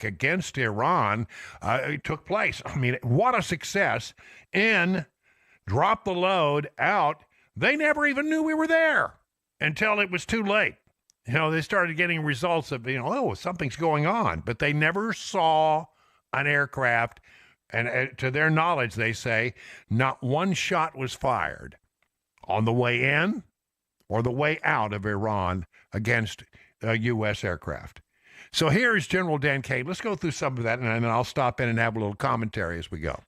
against Iran took place. I mean, what a success. In, drop the load, out. They never even knew we were there until it was too late. They started getting results of, oh, something's going on. But they never saw an aircraft. And to their knowledge, they say, not one shot was fired on the way in or the way out of Iran against U.S. aircraft. So here is General Dan Cade. Let's go through some of that, and then I'll stop in and have a little commentary as we go.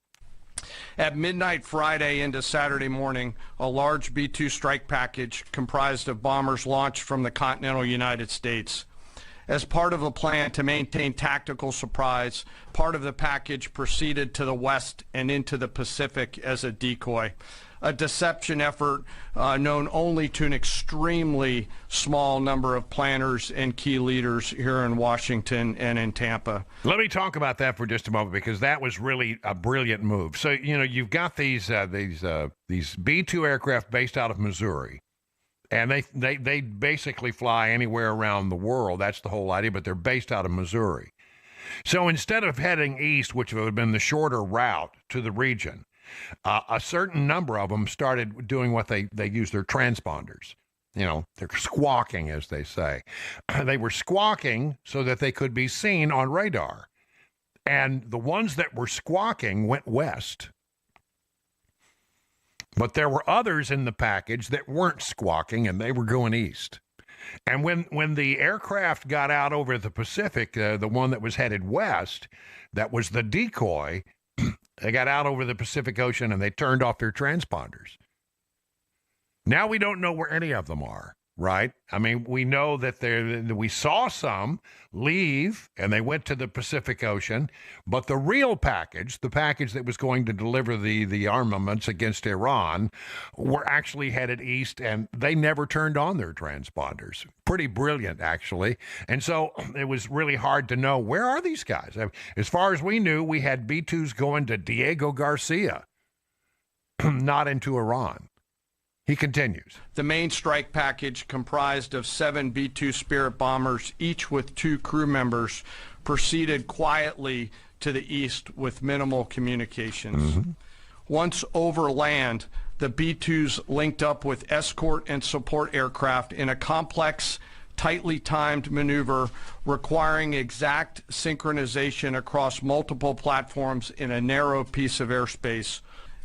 At midnight Friday into Saturday morning, a large B-2 strike package comprised of bombers launched from the continental United States. As part of a plan to maintain tactical surprise, part of the package proceeded to the west and into the Pacific as a decoy, a deception effort known only to an extremely small number of planners and key leaders here in Washington and in Tampa. Let me talk about that for just a moment, because that was really a brilliant move. So, you've got these B-2 aircraft based out of Missouri. And they basically fly anywhere around the world. That's the whole idea, but they're based out of Missouri. So instead of heading east, which would have been the shorter route to the region, a certain number of them started doing what they use their transponders. They're squawking, as they say. They were squawking so that they could be seen on radar. And the ones that were squawking went west. But there were others in the package that weren't squawking, and they were going east. And when the aircraft got out over the Pacific, the one that was headed west, that was the decoy, they got out over the Pacific Ocean and they turned off their transponders. Now we don't know where any of them are, right? I mean, we know that we saw some leave and they went to the Pacific Ocean, but the real package, the package that was going to deliver the armaments against Iran, were actually headed east, and they never turned on their transponders. Pretty brilliant, actually. And so it was really hard to know, where are these guys? As far as we knew, we had B-2s going to Diego Garcia, not into Iran. He continues. The main strike package, comprised of 7 B-2 Spirit bombers, each with 2 crew members, proceeded quietly to the east with minimal communications. Mm-hmm. Once over land, the B-2s linked up with escort and support aircraft in a complex, tightly timed maneuver requiring exact synchronization across multiple platforms in a narrow piece of airspace.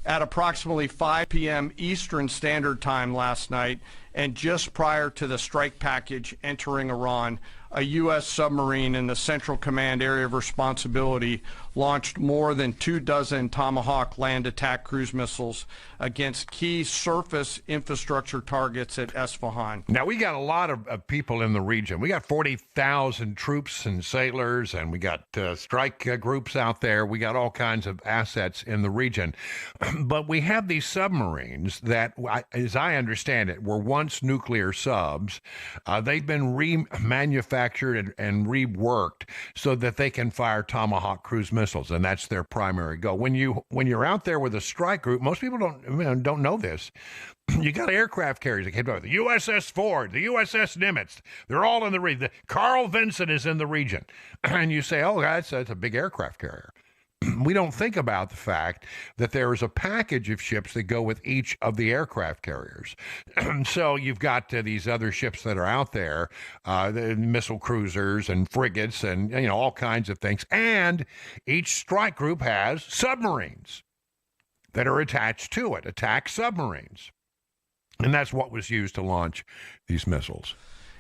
At approximately 5 p.m. Eastern Standard Time last night, and just prior to the strike package entering Iran, a U.S. submarine in the Central Command Area of Responsibility launched more than 24 Tomahawk land attack cruise missiles against key surface infrastructure targets at Esfahan. Now, we got a lot of people in the region. We got 40,000 troops and sailors, and we got strike groups out there. We got all kinds of assets in the region. But we have these submarines that, as I understand it, were once nuclear subs. They've been remanufactured and reworked so that they can fire Tomahawk cruise missiles, and that's their primary goal. When you're out there with a strike group, most people don't know this. You got aircraft carriers that came over. The USS Ford, the USS Nimitz. They're all in the region. Carl Vinson is in the region. And you say, oh, that's a big aircraft carrier. We don't think about the fact that there is a package of ships that go with each of the aircraft carriers. So you've got these other ships that are out there, the missile cruisers and frigates and all kinds of things. And each strike group has submarines that are attached to it, attack submarines. And that's what was used to launch these missiles.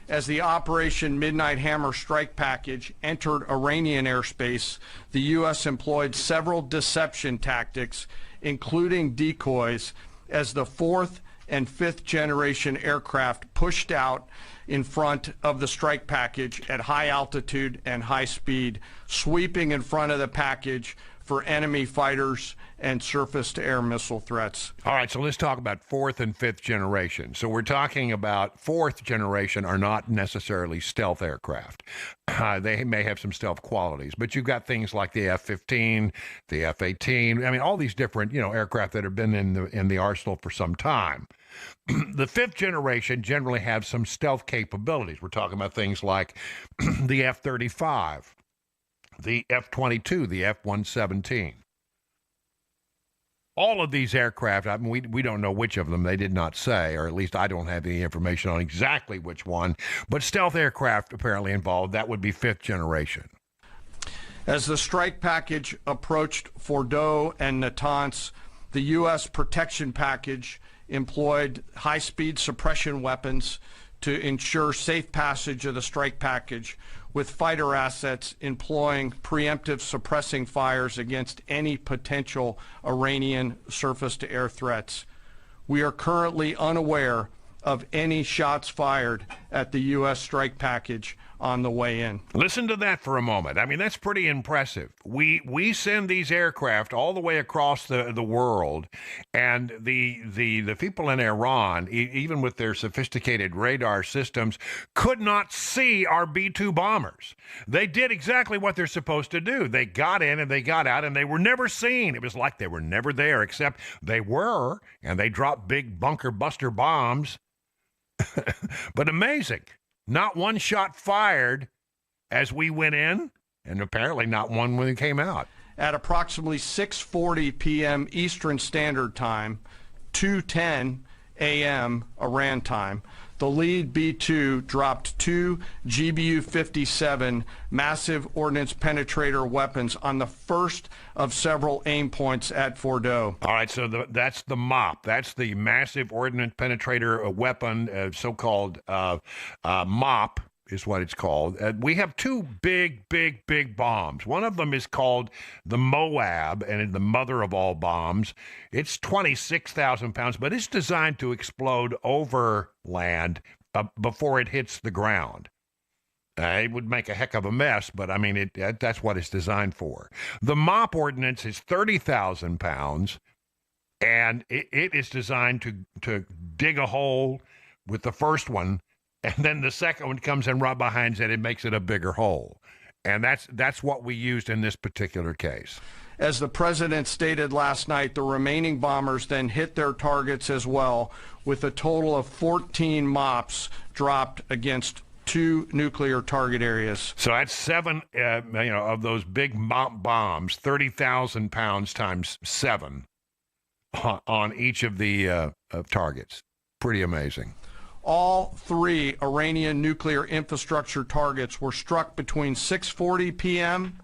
As the Operation Midnight Hammer strike package entered Iranian airspace, the U.S. employed several deception tactics, including decoys, as the 4th and 5th generation aircraft pushed out in front of the strike package at high altitude and high speed, sweeping in front of the package for enemy fighters and surface-to-air missile threats. All right, so let's talk about 4th and 5th generation. So we're talking about 4th generation are not necessarily stealth aircraft. They may have some stealth qualities, but you've got things like the F-15, the F-18. I mean, all these different, aircraft that have been in the arsenal for some time. The 5th generation generally have some stealth capabilities. We're talking about things like the F-35. the F-22, the F-117. All of these aircraft, I mean, we don't know which of them, they did not say, or at least I don't have any information on exactly which one, but stealth aircraft apparently involved. That would be fifth generation. As the strike package approached Fordo and Natanz, the U.S. protection package employed high-speed suppression weapons to ensure safe passage of the strike package, with fighter assets employing preemptive suppressing fires against any potential Iranian surface-to-air threats. We are currently unaware of any shots fired at the U.S. strike package on the way in. Listen to that for a moment. I mean, that's pretty impressive. We send these aircraft all the way across the world, and the people in Iran, even with their sophisticated radar systems, could not see our B-2 bombers. They did exactly what they're supposed to do. They got in and they got out, and they were never seen. It was like they were never there, except they were, and they dropped big bunker buster bombs. But amazing. Not one shot fired as we went in, and apparently not one when it came out. At approximately 6:40 p.m. Eastern Standard Time, 2:10 a.m. Iran time, the lead B-2 dropped two GBU-57 massive ordnance penetrator weapons on the first of several aim points at Fordo. All right, so that's the MOP. That's the massive ordnance penetrator weapon, so-called MOP is what it's called. We have two big bombs. One of them is called the Moab, and the mother of all bombs. It's 26,000 pounds, but it's designed to explode over land before it hits the ground. It would make a heck of a mess, but I mean, that's what it's designed for. The MOP ordnance is 30,000 pounds, and it is designed to dig a hole with the first one, and then the second one comes in right behind it and makes it a bigger hole. And that's what we used in this particular case. As the president stated last night, the remaining bombers then hit their targets as well, with a total of 14 MOPs dropped against two nuclear target areas. So that's seven, of those big MOP bombs, 30,000 pounds times seven on each of the targets. Pretty amazing. All three Iranian nuclear infrastructure targets were struck between 6:40 p.m.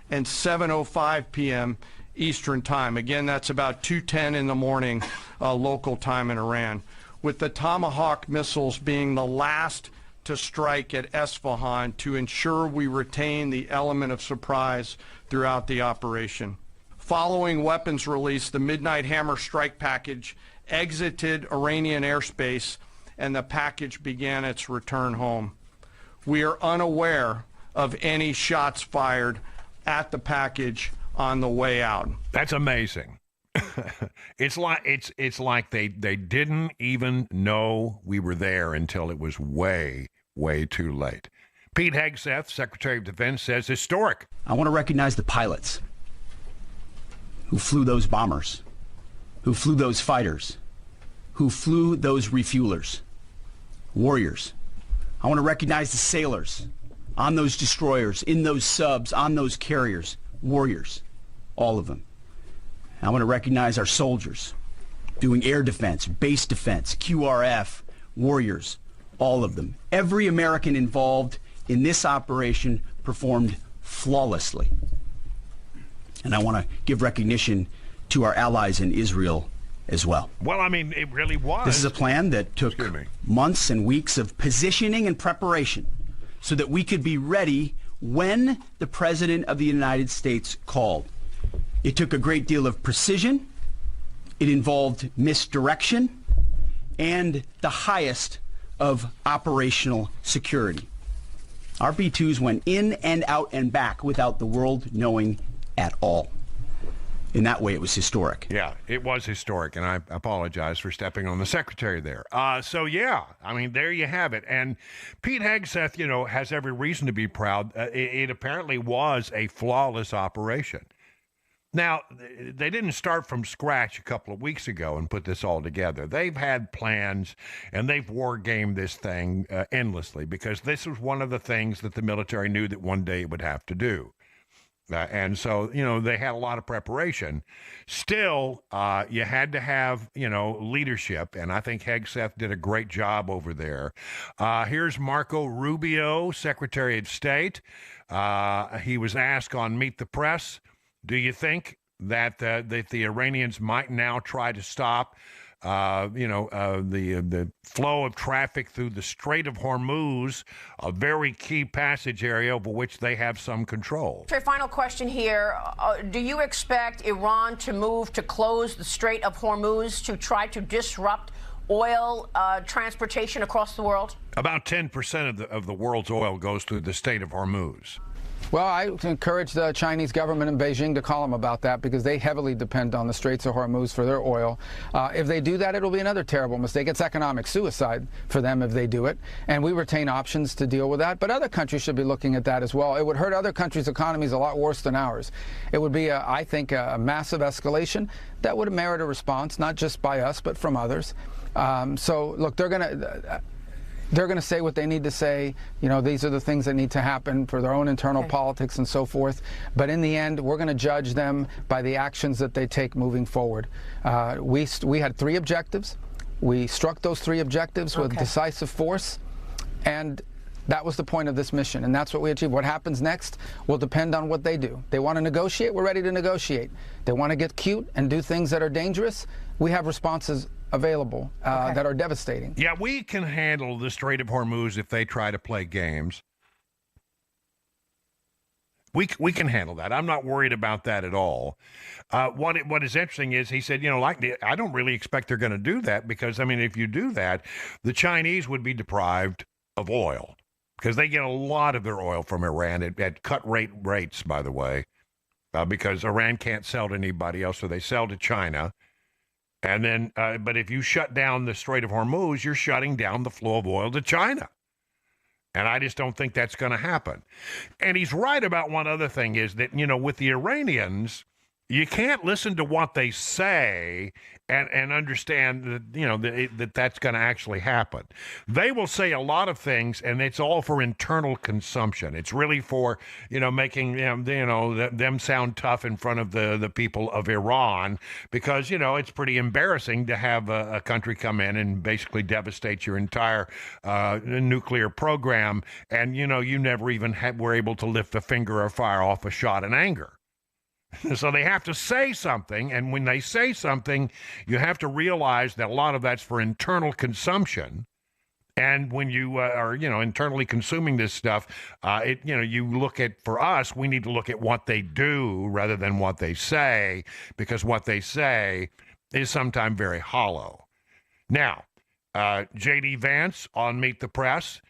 and 7:05 p.m. Eastern Time. Again, that's about 2:10 in the morning local time in Iran, with the Tomahawk missiles being the last to strike at Esfahan to ensure we retain the element of surprise throughout the operation. Following weapons release, the Midnight Hammer strike package exited Iranian airspace, and the package began its return home. We are unaware of any shots fired at the package on the way out. That's amazing. It's like they didn't even know we were there until it was way too late. Pete Hegseth, Secretary of Defense, says historic. I want to recognize the pilots who flew those bombers, who flew those fighters, who flew those refuelers. Warriors. I want to recognize the sailors on those destroyers, in those subs, on those carriers. Warriors. All of them. I want to recognize our soldiers doing air defense, base defense, QRF, warriors. All of them. Every American involved in this operation performed flawlessly. And I want to give recognition to our allies in Israel as well. Well, I mean, it really was. This is a plan that took months and weeks of positioning and preparation so that we could be ready when the President of the United States called. It took a great deal of precision. It involved misdirection and the highest of operational security. Our B-2s went in and out and back without the world knowing at all. In that way, it was historic. Yeah, it was historic, and I apologize for stepping on the secretary there. So, yeah, I mean, there you have it. And Pete Hegseth, has every reason to be proud. It apparently was a flawless operation. Now, they didn't start from scratch a couple of weeks ago and put this all together. They've had plans, and they've war-gamed this thing endlessly, because this was one of the things that the military knew that one day it would have to do. And so, they had a lot of preparation. Still, you had to have, leadership. And I think Hegseth did a great job over there. Here's Marco Rubio, Secretary of State. He was asked on Meet the Press, do you think that the Iranians might now try to stop the flow of traffic through the Strait of Hormuz, a very key passage area over which they have some control? Final question here. Do you expect Iran to move to close the Strait of Hormuz to try to disrupt oil transportation across the world? About 10% of the world's oil goes through the Strait of Hormuz. Well, I encourage the Chinese government in Beijing to call them about that because they heavily depend on the Straits of Hormuz for their oil. If they do that, it'll be another terrible mistake. It's economic suicide for them if they do it. And we retain options to deal with that. But other countries should be looking at that as well. It would hurt other countries' economies a lot worse than ours. It would be, I think, a massive escalation that would merit a response, not just by us, but from others. So, look, they're going to say what they need to say. These are the things that need to happen for their own internal politics and so forth. But in the end, we're going to judge them by the actions that they take moving forward. We had 3 objectives. We struck those 3 objectives with decisive force. And that was the point of this mission. And that's what we achieved. What happens next will depend on what they do. They want to negotiate. We're ready to negotiate. They want to get cute and do things that are dangerous. We have responses available that are devastating. Yeah, we can handle the Strait of Hormuz if they try to play games. We can handle that. I'm not worried about that at all. What is interesting is he said, I don't really expect they're going to do that because, if you do that, the Chinese would be deprived of oil because they get a lot of their oil from Iran at cut rates, by the way, because Iran can't sell to anybody else, so they sell to China. And then, but if you shut down the Strait of Hormuz, you're shutting down the flow of oil to China. And I just don't think that's going to happen. And he's right about one other thing is that, with the Iranians, you can't listen to what they say and understand that, that's going to actually happen. They will say a lot of things, and it's all for internal consumption. It's really for, making them sound tough in front of the people of Iran because, it's pretty embarrassing to have a country come in and basically devastate your entire nuclear program. And, you never even were able to lift a finger or fire off a shot in anger. So they have to say something, and when they say something, you have to realize that a lot of that's for internal consumption. And when you are, internally consuming this stuff, you look at, for us, we need to look at what they do rather than what they say, because what they say is sometimes very hollow. Now, J.D. Vance on Meet the Press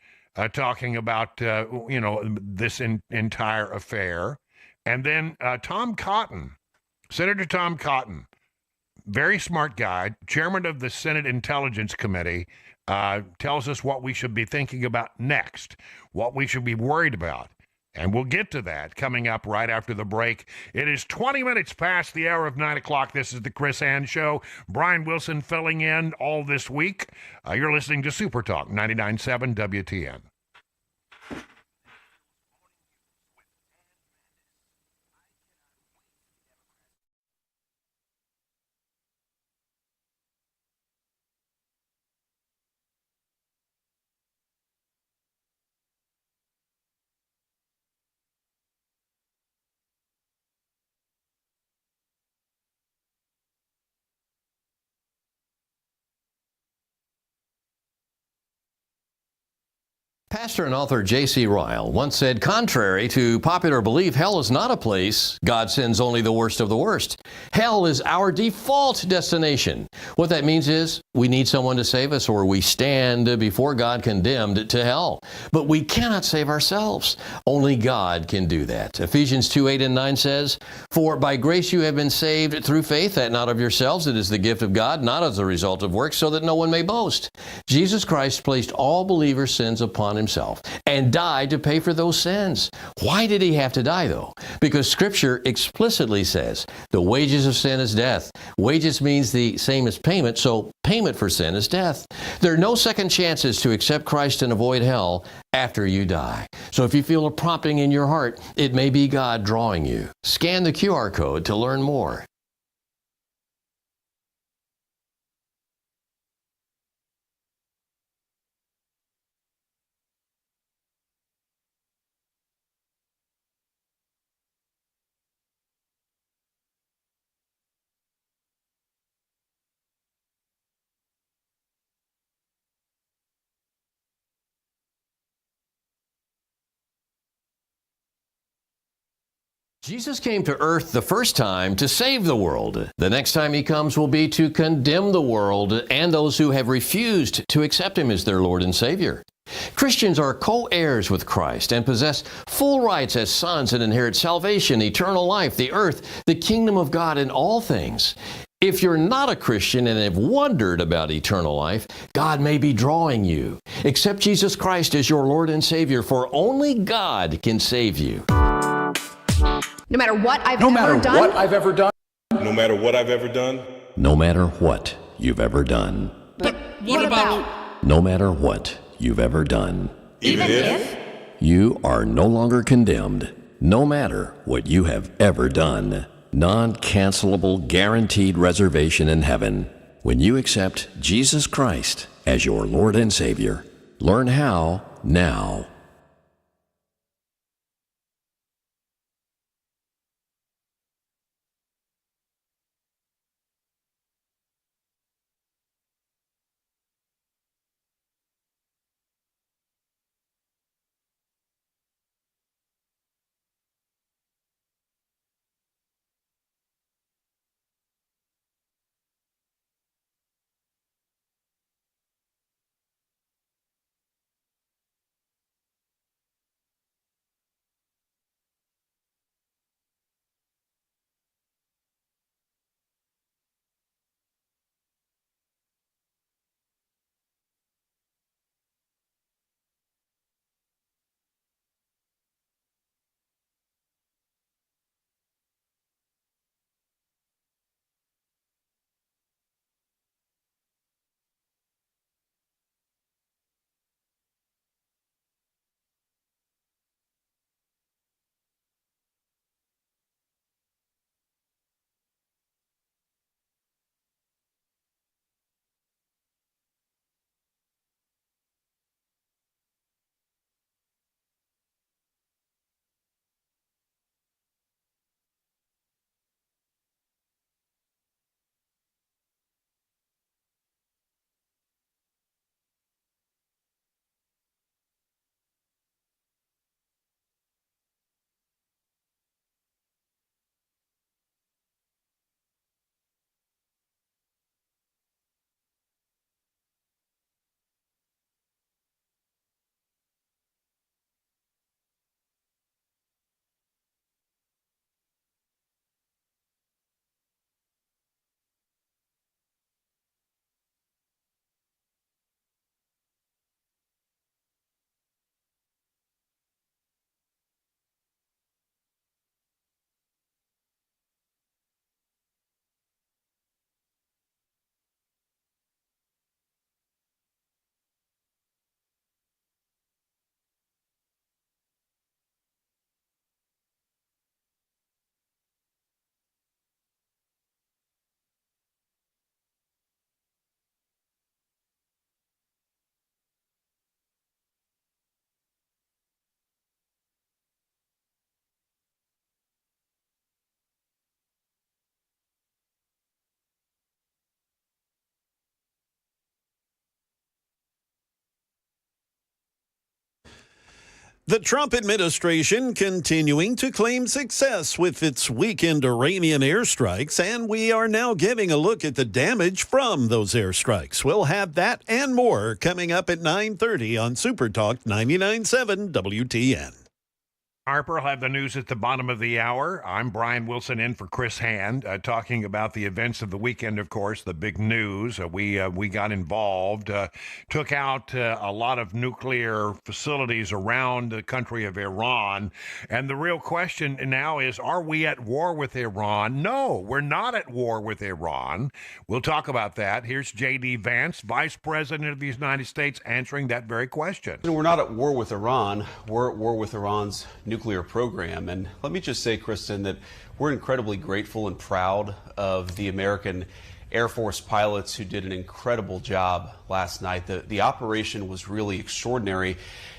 talking about, this entire affair. And then Tom Cotton, Senator Tom Cotton, very smart guy, chairman of the Senate Intelligence Committee, tells us what we should be thinking about next, what we should be worried about. And we'll get to that coming up right after the break. It is 20 minutes past the hour of 9 o'clock. This is the Chris Ann Show. Brian Wilson filling in all this week. You're listening to Super Talk 99.7 WTN. Pastor and author J.C. Ryle once said, contrary to popular belief, hell is not a place God sends only the worst of the worst. Hell is our default destination. What that means is we need someone to save us, or we stand before God condemned to hell. But we cannot save ourselves. Only God can do that. Ephesians 2:8-9 says, for by grace you have been saved through faith, that not of yourselves, it is the gift of God, not as a result of works, so that no one may boast. Jesus Christ placed all believers' sins upon himself himself and died to pay for those sins. Why did he have to die, though? Because Scripture explicitly says the wages of sin is death. Wages means the same as payment, so payment for sin is death. There are no second chances to accept Christ and avoid hell after you die. So if you feel a prompting in your heart, it may be God drawing you. Scan the QR code to learn more. Jesus came to earth the first time to save the world. The next time he comes will be to condemn the world and those who have refused to accept him as their Lord and Savior. Christians are co-heirs with Christ and possess full rights as sons and inherit salvation, eternal life, the earth, the kingdom of God, and all things. If you're not a Christian and have wondered about eternal life, God may be drawing you. Accept Jesus Christ as your Lord and Savior, for only God can save you. No matter what I've No ever matter done. what I've ever done. No matter what I've ever done. No matter what you've ever done. But what about? No matter what you've ever done. Even if? You are no longer condemned, no matter what you have ever done. Non-cancelable, guaranteed reservation in heaven when you accept Jesus Christ as your Lord and Savior. Learn how now. The Trump administration continuing to claim success with its weekend Iranian airstrikes, and we are now giving a look at the damage from those airstrikes. We'll have that and more coming up at 9:30 on Super Talk 99.7 WTN. Harper will have the news at the bottom of the hour. I'm Brian Wilson in for Chris Hand, talking about the events of the weekend, of course, the big news. We got involved, took out a lot of nuclear facilities around the country of Iran. And the real question now is, are we at war with Iran? No, we're not at war with Iran. We'll talk about that. Here's J.D. Vance, Vice President of the United States, answering that very question. We're not at war with Iran. We're at war with Iran's nuclear program. And let me just say, Kristen, that we're incredibly grateful and proud of the American Air Force pilots who did an incredible job last night. The operation was really extraordinary.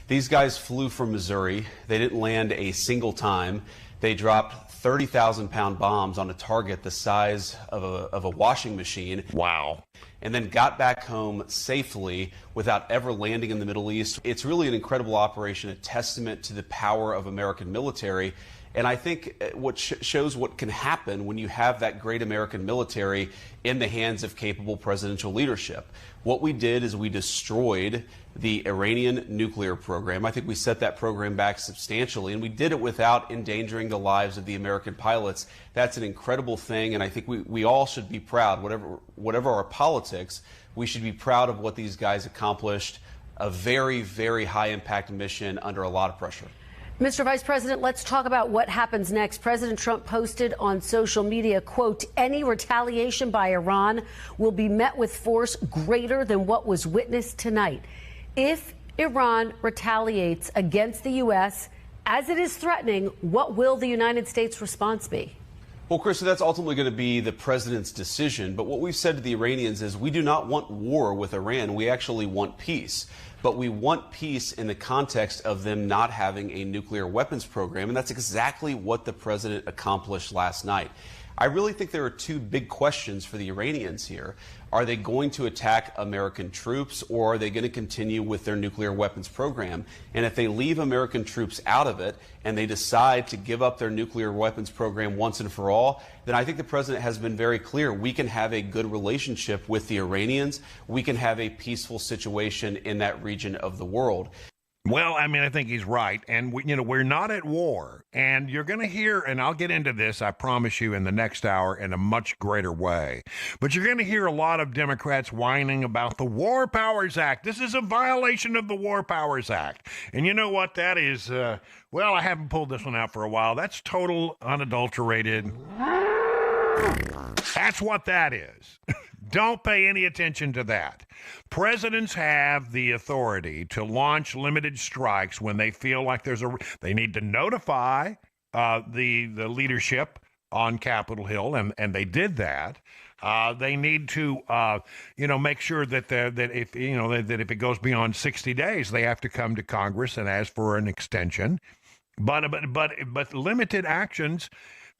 These guys flew from Missouri. They didn't land a single time. They dropped 30,000-pound bombs on a target the size of a washing machine. Wow. And then got back home safely without ever landing in the Middle East. It's really an incredible operation, a testament to the power of American military. And I think what shows what can happen when you have that great American military in the hands of capable presidential leadership. What we did is we destroyed the Iranian nuclear program. I think we set that program back substantially, and we did it without endangering the lives of the American pilots. That's an incredible thing, and I think we all should be proud. Whatever our politics, we should be proud of what these guys accomplished. A very, very high-impact mission under a lot of pressure. Mr. Vice President, let's talk about what happens next. President Trump posted on social media, quote, any retaliation by Iran will be met with force greater than what was witnessed tonight. If Iran retaliates against the U.S., as it is threatening, what will the United States response be? Well, Krista, that's ultimately going to be the president's decision. But what we've said to the Iranians is we do not want war with Iran. We actually want peace. But we want peace in the context of them not having a nuclear weapons program. And that's exactly what the president accomplished last night. I really think there are two big questions for the Iranians here. Are they going to attack American troops, or are they going to continue with their nuclear weapons program? And if they leave American troops out of it and they decide to give up their nuclear weapons program once and for all, then I think the president has been very clear. We can have a good relationship with the Iranians. We can have a peaceful situation in that region of the world. Well, I mean, I think he's right. And, we're not at war. And you're going to hear, and I'll get into this, I promise you, in the next hour in a much greater way. But you're going to hear a lot of Democrats whining about the War Powers Act. This is a violation of the War Powers Act. And you know what that is? Well, I haven't pulled this one out for a while. That's total unadulterated. That's what that is. Don't pay any attention to that. Presidents have the authority to launch limited strikes when they feel like they need to notify the leadership on Capitol Hill, and they did that. They need to, make sure that if it goes beyond 60 days, they have to come to Congress and ask for an extension. But limited actions.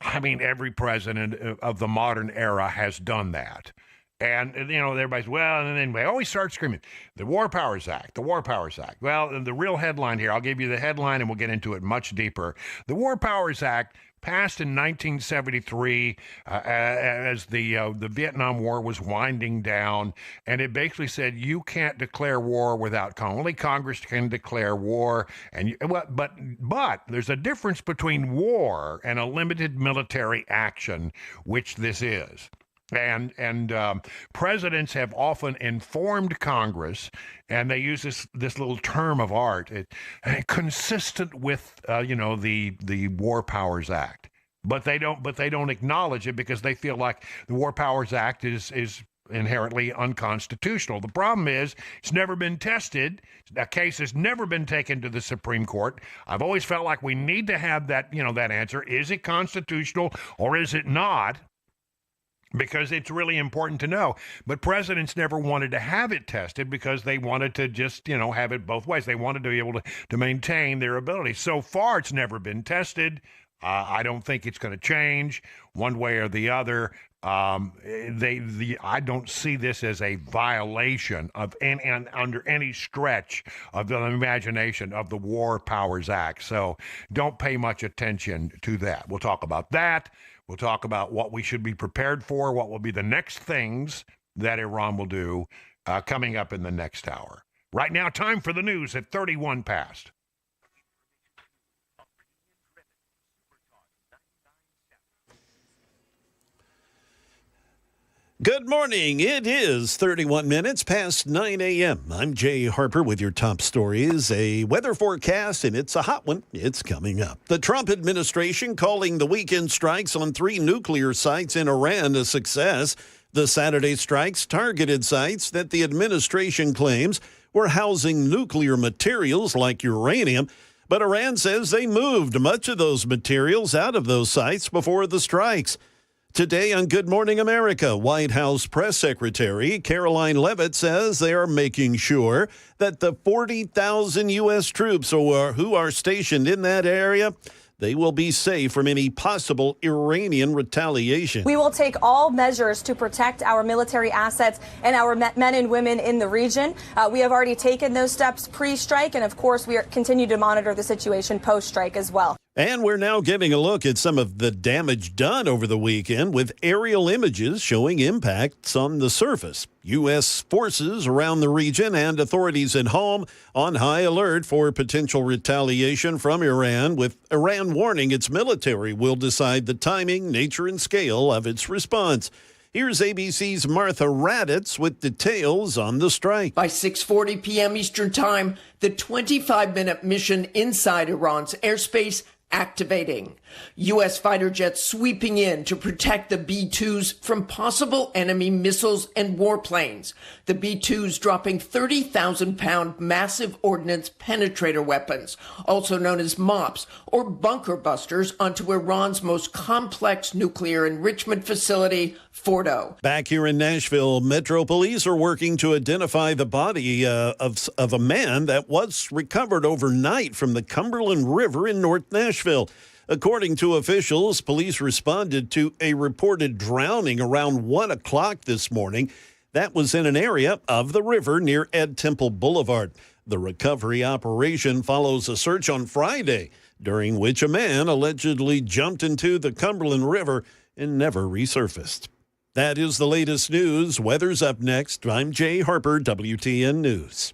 I mean, every president of the modern era has done that. And, everybody's, well, and then they always start screaming, the War Powers Act, the War Powers Act. Well, the real headline here, I'll give you the headline and we'll get into it much deeper. The War Powers Act passed in 1973 as the Vietnam War was winding down, and it basically said you can't declare war without only Congress can declare war. But there's a difference between war and a limited military action, which this is. And presidents have often informed Congress, and they use this little term of art, consistent with the War Powers Act. But they don't acknowledge it because they feel like the War Powers Act is inherently unconstitutional. The problem is it's never been tested. That case has never been taken to the Supreme Court. I've always felt like we need to have that answer. Is it constitutional or is it not? Because it's really important to know. But presidents never wanted to have it tested because they wanted to just, have it both ways. They wanted to be able to maintain their ability. So far, it's never been tested. I don't think it's going to change one way or the other. I don't see this as a violation of and under any stretch of the imagination of the War Powers Act. So don't pay much attention to that. We'll talk about that. We'll talk about what we should be prepared for, what will be the next things that Iran will do coming up in the next hour. Right now, time for the news at 31 past. Good morning. It is 31 minutes past 9 a.m. I'm Jay Harper with your top stories, a weather forecast, and it's a hot one. It's coming up. The Trump administration calling the weekend strikes on 3 nuclear sites in Iran a success. The Saturday strikes targeted sites that the administration claims were housing nuclear materials like uranium, but Iran says they moved much of those materials out of those sites before the strikes. Today on Good Morning America, White House Press Secretary Caroline Leavitt says they are making sure that the 40,000 U.S. troops who are stationed in that area, they will be safe from any possible Iranian retaliation. We will take all measures to protect our military assets and our men and women in the region. We have already taken those steps pre-strike, and of course, we continue to monitor the situation post-strike as well. And we're now getting a look at some of the damage done over the weekend with aerial images showing impacts on the surface. U.S. forces around the region and authorities at home on high alert for potential retaliation from Iran, with Iran warning its military will decide the timing, nature, and scale of its response. Here's ABC's Martha Raddatz with details on the strike. By 6:40 p.m. Eastern Time, the 25-minute mission inside Iran's airspace activating. U.S. fighter jets sweeping in to protect the B-2s from possible enemy missiles and warplanes. The B-2s dropping 30,000-pound massive ordnance penetrator weapons, also known as MOPs, or bunker busters, onto Iran's most complex nuclear enrichment facility, Fordo. Back here in Nashville, Metro Police are working to identify the body of a man that was recovered overnight from the Cumberland River in North Nashville. According to officials, police responded to a reported drowning around 1 o'clock this morning. That was in an area of the river near Ed Temple Boulevard. The recovery operation follows a search on Friday, during which a man allegedly jumped into the Cumberland River and never resurfaced. That is the latest news. Weather's up next. I'm Jay Harper, WTN News.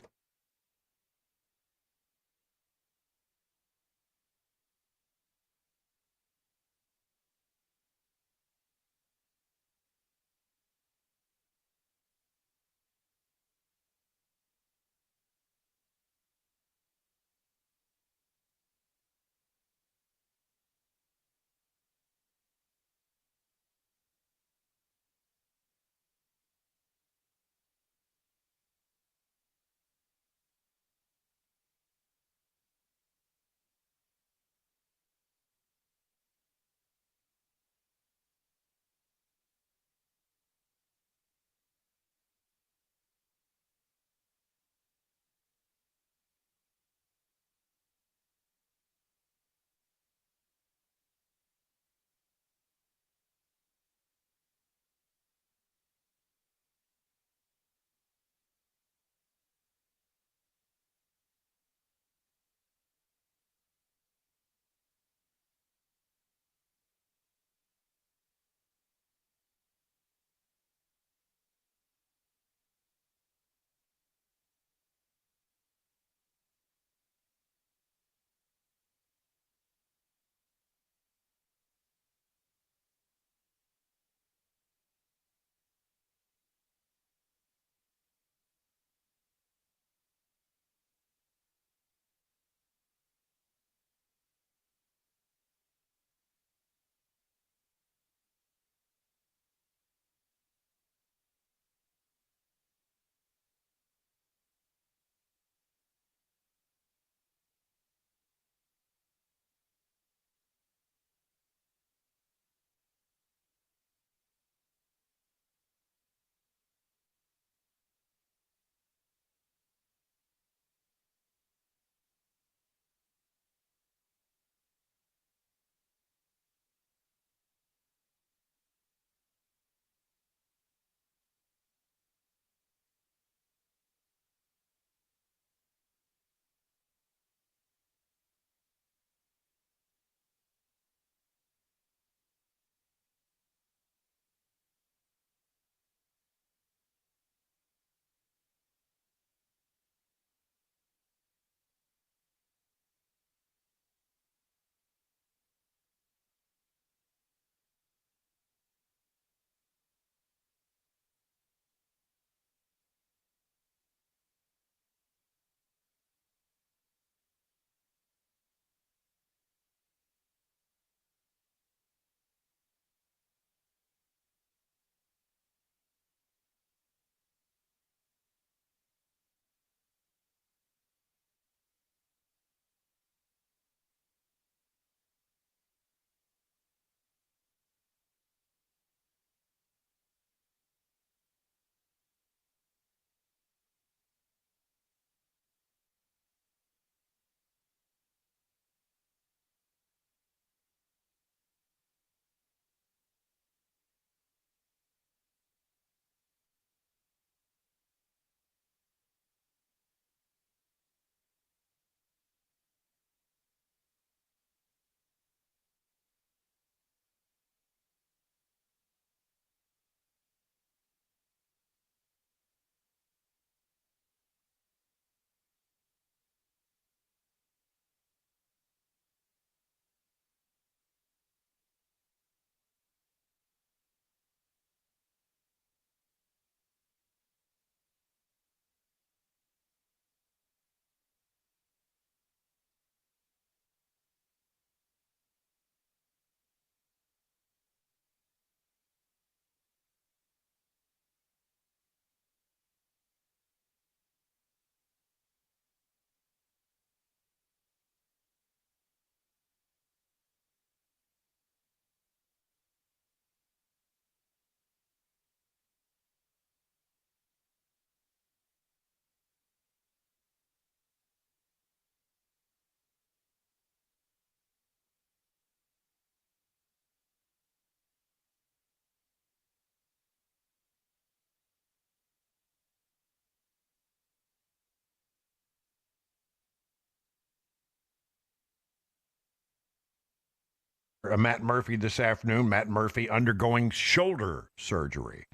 Matt Murphy this afternoon. Matt Murphy undergoing shoulder surgery.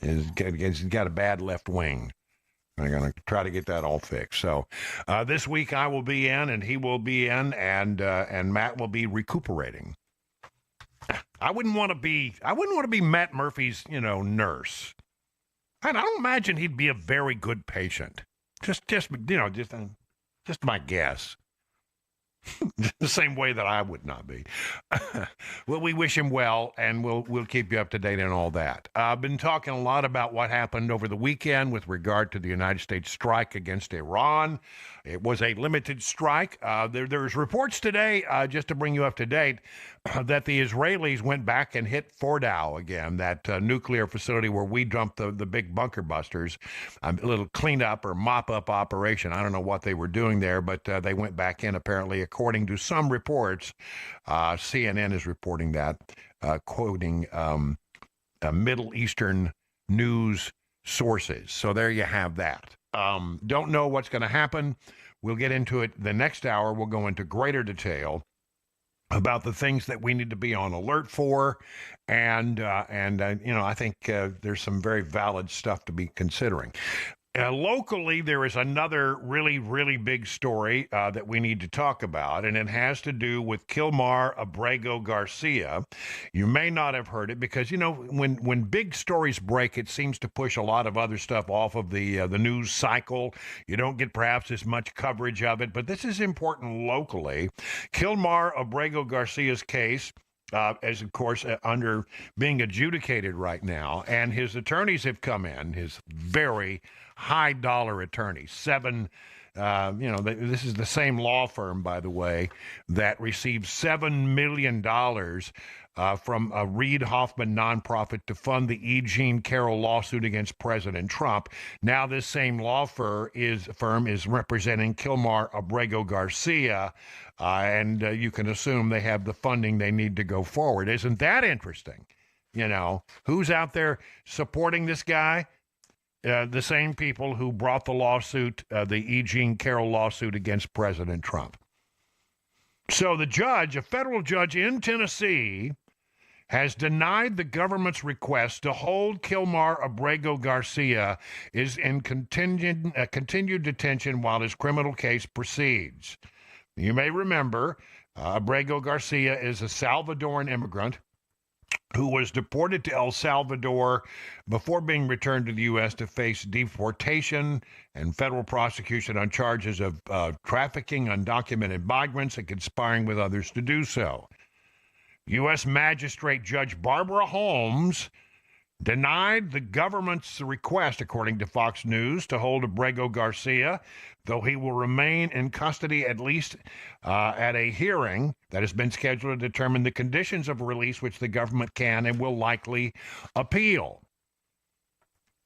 He's got a bad left wing. I'm going to try to get that all fixed. So this week I will be in, and he will be in, and Matt will be recuperating. I wouldn't want to be Matt Murphy's, nurse. I don't imagine he'd be a very good patient. Just my guess. The same way that I would not be. Well, we wish him well, and we'll keep you up to date on all that. I've been talking a lot about what happened over the weekend with regard to the United States strike against Iran. It was a limited strike. There's reports today, just to bring you up to date, that the Israelis went back and hit Fordow again, that nuclear facility where we dumped the big bunker busters. A little cleanup or mop-up operation. I don't know what they were doing there, but they went back in, apparently, according to some reports. CNN is reporting that, quoting Middle Eastern news sources. So there you have that. Don't know what's going to happen. We'll get into it the next hour. We'll go into greater detail about the things that we need to be on alert for, and I think there's some very valid stuff to be considering. Locally, there is another really, really big story that we need to talk about, and it has to do with Kilmar Abrego Garcia. You may not have heard it because, when big stories break, it seems to push a lot of other stuff off of the news cycle. You don't get perhaps as much coverage of it, but this is important locally. Kilmar Abrego Garcia's case is, of course, under being adjudicated right now, and his attorneys have come in, his very high-dollar attorneys, this is the same law firm, by the way, that received $7 million from a Reid Hoffman nonprofit to fund the E. Jean Carroll lawsuit against President Trump. Now this same law firm is representing Kilmar Abrego Garcia, and you can assume they have the funding they need to go forward. Isn't that interesting? Who's out there supporting this guy? The same people who brought the lawsuit, the E. Jean Carroll lawsuit against President Trump. So the judge, a federal judge in Tennessee, has denied the government's request to hold Kilmar Abrego Garcia is in continued detention while his criminal case proceeds. You may remember, Abrego Garcia is a Salvadoran immigrant who was deported to El Salvador before being returned to the U.S. to face deportation and federal prosecution on charges of trafficking undocumented migrants and conspiring with others to do so. U.S. Magistrate Judge Barbara Holmes denied the government's request, according to Fox News, to hold Abrego Garcia, though he will remain in custody at least at a hearing that has been scheduled to determine the conditions of release, which the government can and will likely appeal.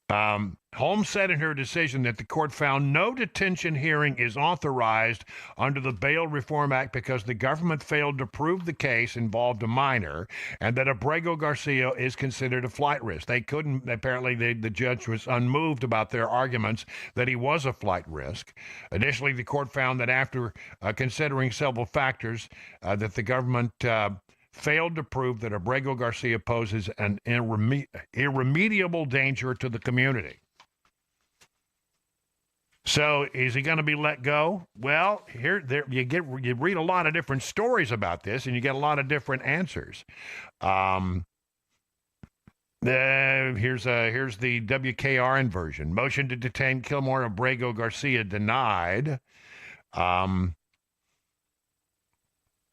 Holmes said in her decision that the court found no detention hearing is authorized under the Bail Reform Act because the government failed to prove the case involved a minor, and that Abrego Garcia is considered a flight risk. They couldn't, apparently the judge was unmoved about their arguments that he was a flight risk. Additionally, the court found that after considering several factors, that the government failed to prove that Abrego Garcia poses an irremediable danger to the community. So is he going to be let go? Well, you read a lot of different stories about this, and you get a lot of different answers. Here's the WKRN version. Motion to detain Kilmar Abrego Garcia denied.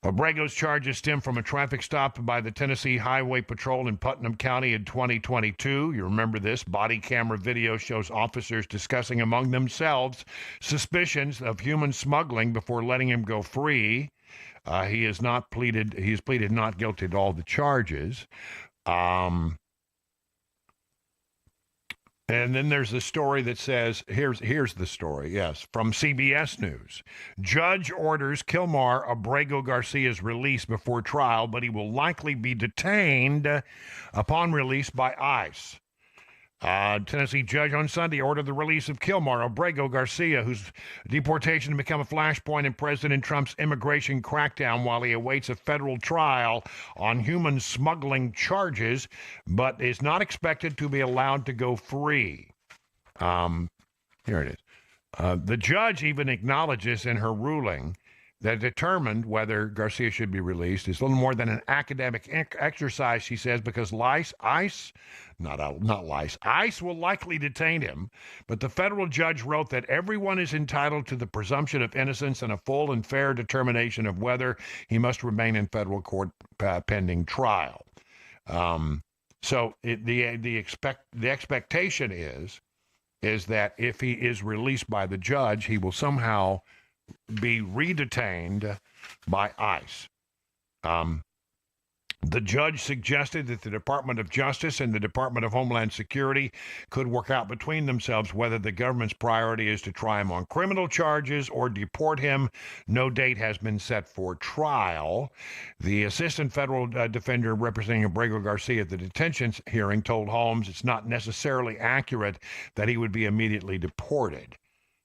Abrego's charges stem from a traffic stop by the Tennessee Highway Patrol in Putnam County in 2022. You remember this. Body camera video shows officers discussing among themselves suspicions of human smuggling before letting him go free. He has pleaded not guilty to all the charges. And then there's the story that says, here's the story, yes, from CBS News. Judge orders Kilmar Abrego Garcia's release before trial, but he will likely be detained upon release by ICE. Tennessee judge on Sunday ordered the release of Kilmar Abrego Garcia, whose deportation had become a flashpoint in President Trump's immigration crackdown while he awaits a federal trial on human smuggling charges, but is not expected to be allowed to go free. Here it is. The judge even acknowledges in her ruling that determined whether Garcia should be released is little more than an academic exercise, she says, because ICE will likely detain him. But the federal judge wrote that everyone is entitled to the presumption of innocence and a full and fair determination of whether he must remain in federal court pending trial. So the expectation is that if he is released by the judge, he will somehow be redetained by ICE. The judge suggested that the Department of Justice and the Department of Homeland Security could work out between themselves whether the government's priority is to try him on criminal charges or deport him. No date has been set for trial. The assistant federal defender representing Abrego Garcia at the detention hearing told Holmes it's not necessarily accurate that he would be immediately deported.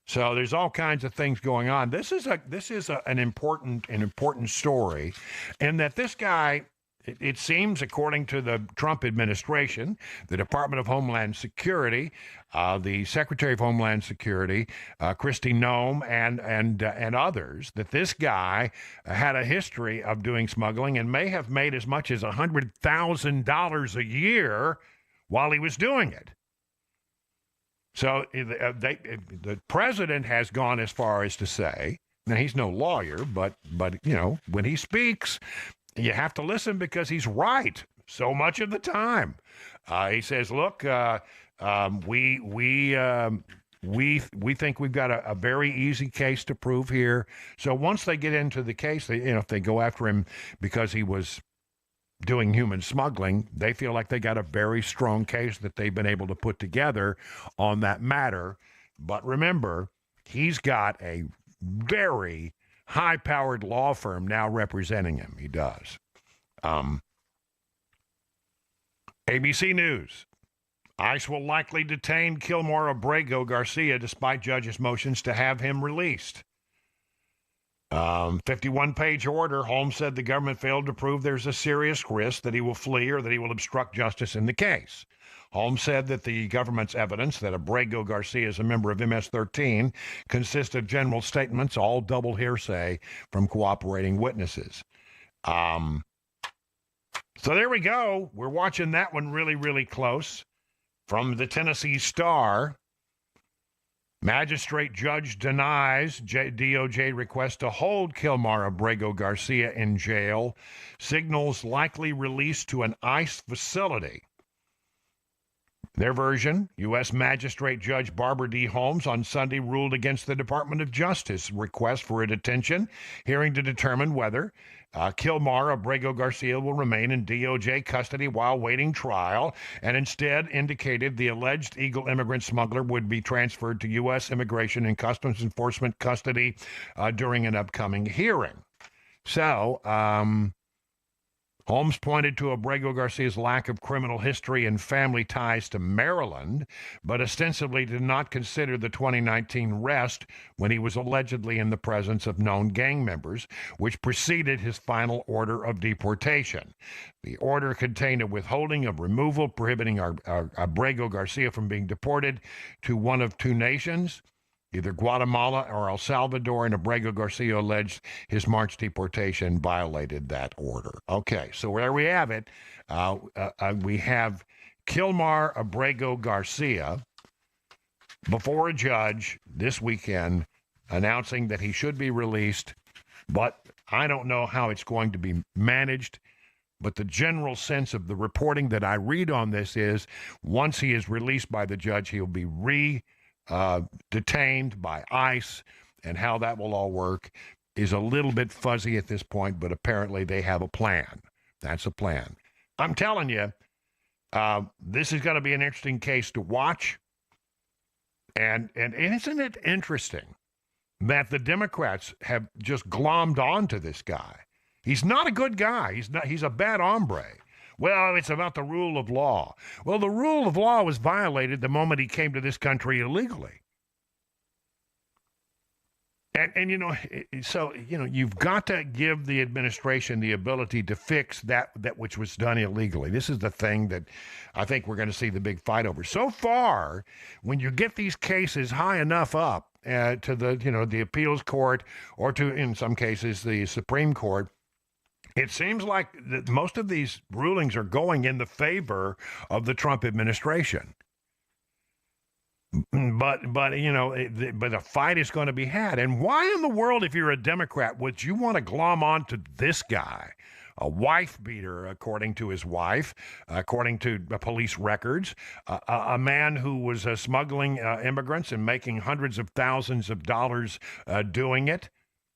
So there's all kinds of things going on. This is an important story, and that this guy, it seems, according to the Trump administration, the Department of Homeland Security, the Secretary of Homeland Security, Kristi Noem, and others, that this guy had a history of doing smuggling and may have made as much as $100,000 a year while he was doing it. So the president has gone as far as to say, now he's no lawyer, but you know, when he speaks, you have to listen because he's right so much of the time. He says, look, we think we've got a very easy case to prove here. So once they get into the case, if they go after him because he was doing human smuggling, they feel like they got a very strong case that they've been able to put together on that matter. But remember, he's got a very high-powered law firm now representing him. He does. ABC News. ICE will likely detain Kilmar Abrego Garcia despite judges' motions to have him released. 51-page order. Holmes said the government failed to prove there's a serious risk that he will flee or that he will obstruct justice in the case. Holmes said that the government's evidence that Abrego Garcia is a member of MS-13 consists of general statements, all double hearsay from cooperating witnesses. So there we go. We're watching that one really, really close. From the Tennessee Star, magistrate judge denies DOJ request to hold Kilmar Abrego Garcia in jail, signals likely release to an ICE facility. Their version, U.S. Magistrate Judge Barbara D. Holmes on Sunday ruled against the Department of Justice request for a detention hearing to determine whether Kilmar Abrego Garcia will remain in DOJ custody while waiting trial, and instead indicated the alleged illegal immigrant smuggler would be transferred to U.S. Immigration and Customs Enforcement custody during an upcoming hearing. So, Holmes pointed to Abrego Garcia's lack of criminal history and family ties to Maryland, but ostensibly did not consider the 2019 arrest when he was allegedly in the presence of known gang members, which preceded his final order of deportation. The order contained a withholding of removal prohibiting Abrego Garcia from being deported to one of two nations, either Guatemala or El Salvador, and Abrego Garcia alleged his March deportation violated that order. Okay, so there we have it. We have Kilmar Abrego Garcia before a judge this weekend announcing that he should be released, but I don't know how it's going to be managed. But the general sense of the reporting that I read on this is once he is released by the judge, he'll be detained by ICE, and how that will all work is a little bit fuzzy at this point, but apparently they have a plan. That's a plan. I'm telling you, this is going to be an interesting case to watch. And isn't it interesting that the Democrats have just glommed onto this guy? He's not a good guy. He's a bad hombre. Well, it's about the rule of law. Well, the rule of law was violated the moment he came to this country illegally. And so, you've got to give the administration the ability to fix that which was done illegally. This is the thing that I think we're going to see the big fight over. So far, when you get these cases high enough up to the appeals court or to, in some cases, the Supreme Court, it seems like that most of these rulings are going in the favor of the Trump administration. But a fight is going to be had. And why in the world, if you're a Democrat, would you want to glom on to this guy? A wife beater, according to his wife, according to police records, a man who was smuggling immigrants and making hundreds of thousands of dollars doing it,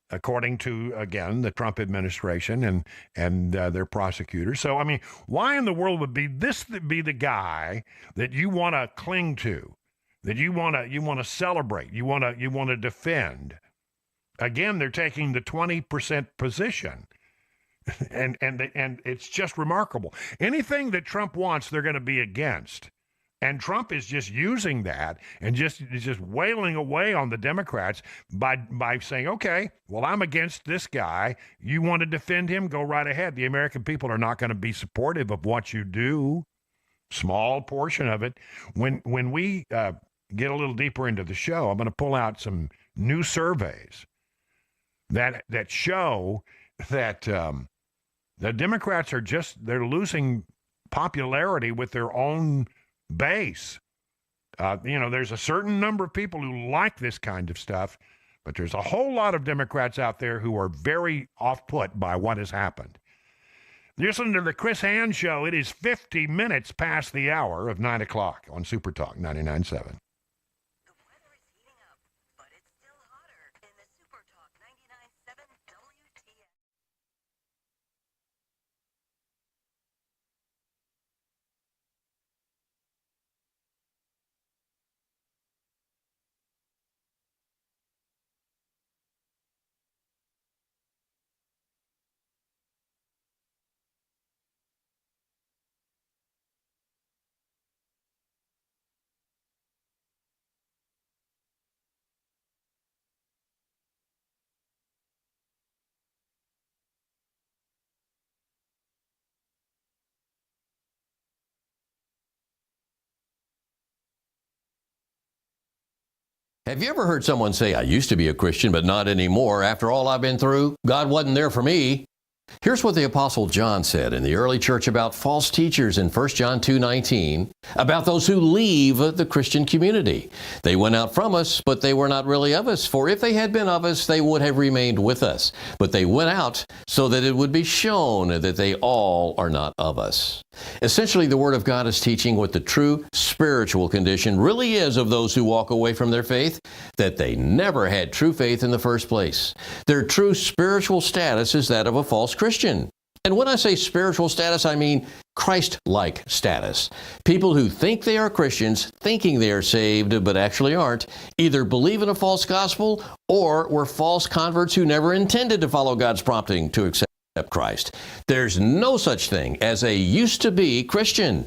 according to, again, the Trump administration and their prosecutors. So, I mean, why in the world would be the guy that you want to cling to? That you want to celebrate, you want to defend. Again, they're taking the 20% position, and it's just remarkable. Anything that Trump wants, they're going to be against, and Trump is just using that and just wailing away on the Democrats by saying, okay, well, I'm against this guy. You want to defend him? Go right ahead. The American people are not going to be supportive of what you do. Small portion of it. When we get a little deeper into the show, I'm going to pull out some new surveys that show that the Democrats they're losing popularity with their own base. There's a certain number of people who like this kind of stuff, but there's a whole lot of Democrats out there who are very off-put by what has happened. You're listening to the Chris Hand Show. It is 50 minutes past the hour of 9 o'clock on Super Talk 99.7. Have you ever heard someone say, I used to be a Christian, but not anymore. After all I've been through, God wasn't there for me. Here's what the Apostle John said in the early church about false teachers in 1 John 2:19, about those who leave the Christian community. They went out from us, but they were not really of us. For if they had been of us, they would have remained with us. But they went out so that it would be shown that they all are not of us. Essentially, the Word of God is teaching what the true spiritual condition really is of those who walk away from their faith, that they never had true faith in the first place. Their true spiritual status is that of a false Christian. And when I say spiritual status, I mean Christ-like status. People who think they are Christians, thinking they are saved, but actually aren't, either believe in a false gospel or were false converts who never intended to follow God's prompting to accept Christ. There's no such thing as a used-to-be Christian.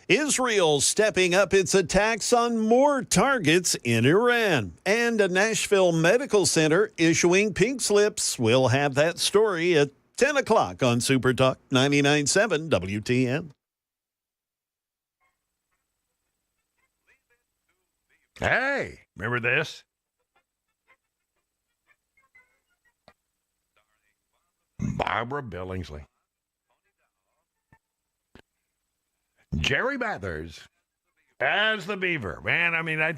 Israel stepping up its attacks on more targets in Iran. And a Nashville medical center issuing pink slips. We'll have that story at 10 o'clock on Super Talk 99.7 WTN. Hey, remember this? Barbara Billingsley. Jerry Mathers as the Beaver. Man, I mean, I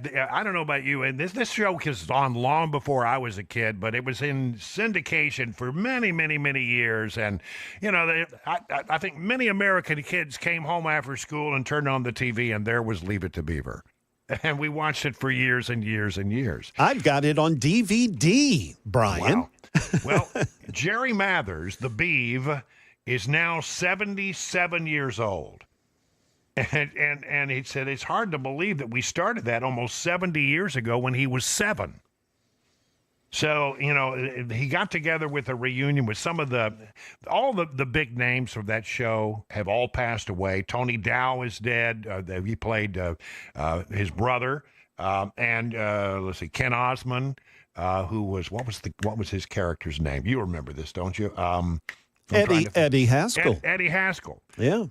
don't know about you, and this show was on long before I was a kid, but it was in syndication for many, many, many years. And, you know, I think many American kids came home after school and turned on the TV, and there was Leave It to Beaver. And we watched it for years and years and years. I've got it on DVD, Brian. Wow. Well, Jerry Mathers, the Beav, is now 77 years old. And he said it's hard to believe that we started that almost 70 years ago when he was 7. So, you know, he got together with a reunion with all the big names from that show have all passed away. Tony Dow is dead. He played his brother. Let's see, Ken Osmond, who was, what was his character's name? You remember this, don't you? Eddie Haskell. Eddie Haskell. Yeah.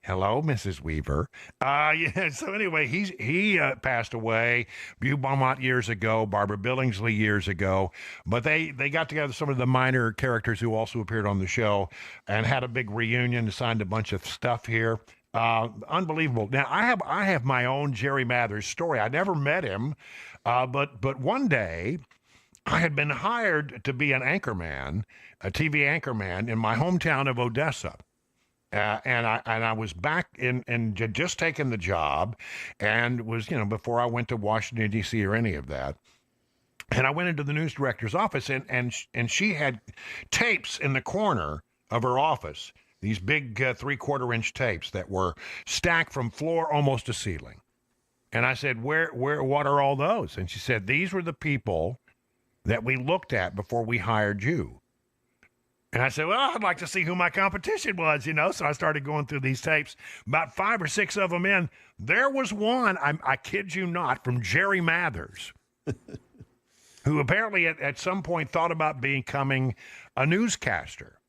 Hello, Mrs. Weaver. Yeah. So anyway, he passed away. Beau Beaumont years ago. Barbara Billingsley years ago. But they got together some of the minor characters who also appeared on the show and had a big reunion. Signed a bunch of stuff here. Unbelievable. Now I have my own Jerry Mathers story. I never met him, but one day I had been hired to be an anchorman, a TV anchorman in my hometown of Odessa. And I was back and just taken the job and was, you know, before I went to Washington, D.C. or any of that. And I went into the news director's office and she had tapes in the corner of her office, these big 3/4-inch tapes that were stacked from floor almost to ceiling. And I said, what are all those? And she said, these were the people that we looked at before we hired you. And I said, well, I'd like to see who my competition was, you know. So I started going through these tapes, about 5 or 6 of them in. There was one, I kid you not, from Jerry Mathers, who apparently at some point thought about becoming a newscaster.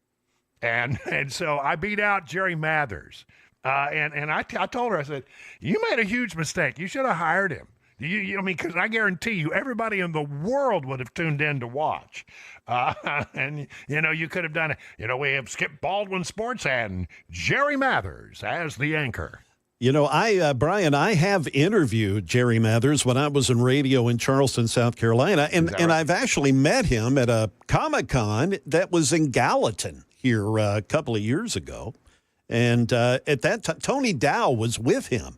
And so I beat out Jerry Mathers. And I told her, I said, you made a huge mistake. You should have hired him. I mean, because I guarantee you, everybody in the world would have tuned in to watch. And, you know, you could have done it. You know, we have Skip Baldwin Sports and Jerry Mathers as the anchor. You know, Brian, I have interviewed Jerry Mathers when I was in radio in Charleston, South Carolina. And I've actually met him at a Comic-Con that was in Gallatin here a couple of years ago. And at that time, Tony Dow was with him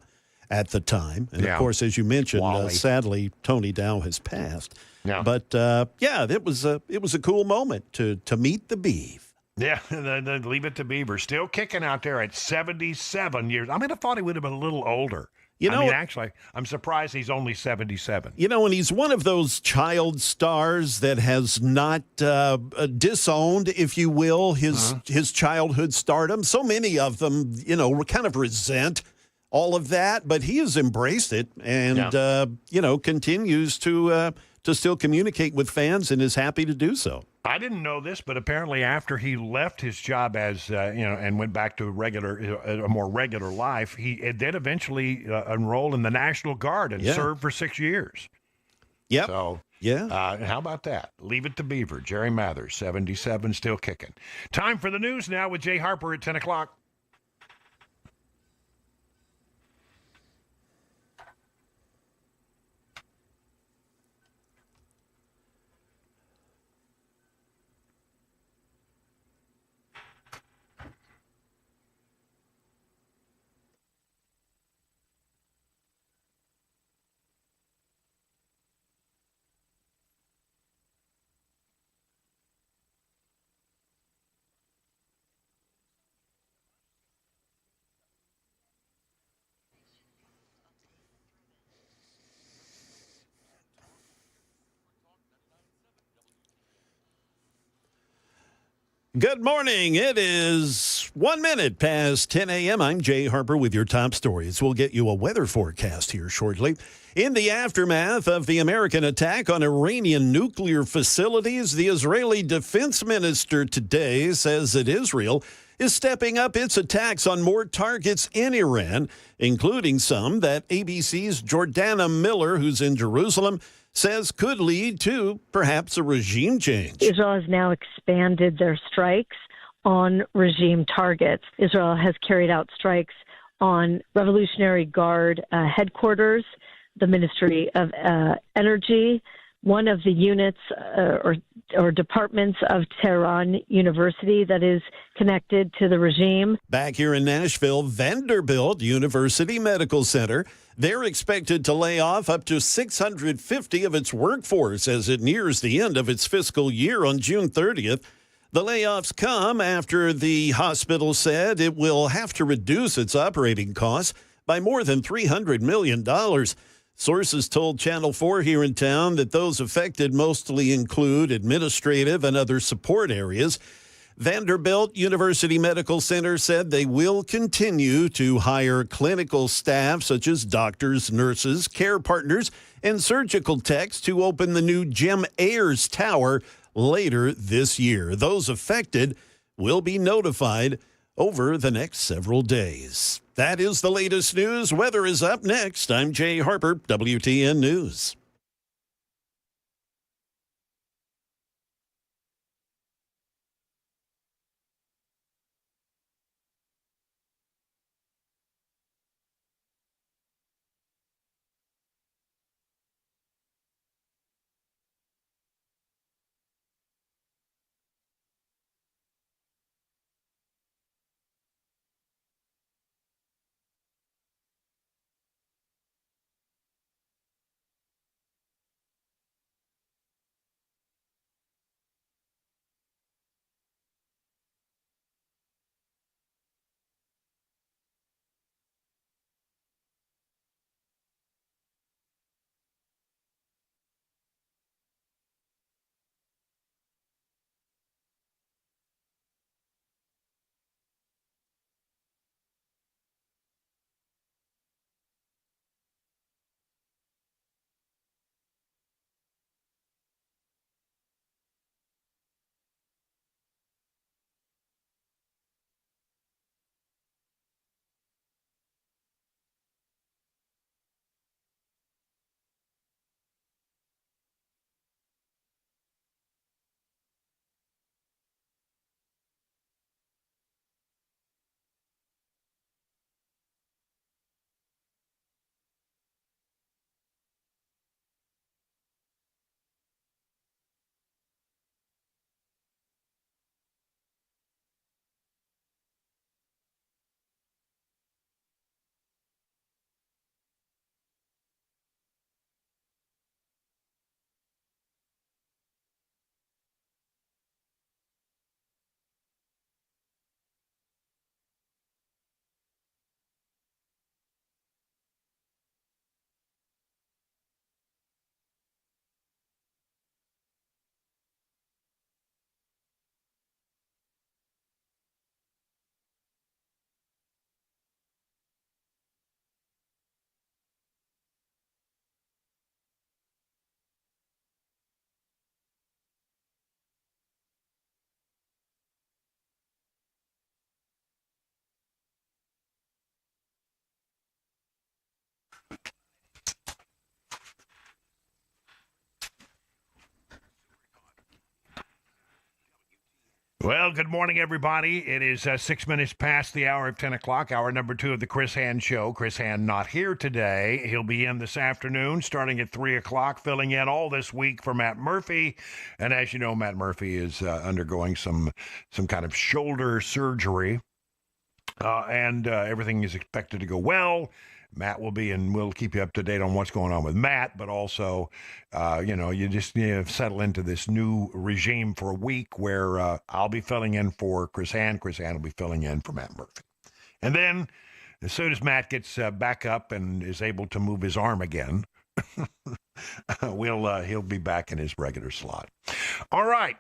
at the time. And, of course, as you mentioned, sadly, Tony Dow has passed. Yeah. But, it was a cool moment to meet the Beav. Yeah, the Leave It to Beaver. Still kicking out there at 77 years. I mean, I thought he would have been a little older. You know, I mean, actually, I'm surprised he's only 77. You know, and he's one of those child stars that has not disowned, if you will, his childhood stardom. So many of them, you know, kind of resent all of that, but he has embraced it and, you know, continues to still communicate with fans and is happy to do so. I didn't know this, but apparently after he left his job as, you know, and went back to a more regular life, he did eventually enroll in the National Guard and serve for 6 years. Yep. So, how about that? Leave It to Beaver. Jerry Mathers, 77, still kicking. Time for the news now with Jay Harper at 10 o'clock. Good morning. It is 1 minute past 10 a.m. I'm Jay Harper with your top stories. We'll get you a weather forecast here shortly. In the aftermath of the American attack on Iranian nuclear facilities, the Israeli defense minister today says that Israel is stepping up its attacks on more targets in Iran, including some that ABC's Jordana Miller, who's in Jerusalem, says could lead to perhaps a regime change. Israel has now expanded their strikes on regime targets. Israel has carried out strikes on Revolutionary Guard headquarters, the Ministry of Energy, one of the units or departments of Tehran University that is connected to the regime. Back here in Nashville, Vanderbilt University Medical Center, they're expected to lay off up to 650 of its workforce as it nears the end of its fiscal year on June 30th. The layoffs come after the hospital said it will have to reduce its operating costs by more than $300 million. Sources told Channel 4 here in town that those affected mostly include administrative and other support areas. Vanderbilt University Medical Center said they will continue to hire clinical staff such as doctors, nurses, care partners, and surgical techs to open the new Jim Ayers Tower later this year. Those affected will be notified over the next several days. That is the latest news. Weather is up next. I'm Jay Harper, WTN News. Well, good morning, everybody. It is 6 minutes past the hour of 10 o'clock, hour number 2 of the Chris Hand Show. Chris Hand not here today. He'll be in this afternoon starting at 3 o'clock, filling in all this week for Matt Murphy. And as you know, Matt Murphy is undergoing some kind of shoulder surgery, and everything is expected to go well. Matt will be, and we'll keep you up to date on what's going on with Matt, but also, you just settle into this new regime for a week where I'll be filling in for Chris Hand. Chris Hand will be filling in for Matt Murphy. And then, as soon as Matt gets back up and is able to move his arm again, he'll be back in his regular slot. All right.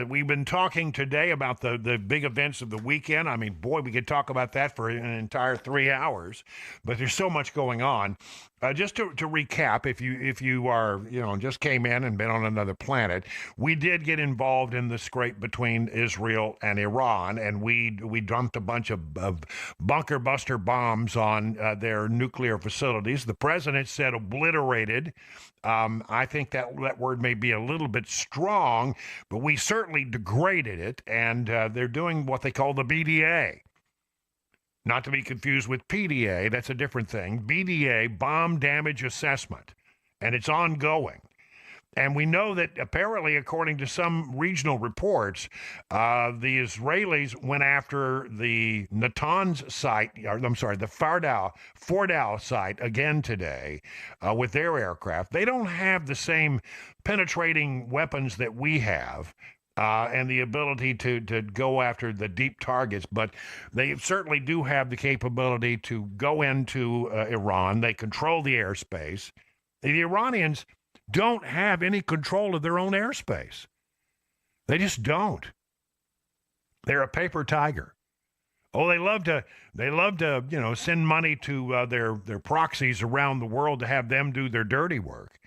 We've been talking today about the big events of the weekend. I mean, boy, we could talk about that for an entire 3 hours, but there's so much going on. Just to recap, if you are, just came in and been on another planet, we did get involved in the scrape between Israel and Iran, and we dumped a bunch of bunker buster bombs on their nuclear facilities. The president said obliterated. I think that word may be a little bit strong, but we certainly degraded it, and they're doing what they call the BDA. Not to be confused with PDA, that's a different thing. BDA, bomb damage assessment, and it's ongoing. And we know that apparently, according to some regional reports, the Israelis went after the Natanz site, the Fordau site again today with their aircraft. They don't have the same penetrating weapons that we have. And the ability to go after the deep targets, but they certainly do have the capability to go into Iran. They control the airspace. The Iranians don't have any control of their own airspace. They just don't. They're a paper tiger. Oh, they love to send money to their proxies around the world to have them do their dirty work.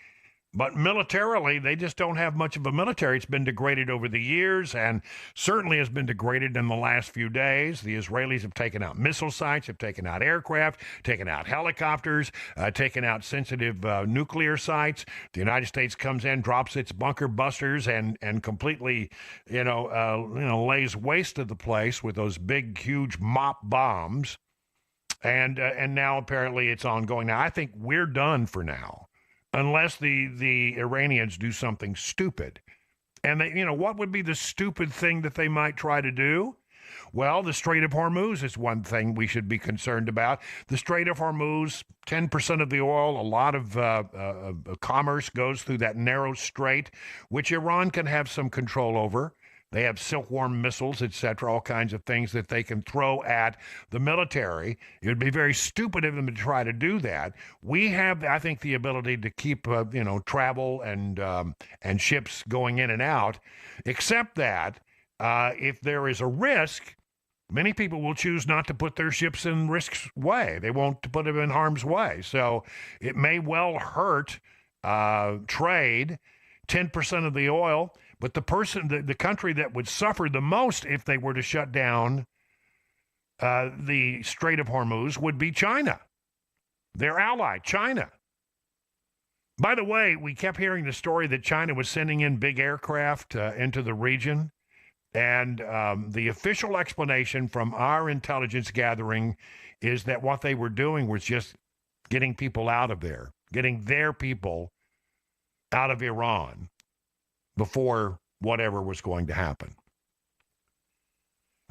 But militarily, they just don't have much of a military. It's been degraded over the years and certainly has been degraded in the last few days. The Israelis have taken out missile sites, have taken out aircraft, taken out helicopters, taken out sensitive nuclear sites. The United States comes in, drops its bunker busters, and completely, lays waste to the place with those big, huge mop bombs. And now apparently it's ongoing. Now, I think we're done for now. Unless the Iranians do something stupid. And what would be the stupid thing that they might try to do? Well, the Strait of Hormuz is one thing we should be concerned about. The Strait of Hormuz, 10% of the oil, a lot of commerce goes through that narrow strait, which Iran can have some control over. They have silkworm missiles, etc., all kinds of things that they can throw at the military. It would be very stupid of them to try to do that. We have, I think, the ability to keep, travel and ships going in and out, except that if there is a risk, many people will choose not to put their ships in risk's way. They won't put them in harm's way. So it may well hurt trade, 10% of the oil. But the country that would suffer the most if they were to shut down the Strait of Hormuz would be China, their ally, China. By the way, we kept hearing the story that China was sending in big aircraft into the region. And the official explanation from our intelligence gathering is that what they were doing was just getting people out of there, getting their people out of Iran before whatever was going to happen.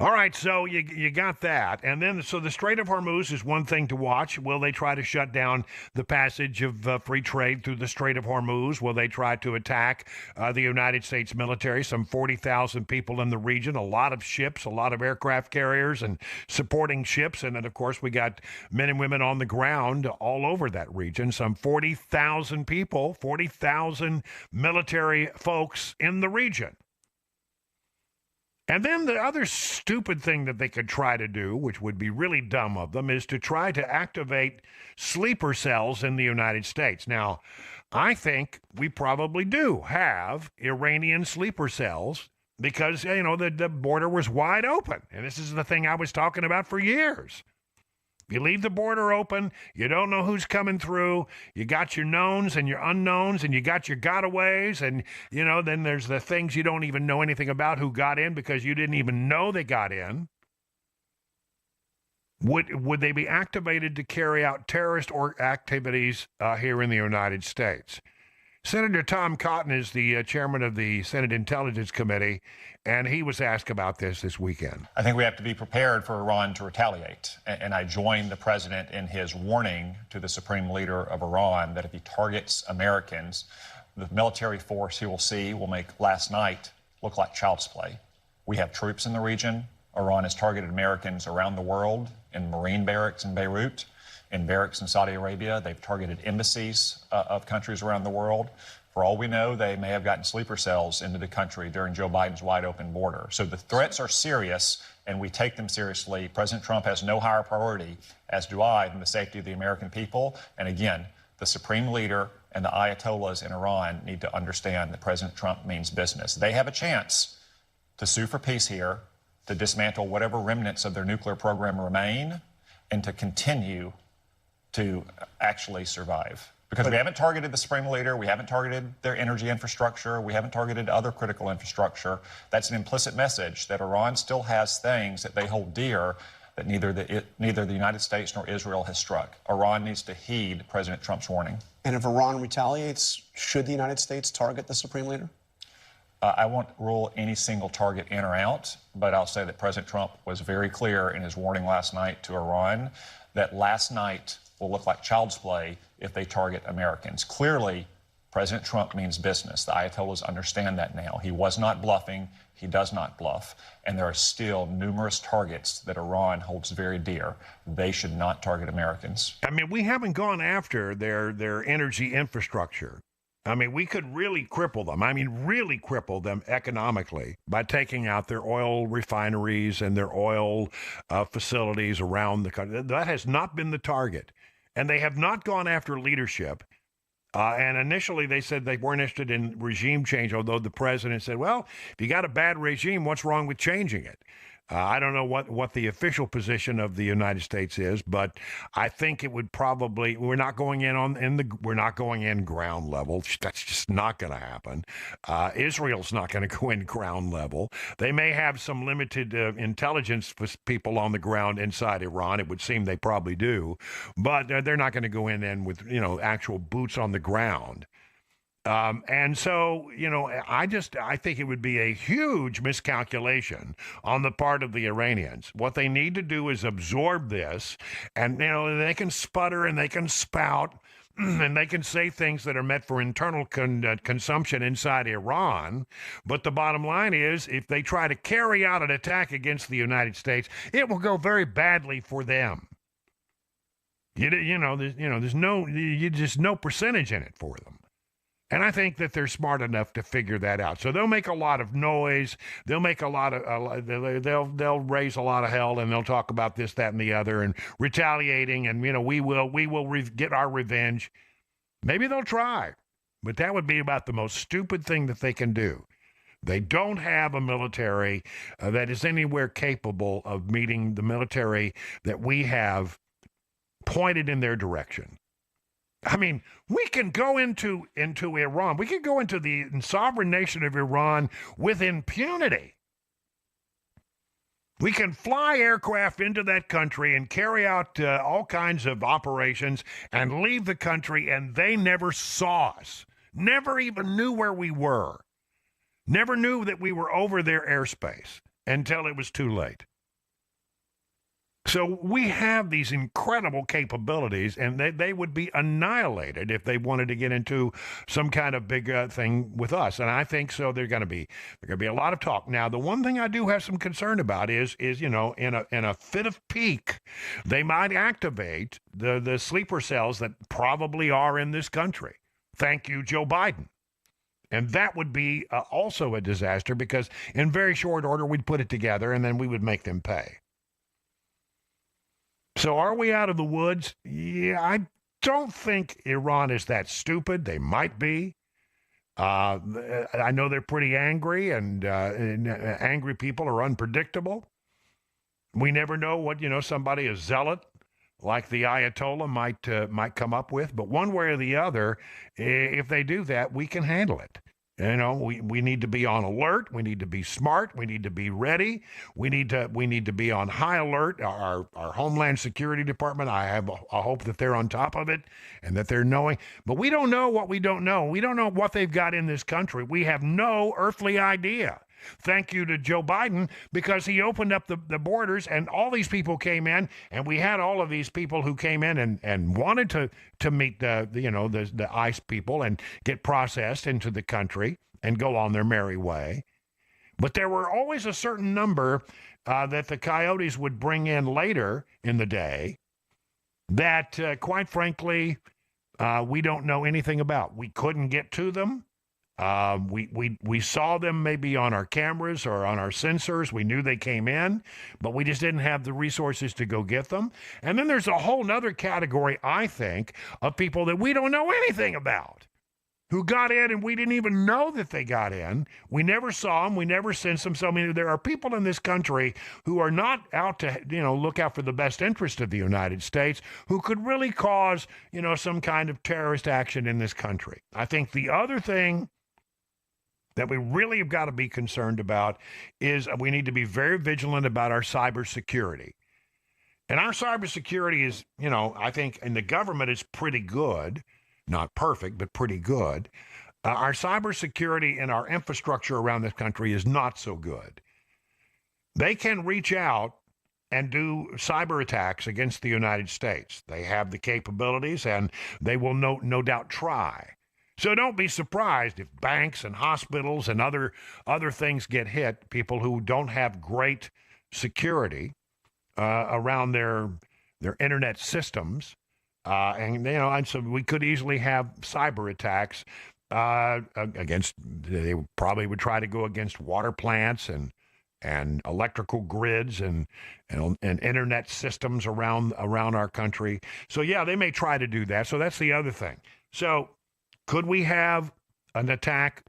All right, so you got that. And then, so the Strait of Hormuz is one thing to watch. Will they try to shut down the passage of free trade through the Strait of Hormuz? Will they try to attack the United States military? Some 40,000 people in the region, a lot of ships, a lot of aircraft carriers and supporting ships. And then, of course, we got men and women on the ground all over that region. Some 40,000 people, 40,000 military folks in the region. And then the other stupid thing that they could try to do, which would be really dumb of them, is to try to activate sleeper cells in the United States. Now, I think we probably do have Iranian sleeper cells because, the border was wide open. And this is the thing I was talking about for years. You leave the border open, you don't know who's coming through, you got your knowns and your unknowns, and you got your gotaways, and, then there's the things you don't even know anything about who got in because you didn't even know they got in. Would they be activated to carry out terrorist activities here in the United States? Senator Tom Cotton is the chairman of the Senate Intelligence Committee, and he was asked about this weekend. I think we have to be prepared for Iran to retaliate. And I join the president in his warning to the supreme leader of Iran that if he targets Americans, the military force he will see will make last night look like child's play. We have troops in the region. Iran has targeted Americans around the world in Marine barracks in Beirut. in barracks in Saudi Arabia. They've targeted embassies of countries around the world. For all we know, they may have gotten sleeper cells into the country during Joe Biden's wide open border. So the threats are serious, and we take them seriously. President Trump has no higher priority, as do I, than the safety of the American people. And again, the supreme leader and the Ayatollahs in Iran need to understand that President Trump means business. They have a chance to sue for peace here, to dismantle whatever remnants of their nuclear program remain, and to continue to actually survive. Because we haven't targeted the supreme leader, we haven't targeted their energy infrastructure, we haven't targeted other critical infrastructure. That's an implicit message that Iran still has things that they hold dear that neither the United States nor Israel has struck. Iran needs to heed President Trump's warning. And if Iran retaliates, should the United States target the supreme leader? I won't rule any single target in or out, but I'll say that President Trump was very clear in his warning last night to Iran that last night will look like child's play if they target Americans. Clearly, President Trump means business. The Ayatollahs understand that now. He was not bluffing. He does not bluff. And there are still numerous targets that Iran holds very dear. They should not target Americans. I mean, we haven't gone after their energy infrastructure. I mean, we could really cripple them. I mean, really cripple them economically by taking out their oil refineries and their oil facilities around the country. That has not been the target. And they have not gone after leadership. And initially they said they weren't interested in regime change, although the president said, well, if you got a bad regime, what's wrong with changing it? I don't know what the official position of the United States is, but I think it would probably, we're not going in ground level. That's just not going to happen. Israel's not going to go in ground level. They may have some limited intelligence people on the ground inside Iran. It would seem they probably do, but they're not going to go in with, actual boots on the ground. And so, I think it would be a huge miscalculation on the part of the Iranians. What they need to do is absorb this, and, they can sputter and they can spout and they can say things that are meant for internal consumption inside Iran. But the bottom line is, if they try to carry out an attack against the United States, it will go very badly for them. There's no percentage in it for them. And I think that they're smart enough to figure that out. So they'll make a lot of noise. They'll make a lot of they'll raise a lot of hell, and they'll talk about this, that, and the other, and retaliating. And we will get our revenge. Maybe they'll try, but that would be about the most stupid thing that they can do. They don't have a military that is anywhere capable of meeting the military that we have pointed in their direction. I mean, we can go into Iran. We can go into the sovereign nation of Iran with impunity. We can fly aircraft into that country and carry out all kinds of operations and leave the country, and they never saw us, never even knew where we were, never knew that we were over their airspace until it was too late. So we have these incredible capabilities, and they would be annihilated if they wanted to get into some kind of big thing with us. And I think so. There's going to be a lot of talk. Now, the one thing I do have some concern about is in a fit of pique, they might activate the sleeper cells that probably are in this country. Thank you, Joe Biden. And that would be also a disaster, because in very short order, we'd put it together and then we would make them pay. So are we out of the woods? Yeah, I don't think Iran is that stupid. They might be. I know they're pretty angry, and angry people are unpredictable. We never know what, somebody, a zealot like the Ayatollah might come up with. But one way or the other, if they do that, we can handle it. We need to be on alert. We need to be smart. We need to be ready. We need to be on high alert. Our Homeland Security Department, I have a hope that they're on top of it and that they're knowing. But we don't know what we don't know. We don't know what they've got in this country. We have no earthly idea. Thank you to Joe Biden, because he opened up the borders, and all these people came in, and we had all of these people who came in and wanted to meet the ICE people and get processed into the country and go on their merry way. But there were always a certain number that the coyotes would bring in later in the day, that, quite frankly, we don't know anything about. We couldn't get to them. We saw them maybe on our cameras or on our sensors. We knew they came in, but we just didn't have the resources to go get them. And then there's a whole nother category, I think, of people that we don't know anything about, who got in and we didn't even know that they got in. We never saw them. We never sensed them. So, I mean, there are people in this country who are not out to, look out for the best interest of the United States, who could really cause, some kind of terrorist action in this country. I think the other thing that we really have got to be concerned about is we need to be very vigilant about our cybersecurity. And our cybersecurity is, I think in the government is pretty good. Not perfect, but pretty good. Our cybersecurity and our infrastructure around this country is not so good. They can reach out and do cyber attacks against the United States. They have the capabilities, and they will no doubt try. So don't be surprised if banks and hospitals and other things get hit, people who don't have great security around their internet systems. And so we could easily have cyber attacks against. They probably would try to go against water plants and electrical grids and internet systems around our country. So yeah, they may try to do that. So that's the other thing. So could we have an attack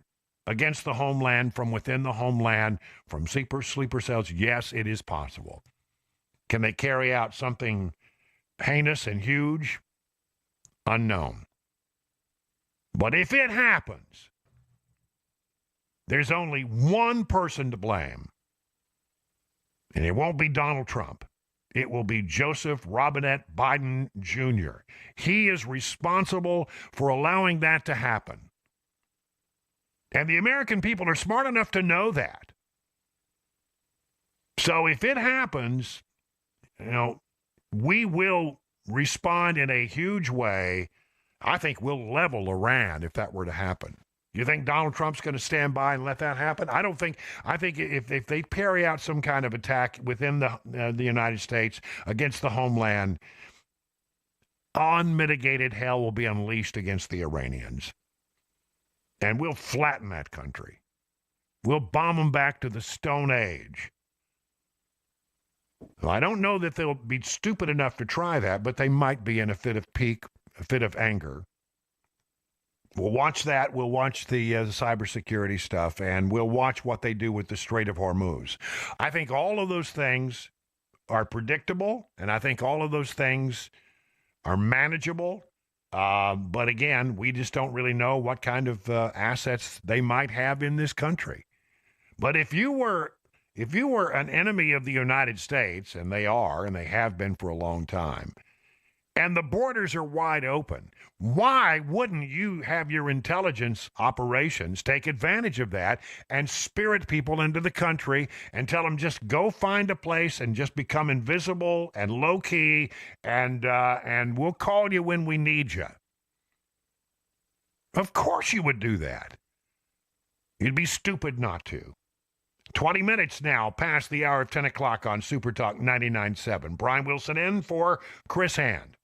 against the homeland from within the homeland from sleeper cells? Yes, it is possible. Can they carry out something heinous and huge? Unknown. But if it happens, there's only one person to blame. And it won't be Donald Trump. It will be Joseph Robinette Biden Jr. He is responsible for allowing that to happen. And the American people are smart enough to know that. So if it happens, we will respond in a huge way. I think we'll level Iran if that were to happen. You think Donald Trump's going to stand by and let that happen? I don't think. I think if they carry out some kind of attack within the United States against the homeland, unmitigated hell will be unleashed against the Iranians. And we'll flatten that country. We'll bomb them back to the Stone Age. Well, I don't know that they'll be stupid enough to try that, but they might be in a fit of anger. We'll watch that. We'll watch the cybersecurity stuff, and we'll watch what they do with the Strait of Hormuz. I think all of those things are predictable, and I think all of those things are manageable. But again, we just don't really know what kind of assets they might have in this country. But if you were an enemy of the United States, and they are, and they have been for a long time, and the borders are wide open, why wouldn't you have your intelligence operations take advantage of that and spirit people into the country and tell them just go find a place and just become invisible and low-key, and we'll call you when we need you? Of course you would do that. You'd be stupid not to. 20 minutes now past the hour of 10 o'clock on Super Talk 99.7. Brian Wilson in for Chris Hand.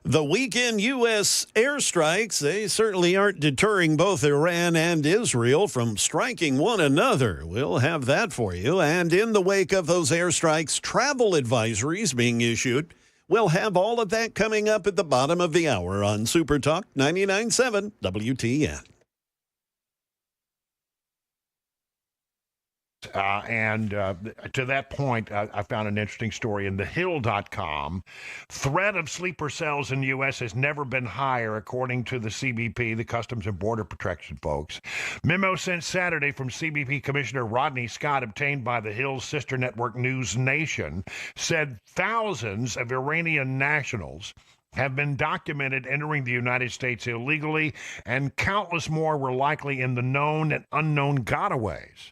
The weekend U.S. airstrikes, they certainly aren't deterring both Iran and Israel from striking one another. We'll have that for you. And in the wake of those airstrikes, travel advisories being issued. We'll have all of that coming up at the bottom of the hour on Super Talk 99.7 WTN. To that point, I found an interesting story in thehill.com. Threat of sleeper cells in the U.S. has never been higher, according to the CBP, the Customs and Border Protection folks. Memo sent Saturday from CBP Commissioner Rodney Scott, obtained by the Hill's sister network News Nation, said thousands of Iranian nationals have been documented entering the United States illegally, and countless more were likely in the known and unknown gotaways.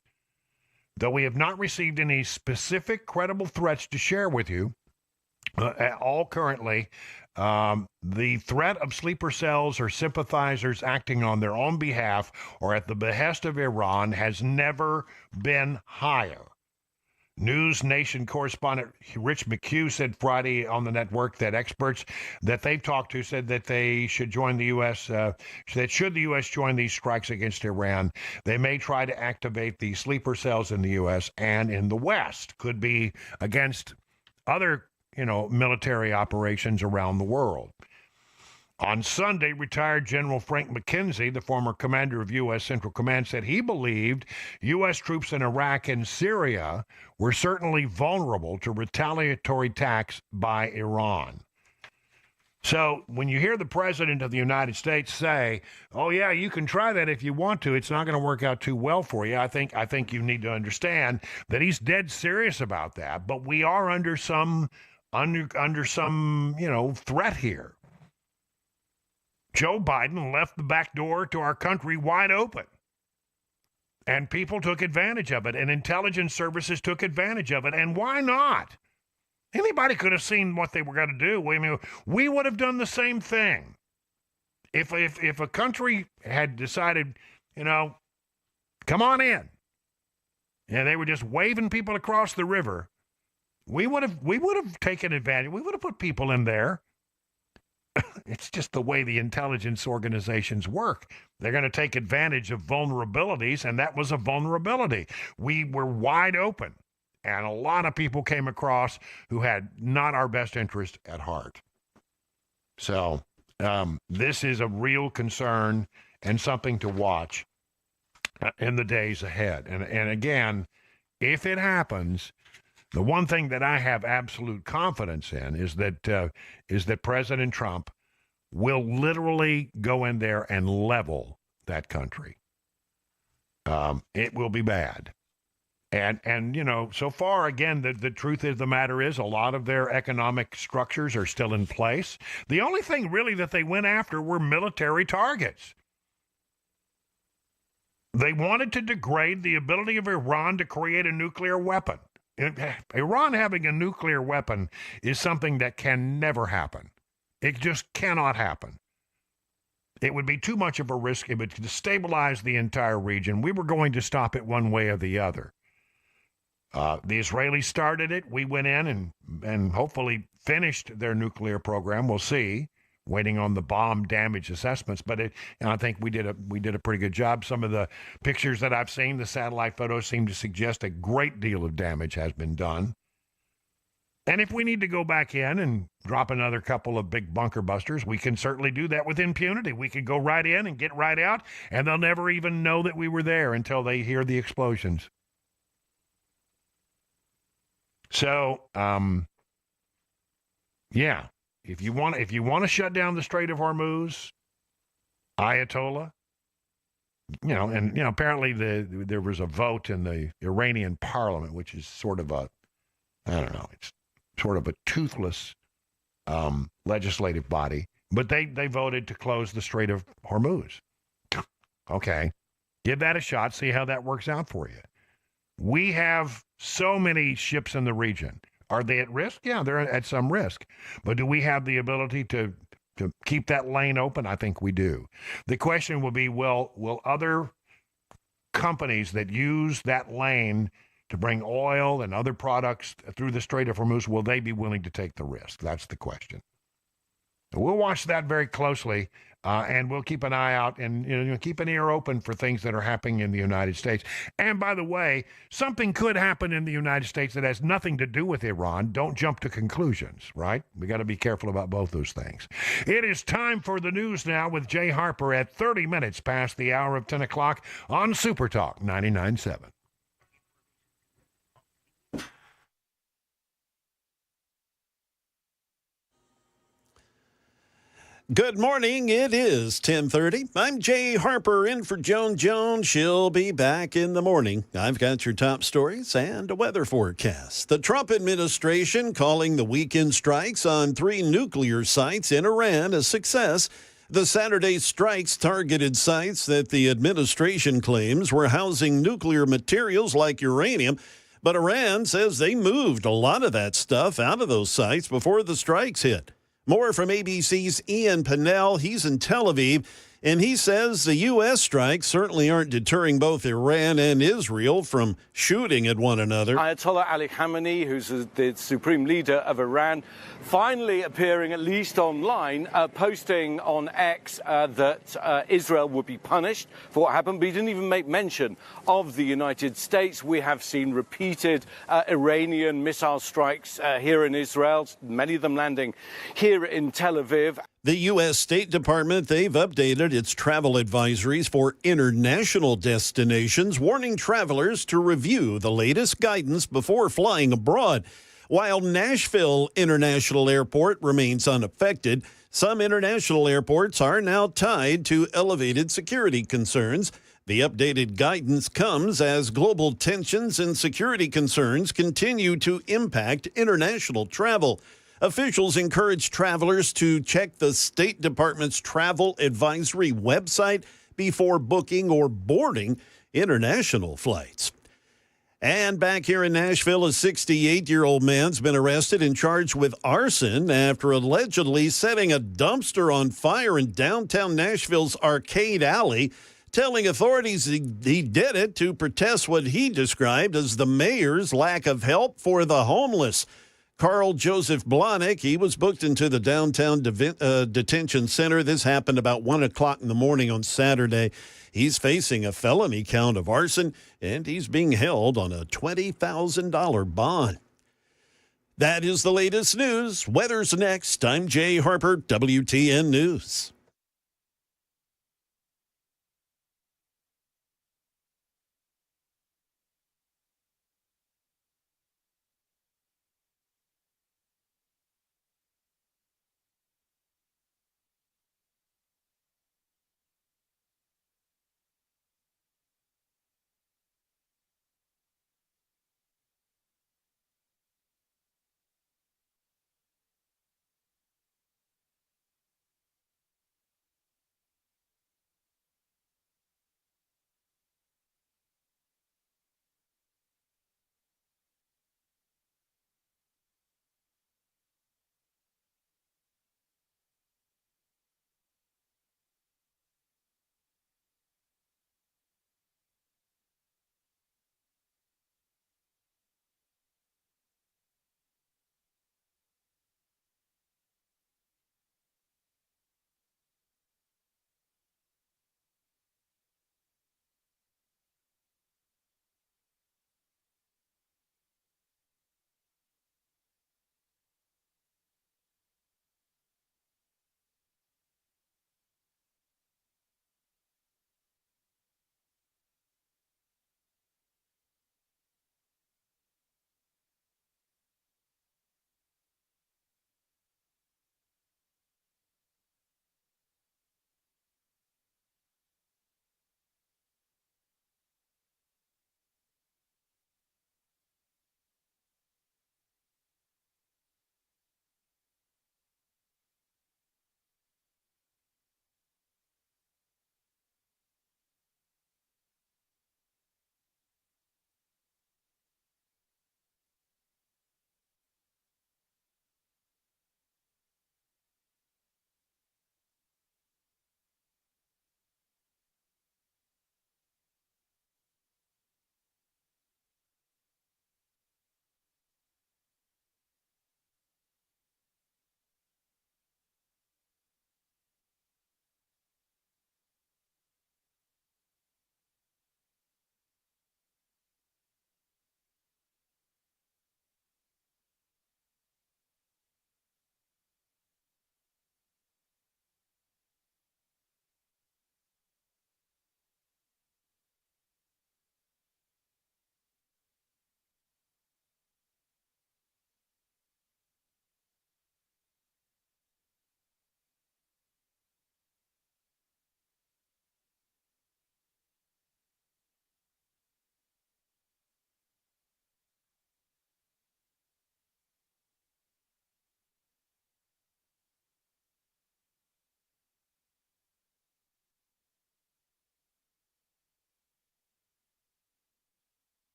Though we have not received any specific credible threats to share with you, all currently, the threat of sleeper cells or sympathizers acting on their own behalf or at the behest of Iran has never been higher. News Nation correspondent Rich McHugh said Friday on the network that experts that they've talked to said that they should join the U.S., that should the U.S. join these strikes against Iran, they may try to activate the sleeper cells in the U.S. and in the West. Could be against other, military operations around the world. On Sunday, retired General Frank McKenzie, the former commander of U.S. Central Command, said he believed U.S. troops in Iraq and Syria were certainly vulnerable to retaliatory attacks by Iran. So when you hear the President of the United States say, oh, yeah, you can try that if you want to, it's not going to work out too well for you, I think you need to understand that he's dead serious about that. But we are under some threat here. Joe Biden left the back door to our country wide open, and people took advantage of it, and intelligence services took advantage of it, and why not? Anybody could have seen what they were going to do. I mean, we would have done the same thing. If a country had decided, come on in, and they were just waving people across the river, we would have taken advantage. We would have put people in there. It's just the way the intelligence organizations work. They're going to take advantage of vulnerabilities, and that was a vulnerability. We were wide open, and a lot of people came across who had not our best interest at heart. So this is a real concern and something to watch in the days ahead. And again, if it happens, the one thing that I have absolute confidence in is that President Trump will literally go in there and level that country. It will be bad. And so far, again, the truth of the matter is a lot of their economic structures are still in place. The only thing really that they went after were military targets. They wanted to degrade the ability of Iran to create a nuclear weapon. Iran having a nuclear weapon is something that can never happen. It just cannot happen. It would be too much of a risk. It would destabilize the entire region. We were going to stop it one way or the other. The Israelis started it. We went in and hopefully finished their nuclear program. We'll see. Waiting on the bomb damage assessments, but I think we did a pretty good job. Some of the pictures that I've seen, the satellite photos, seem to suggest a great deal of damage has been done. And if we need to go back in and drop another couple of big bunker busters, we can certainly do that with impunity. We could go right in and get right out, and they'll never even know that we were there until they hear the explosions. So, yeah. If you want to shut down the Strait of Hormuz, Ayatollah, apparently there was a vote in the Iranian parliament, which is sort of it's sort of a toothless legislative body, but they voted to close the Strait of Hormuz. Okay, give that a shot, see how that works out for you. We have so many ships in the region. Are they at risk? Yeah, they're at some risk. But do we have the ability to keep that lane open? I think we do. The question will be, will other companies that use that lane to bring oil and other products through the Strait of Hormuz, will they be willing to take the risk? That's the question. We'll watch that very closely, and we'll keep an eye out and keep an ear open for things that are happening in the United States. And by the way, something could happen in the United States that has nothing to do with Iran. Don't jump to conclusions, right? We got to be careful about both those things. It is time for the news now with Jay Harper at 30 minutes past the hour of 10 o'clock on Super Talk 99.7. Good morning. It is 10:30. I'm Jay Harper in for Joan Jones. She'll be back in the morning. I've got your top stories and a weather forecast. The Trump administration calling the weekend strikes on 3 nuclear sites in Iran a success. The Saturday strikes targeted sites that the administration claims were housing nuclear materials like uranium, but Iran says they moved a lot of that stuff out of those sites before the strikes hit. More from ABC's Ian Pennell. He's in Tel Aviv, and he says the U.S. strikes certainly aren't deterring both Iran and Israel from shooting at one another. Ayatollah Ali Khamenei, who's the supreme leader of Iran, finally appearing, at least online, posting on X that Israel would be punished for what happened, but he didn't even make mention of the United States. We have seen repeated Iranian missile strikes here in Israel, many of them landing here in Tel Aviv. The U.S. State Department, they've updated its travel advisories for international destinations, warning travelers to review the latest guidance before flying abroad. While Nashville International Airport remains unaffected, some international airports are now tied to elevated security concerns. The updated guidance comes as global tensions and security concerns continue to impact international travel. Officials encourage travelers to check the State Department's travel advisory website before booking or boarding international flights. And back here in Nashville, a 68-year-old man's been arrested and charged with arson after allegedly setting a dumpster on fire in downtown Nashville's Arcade Alley, telling authorities he did it to protest what he described as the mayor's lack of help for the homeless. Carl Joseph Blahnik, he was booked into the downtown detention center. This happened about 1 o'clock in the morning on Saturday. He's facing a felony count of arson, and he's being held on a $20,000 bond. That is the latest news. Weather's next. I'm Jay Harper, WTN News.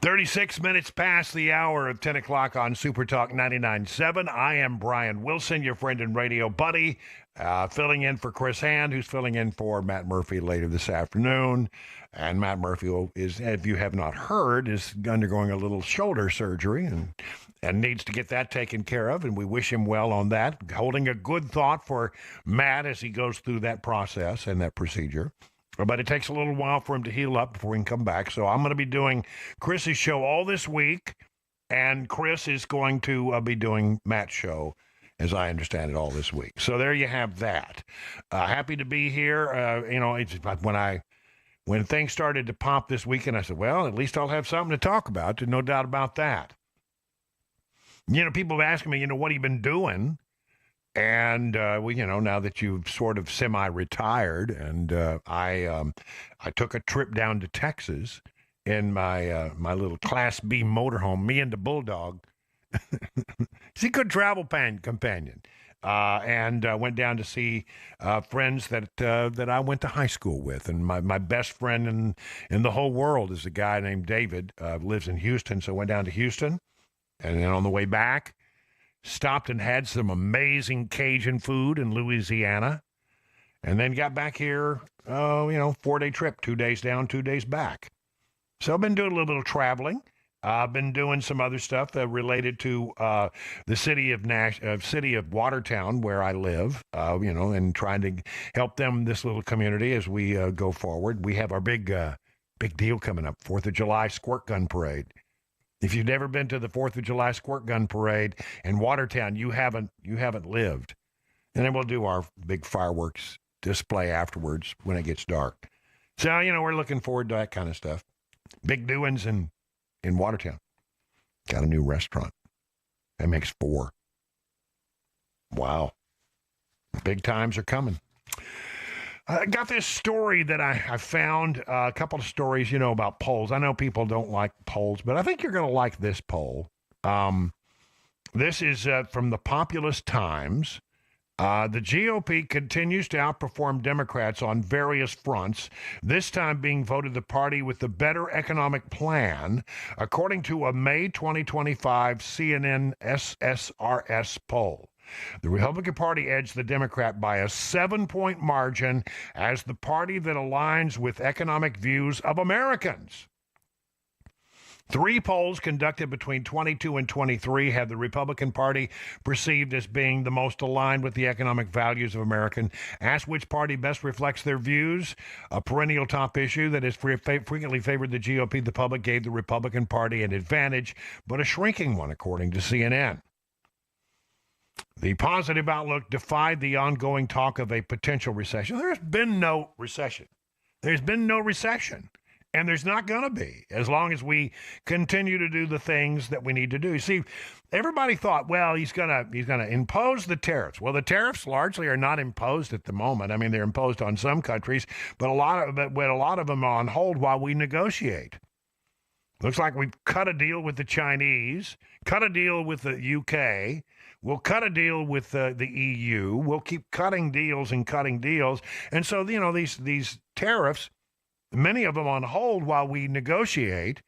36 minutes past the hour of 10 o'clock on Super Talk 99.7. I am Brian Wilson, your friend and radio buddy, filling in for Chris Hand, who's filling in for Matt Murphy later this afternoon. And Matt Murphy is, if you have not heard, is undergoing a little shoulder surgery and needs to get that taken care of, and we wish him well on that. Holding a good thought for Matt as he goes through that process and that procedure. But it takes a little while for him to heal up before he can come back. So I'm going to be doing Chris's show all this week, and Chris is going to be doing Matt's show, as I understand it, all this week. So there you have that. Happy to be here. It's when things started to pop this weekend, I said, well, at least I'll have something to talk about. There's no doubt about that. People have asked me, what have you been doing? And, now that you've sort of semi-retired, and I took a trip down to Texas in my little Class B motorhome, me and the Bulldog. He's a good travel companion. And went down to see friends that I went to high school with. And my best friend in the whole world is a guy named David, lives in Houston. So I went down to Houston, and then on the way back, stopped and had some amazing Cajun food in Louisiana, and then got back here, 4-day trip, 2 days down, 2 days back. So I've been doing a little bit of traveling. I've been doing some other stuff related to the city of Watertown, where I live, and trying to help them, this little community, as we go forward. We have our big deal coming up, 4th of July Squirt Gun Parade. If you've never been to the 4th of July Squirt Gun Parade in Watertown, you haven't lived. And then we'll do our big fireworks display afterwards when it gets dark. So, we're looking forward to that kind of stuff. Big doings in Watertown. Got a new restaurant. That makes 4. Wow. Big times are coming. I got this story that I found, a couple of stories, about polls. I know people don't like polls, but I think you're going to like this poll. This is from the Populous Times. The GOP continues to outperform Democrats on various fronts, this time being voted the party with the better economic plan, according to a May 2025 CNN SSRS poll. The Republican Party edged the Democrat by a 7-point margin as the party that aligns with economic views of Americans. 3 polls conducted between 22 and 23 had the Republican Party perceived as being the most aligned with the economic values of Americans. Asked which party best reflects their views, a perennial top issue that has frequently favored the GOP, the public gave the Republican Party an advantage, but a shrinking one, according to CNN. The positive outlook defied the ongoing talk of a potential recession. There's been no recession. There's been no recession. And there's not going to be, as long as we continue to do the things that we need to do. You see, everybody thought, well, he's going to impose the tariffs. Well, the tariffs largely are not imposed at the moment. I mean, they're imposed on some countries, but a lot of them are on hold while we negotiate. Looks like we've cut a deal with the Chinese, cut a deal with the UK. We'll cut a deal with the EU. We'll keep cutting deals and cutting deals. And so, these tariffs, many of them on hold while we negotiate,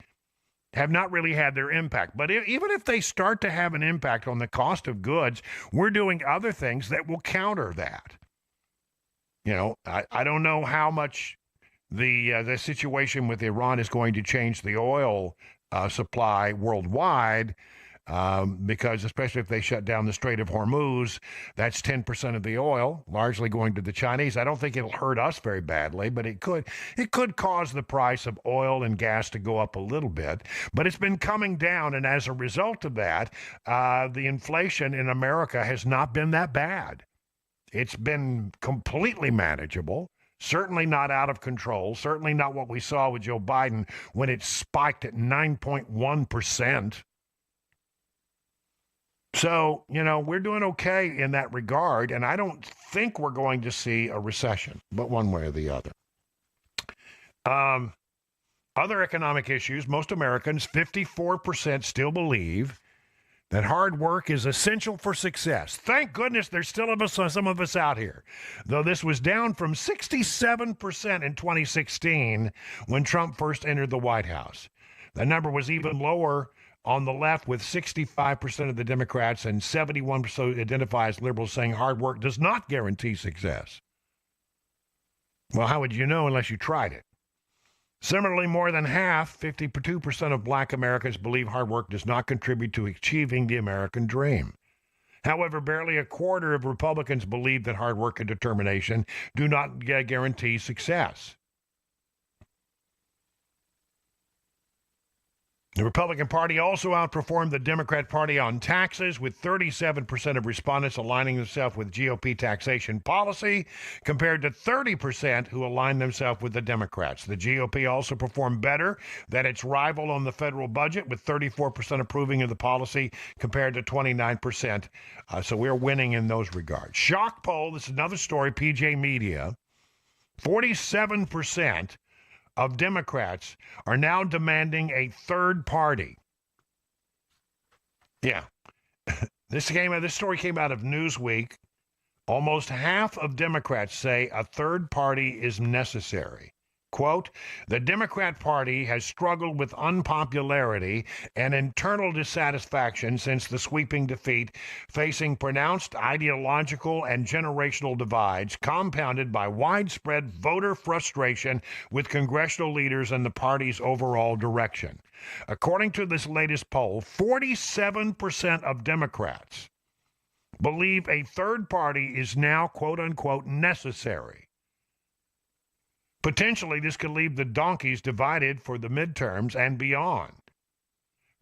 have not really had their impact. But even if they start to have an impact on the cost of goods, we're doing other things that will counter that. I don't know how much the situation with Iran is going to change the oil supply worldwide, because especially if they shut down the Strait of Hormuz, that's 10% of the oil, largely going to the Chinese. I don't think it'll hurt us very badly, but it could cause the price of oil and gas to go up a little bit. But it's been coming down, and as a result of that, the inflation in America has not been that bad. It's been completely manageable. Certainly not out of control. Certainly not what we saw with Joe Biden when it spiked at 9.1%. So, we're doing okay in that regard, and I don't think we're going to see a recession, but one way or the other. Other economic issues, most Americans, 54% still believe that hard work is essential for success. Thank goodness there's still some of us out here, though this was down from 67% in 2016 when Trump first entered the White House. The number was even lower on the left, with 65% of the Democrats and 71% identify as liberals saying hard work does not guarantee success. Well, how would you know unless you tried it? Similarly, more than half, 52% of black Americans believe hard work does not contribute to achieving the American dream. However, barely a quarter of Republicans believe that hard work and determination do not guarantee success. The Republican Party also outperformed the Democrat Party on taxes, with 37% of respondents aligning themselves with GOP taxation policy, compared to 30% who aligned themselves with the Democrats. The GOP also performed better than its rival on the federal budget, with 34% approving of the policy compared to 29%. So we're winning in those regards. Shock poll, this is another story, PJ Media, 47% of Democrats are now demanding a third party. Yeah. This story came out of Newsweek. Almost half of Democrats say a third party is necessary. Quote, the Democrat Party has struggled with unpopularity and internal dissatisfaction since the sweeping defeat, facing pronounced ideological and generational divides, compounded by widespread voter frustration with congressional leaders and the party's overall direction. According to this latest poll, 47% of Democrats believe a third party is now, quote unquote, necessary. Potentially, this could leave the donkeys divided for the midterms and beyond.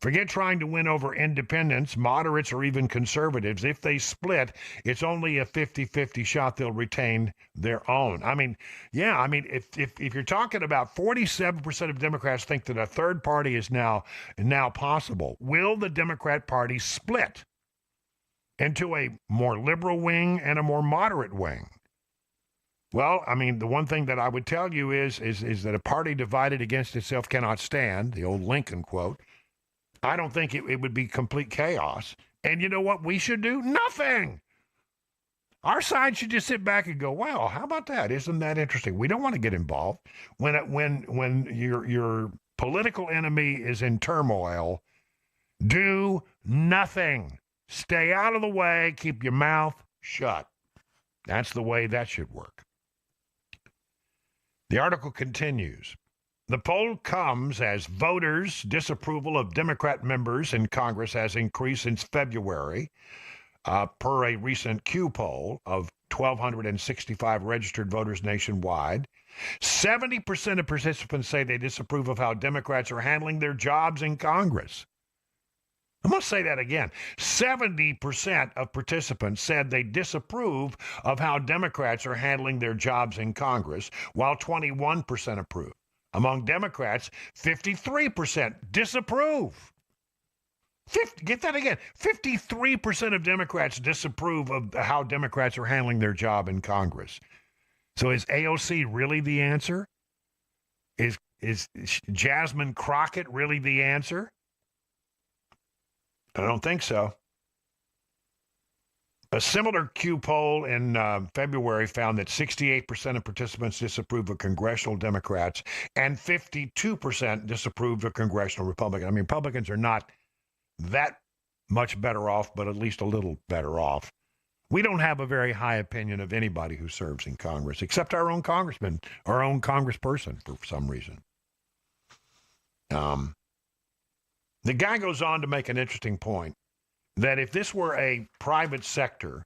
Forget trying to win over independents, moderates, or even conservatives. If they split, it's only a 50-50 shot they'll retain their own. If you're talking about 47% of Democrats think that a third party is now possible, will the Democrat Party split into a more liberal wing and a more moderate wing? Well, the one thing that I would tell you is that a party divided against itself cannot stand, the old Lincoln quote. I don't think it would be complete chaos. And you know what we should do? Nothing. Our side should just sit back and go, well, how about that? Isn't that interesting? We don't want to get involved. When your political enemy is in turmoil, do nothing. Stay out of the way. Keep your mouth shut. That's the way that should work. The article continues. The poll comes as voters' disapproval of Democrat members in Congress has increased since February, per a recent Q poll of 1,265 registered voters nationwide. 70% of participants say they disapprove of how Democrats are handling their jobs in Congress. I'm going to say that again. 70% of participants said they disapprove of how Democrats are handling their jobs in Congress, while 21% approve. Among Democrats, 53% disapprove. Get that again. 53% of Democrats disapprove of how Democrats are handling their job in Congress. So is AOC really the answer? Is Jasmine Crockett really the answer? I don't think so. A similar Q poll in February found that 68% of participants disapprove of congressional Democrats and 52% disapprove of congressional Republicans. Republicans are not that much better off, but at least a little better off. We don't have a very high opinion of anybody who serves in Congress, except our own congressman, our own congressperson, for some reason. The guy goes on to make an interesting point that if this were a private sector,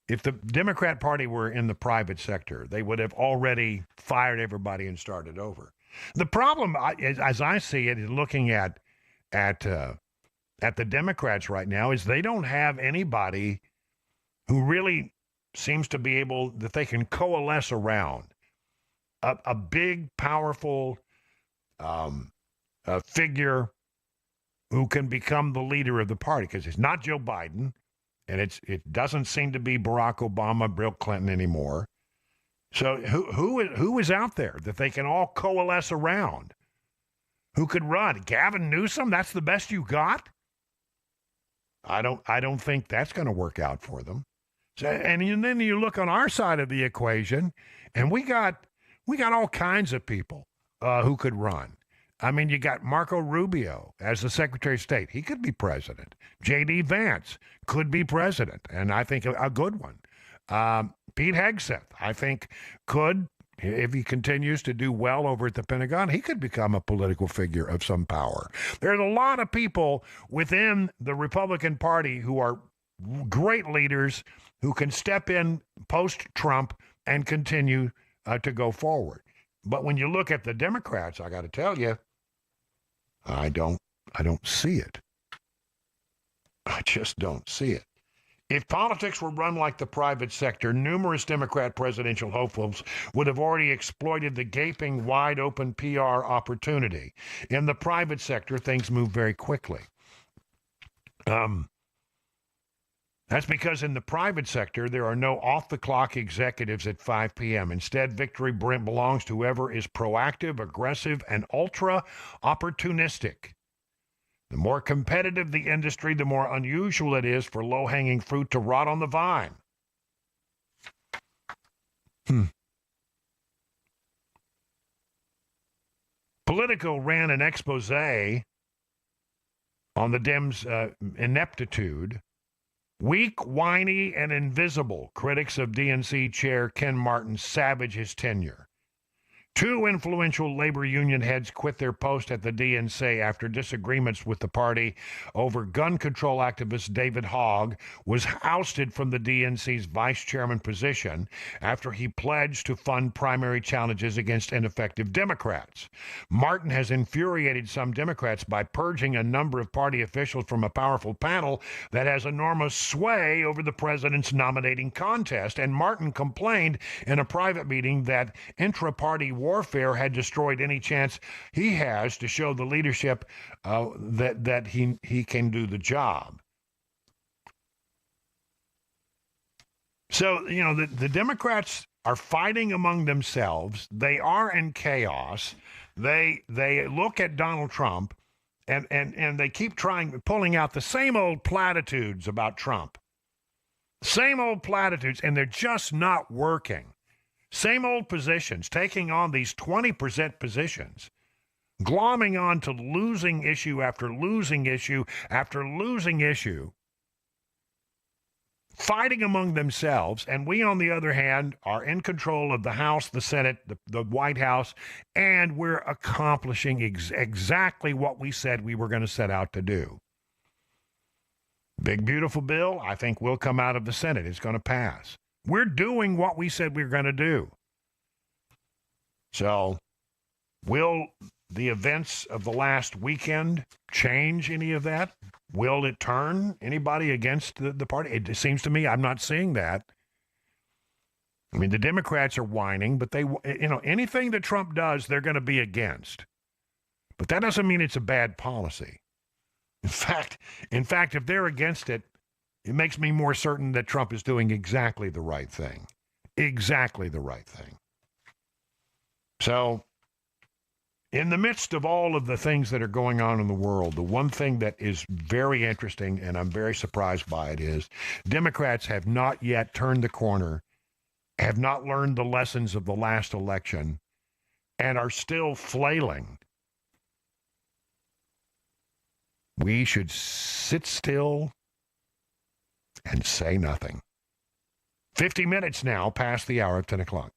if the Democrat Party were in the private sector, they would have already fired everybody and started over. The problem, as I see it, is looking at the Democrats right now, is they don't have anybody who really seems to be able, that they can coalesce around. A big, powerful figure who can become the leader of the party, because it's not Joe Biden, and it doesn't seem to be Barack Obama, Bill Clinton anymore. So who is out there that they can all coalesce around? Who could run? Gavin Newsom? That's the best you got? I don't think that's going to work out for them. So, and then you look on our side of the equation, and we got all kinds of people who could run. I mean, you got Marco Rubio as the Secretary of State. He could be president. J.D. Vance could be president, and I think a good one. Pete Hegseth, I think, could, if he continues to do well over at the Pentagon, he could become a political figure of some power. There's a lot of people within the Republican Party who are great leaders who can step in post-Trump and continue to go forward. But when you look at the Democrats, I got to tell you, I don't see it. I just don't see it. If politics were run like the private sector, numerous Democrat presidential hopefuls would have already exploited the gaping, wide-open PR opportunity. In the private sector, things move very quickly. That's because in the private sector, there are no off-the-clock executives at 5 p.m. Instead, victory belongs to whoever is proactive, aggressive, and ultra-opportunistic. The more competitive the industry, the more unusual it is for low-hanging fruit to rot on the vine. Politico ran an expose on the Dems' ineptitude. Weak, whiny, and invisible, critics of DNC chair Ken Martin savage his tenure. 2 influential labor union heads quit their post at the DNC after disagreements with the party over gun control activist David Hogg was ousted from the DNC's vice chairman position after he pledged to fund primary challenges against ineffective Democrats. Martin has infuriated some Democrats by purging a number of party officials from a powerful panel that has enormous sway over the president's nominating contest, and Martin complained in a private meeting that intra-party warfare had destroyed any chance he has to show the leadership that he can do the job. So, the Democrats are fighting among themselves. They are in chaos. They look at Donald Trump and they keep pulling out the same old platitudes about Trump. Same old platitudes, and they're just not working. Same old positions, taking on these 20% positions, glomming on to losing issue after losing issue after losing issue, fighting among themselves, and we, on the other hand, are in control of the House, the Senate, the White House, and we're accomplishing exactly what we said we were going to set out to do. Big, beautiful bill, I think, will come out of the Senate. It's going to pass. We're doing what we said we were going to do. So, will the events of the last weekend change any of that? Will it turn anybody against the party? It seems to me I'm not seeing that. I mean, the Democrats are whining, but anything that Trump does, they're going to be against. But that doesn't mean it's a bad policy. In fact, if they're against it, it makes me more certain that Trump is doing exactly the right thing. Exactly the right thing. So, in the midst of all of the things that are going on in the world, the one thing that is very interesting, and I'm very surprised by it, is Democrats have not yet turned the corner, have not learned the lessons of the last election, and are still flailing. We should sit still and say nothing. 50 minutes now past the hour of 10 o'clock.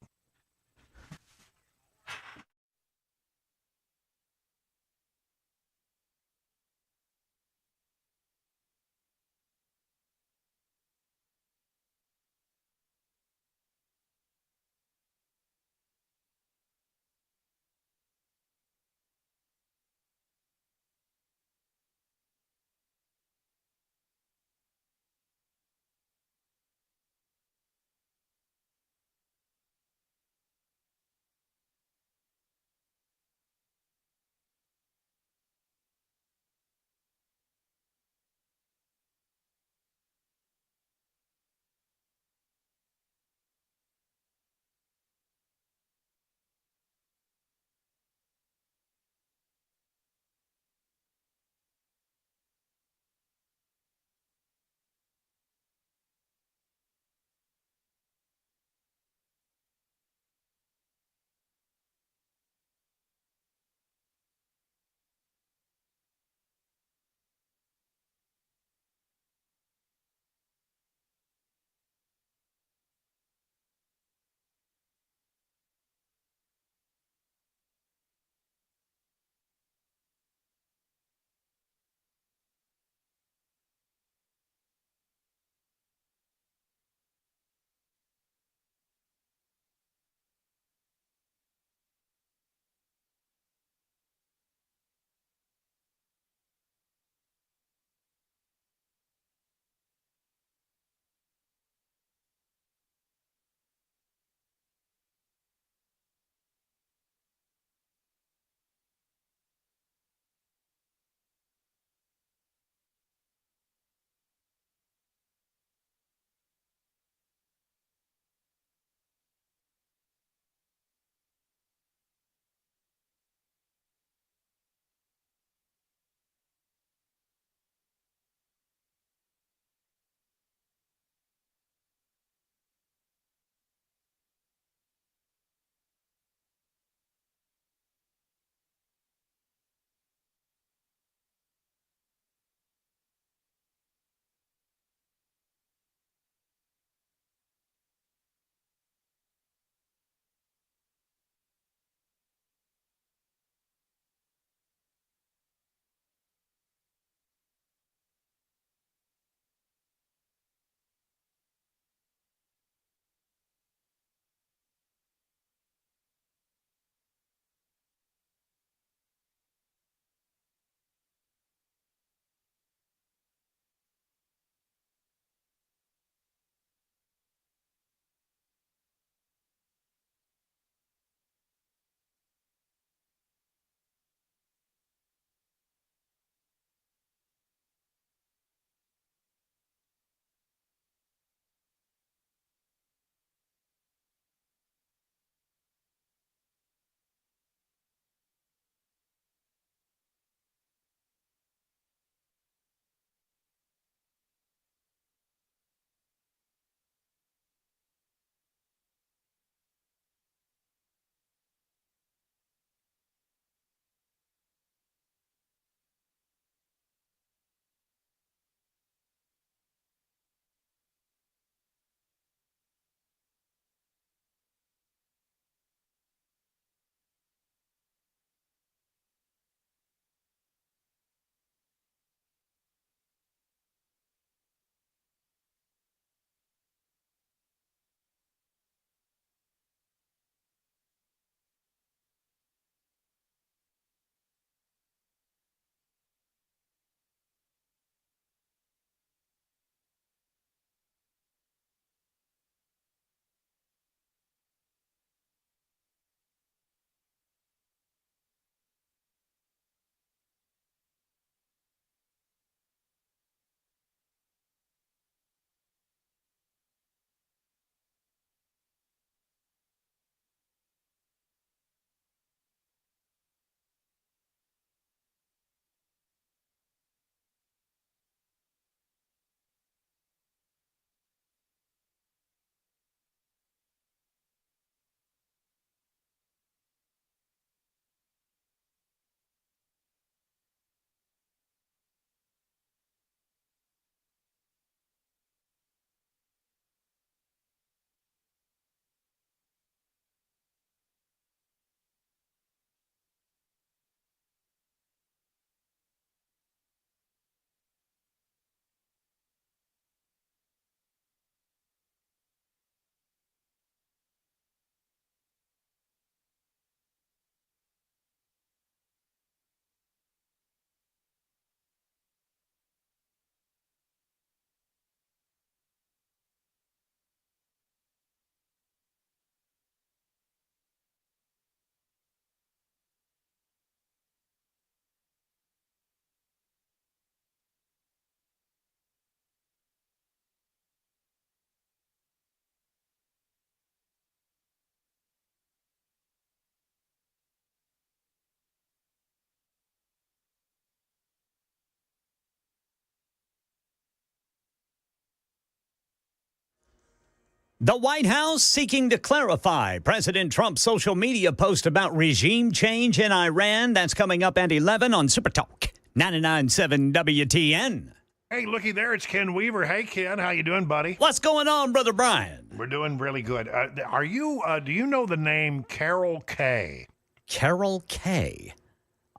The White House seeking to clarify President Trump's social media post about regime change in Iran. That's coming up at 11 on Super Talk 99.7 WTN. Hey, looky there, it's Ken Weaver. Hey, Ken, how you doing, buddy? What's going on, Brother Brian? We're doing really good. Do you know the name Carol Kay? Carol Kay?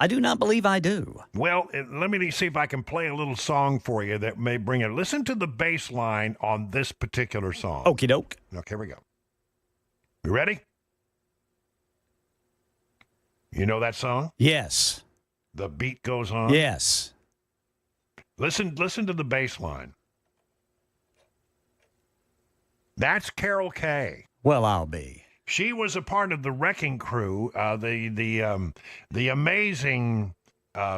I do not believe I do. Well, let me see if I can play a little song for you that may bring it. Listen to the bass line on this particular song. Okie doke. Okay, here we go. You ready? You know that song? Yes. The beat goes on? Yes. Listen to the bass line. That's Carol Kay. Well, I'll be. She was a part of the Wrecking Crew, the amazing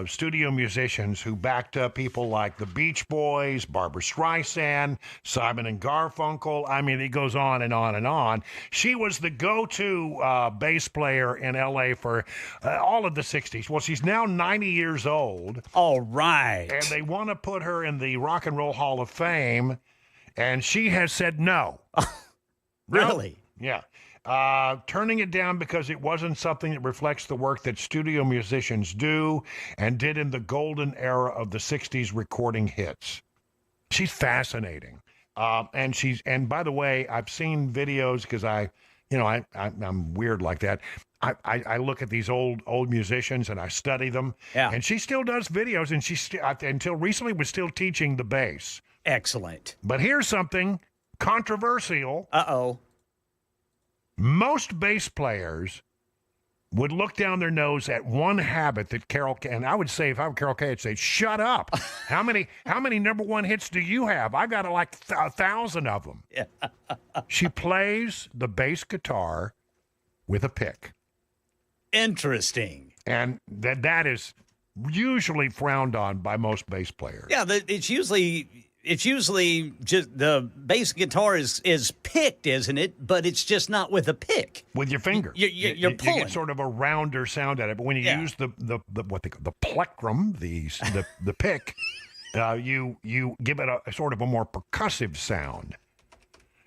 studio musicians who backed up people like the Beach Boys, Barbra Streisand, Simon and Garfunkel. I mean, it goes on and on and on. She was the go-to bass player in L.A. for all of the 60s. Well, she's now 90 years old. All right. And they want to put her in the Rock and Roll Hall of Fame, and she has said no. Really? No. Yeah. Turning it down because it wasn't something that reflects the work that studio musicians do and did in the golden era of the 60s recording hits. She's fascinating. And by the way, I've seen videos because I'm weird like that. I look at these old musicians and I study them. Yeah. And she still does videos, and she until recently was still teaching the bass. Excellent. But here's something controversial. Uh-oh. Most bass players would look down their nose at one habit that Carol Kay, and I would say, if I were Carol Kay, I'd say, shut up. How many number one hits do you have? I got like 1,000 of them. Yeah. She plays the bass guitar with a pick. Interesting. And that is usually frowned on by most bass players. Yeah, it's usually just the bass guitar is picked, isn't it? But it's just not with a pick. With your finger. You're pulling. You get sort of a rounder sound at it. But when you use the plectrum, the pick, you give it a sort of a more percussive sound.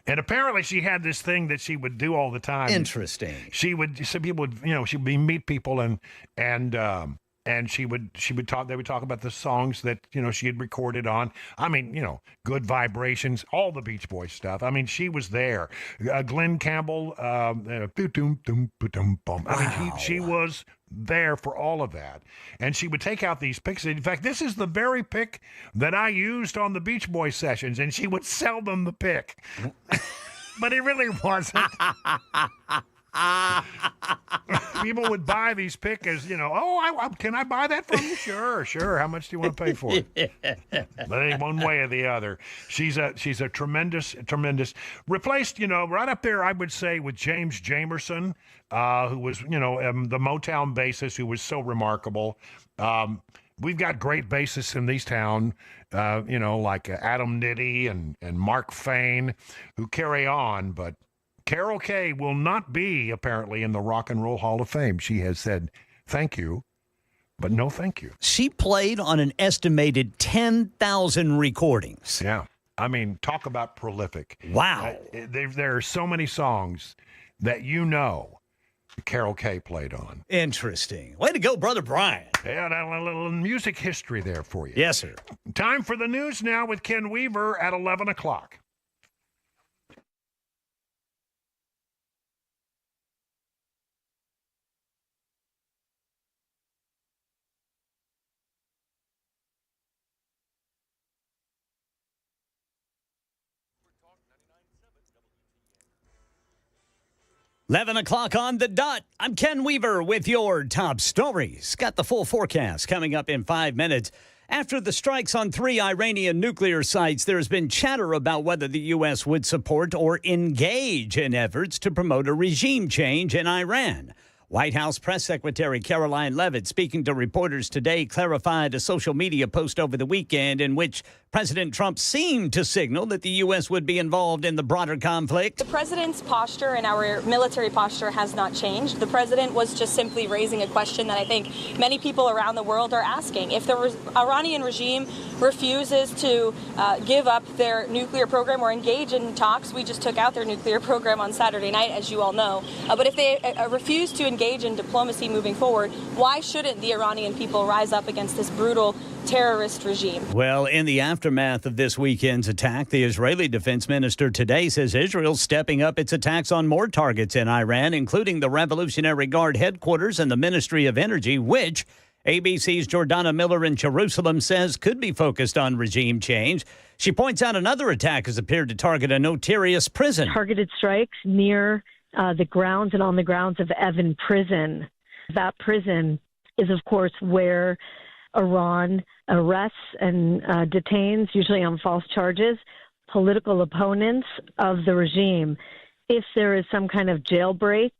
And apparently she had this thing that she would do all the time. Interesting. Some people would, she'd meet people and she would talk. They would talk about the songs that she had recorded on. I mean, Good Vibrations, all the Beach Boys stuff. I mean, she was there. Glenn Campbell. I mean, she was there for all of that. And she would take out these picks. In fact, this is the very pick that I used on the Beach Boys sessions, and she would sell them the pick, but it really wasn't. People would buy these pick as, can I buy that from you? Sure. How much do you want to pay for it? But ain't one way or the other. She's a tremendous, replaced, right up there, I would say, with James Jamerson, who was, the Motown bassist who was so remarkable. We've got great bassists in these town, like Adam Nitty and Mark Fain, who carry on, but Carol Kay will not be, apparently, in the Rock and Roll Hall of Fame. She has said thank you, but no thank you. She played on an estimated 10,000 recordings. Yeah. I mean, talk about prolific. Wow. There are so many songs that Carol Kay played on. Interesting. Way to go, Brother Brian. Yeah, a little music history there for you. Yes, sir. Time for the news now with Ken Weaver at 11 o'clock. $11 o'clock on the dot. I'm Ken Weaver with your top stories. Got the full forecast coming up in 5 minutes. After the strikes on 3 Iranian nuclear sites, there's been chatter about whether the U.S. would support or engage in efforts to promote a regime change in Iran. White House Press Secretary Caroline Leavitt, speaking to reporters today, clarified a social media post over the weekend in which President Trump seemed to signal that the U.S. would be involved in the broader conflict. The president's posture and our military posture has not changed. The president was just simply raising a question that I think many people around the world are asking. If the Iranian regime refuses to give up their nuclear program or engage in talks, we just took out their nuclear program on Saturday night, as you all know. But if they refuse to engage in diplomacy moving forward, why shouldn't the Iranian people rise up against this brutal terrorist regime? Well, in the aftermath of this weekend's attack, the Israeli defense minister today says Israel's stepping up its attacks on more targets in Iran, including the Revolutionary Guard headquarters and the Ministry of Energy, which ABC's Jordana Miller in Jerusalem says could be focused on regime change. She points out another attack has appeared to target a notorious prison. Targeted strikes near the grounds and on the grounds of Evin Prison. That prison is, of course, where Iran arrests and detains, usually on false charges, political opponents of the regime. If there is some kind of jailbreak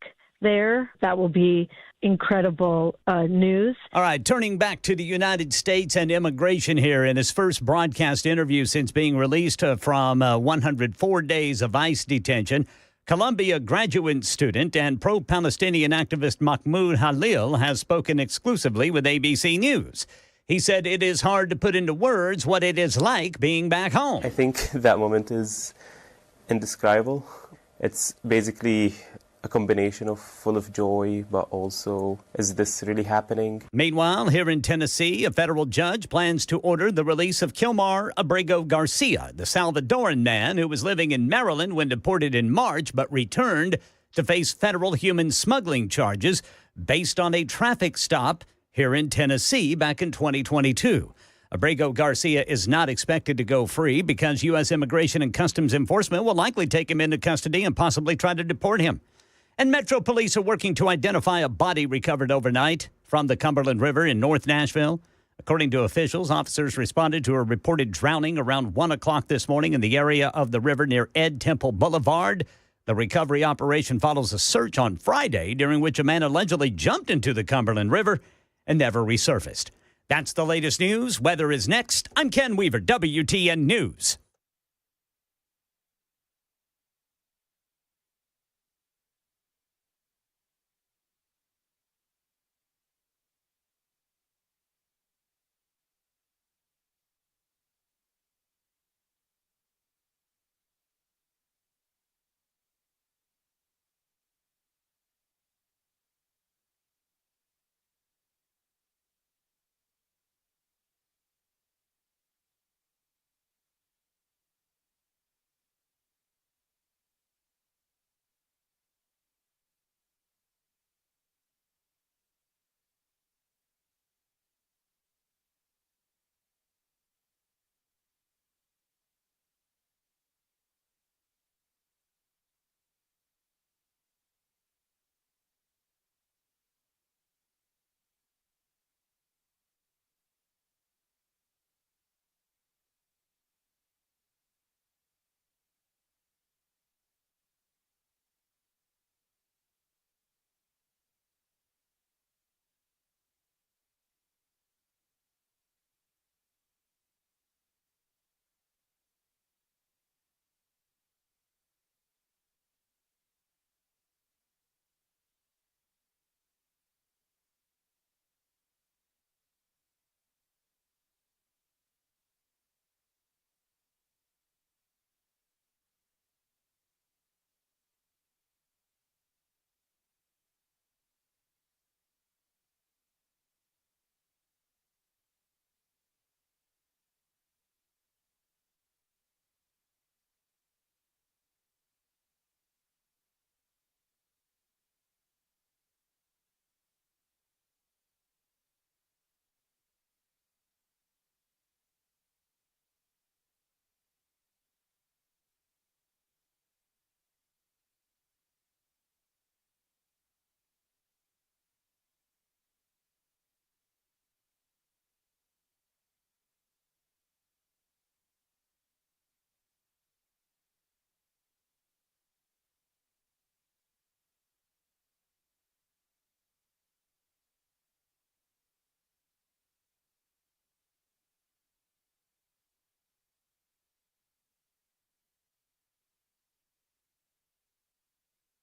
there, that will be incredible news. All right, turning back to the United States and immigration here. In his first broadcast interview since being released from 104 days of ICE detention, Columbia graduate student and pro-Palestinian activist Mahmoud Halil has spoken exclusively with ABC News. He said it is hard to put into words what it is like being back home. I think that moment is indescribable. It's basically a combination of full of joy, but also, is this really happening? Meanwhile, here in Tennessee, a federal judge plans to order the release of Kilmar Abrego Garcia, the Salvadoran man who was living in Maryland when deported in March, but returned to face federal human smuggling charges based on a traffic stop here in Tennessee back in 2022. Abrego Garcia is not expected to go free because U.S. Immigration and Customs Enforcement will likely take him into custody and possibly try to deport him. And Metro Police are working to identify a body recovered overnight from the Cumberland River in North Nashville. According to officials, officers responded to a reported drowning around 1 o'clock this morning in the area of the river near Ed Temple Boulevard. The recovery operation follows a search on Friday during which a man allegedly jumped into the Cumberland River and never resurfaced. That's the latest news. Weather is next. I'm Ken Weaver, WTN News.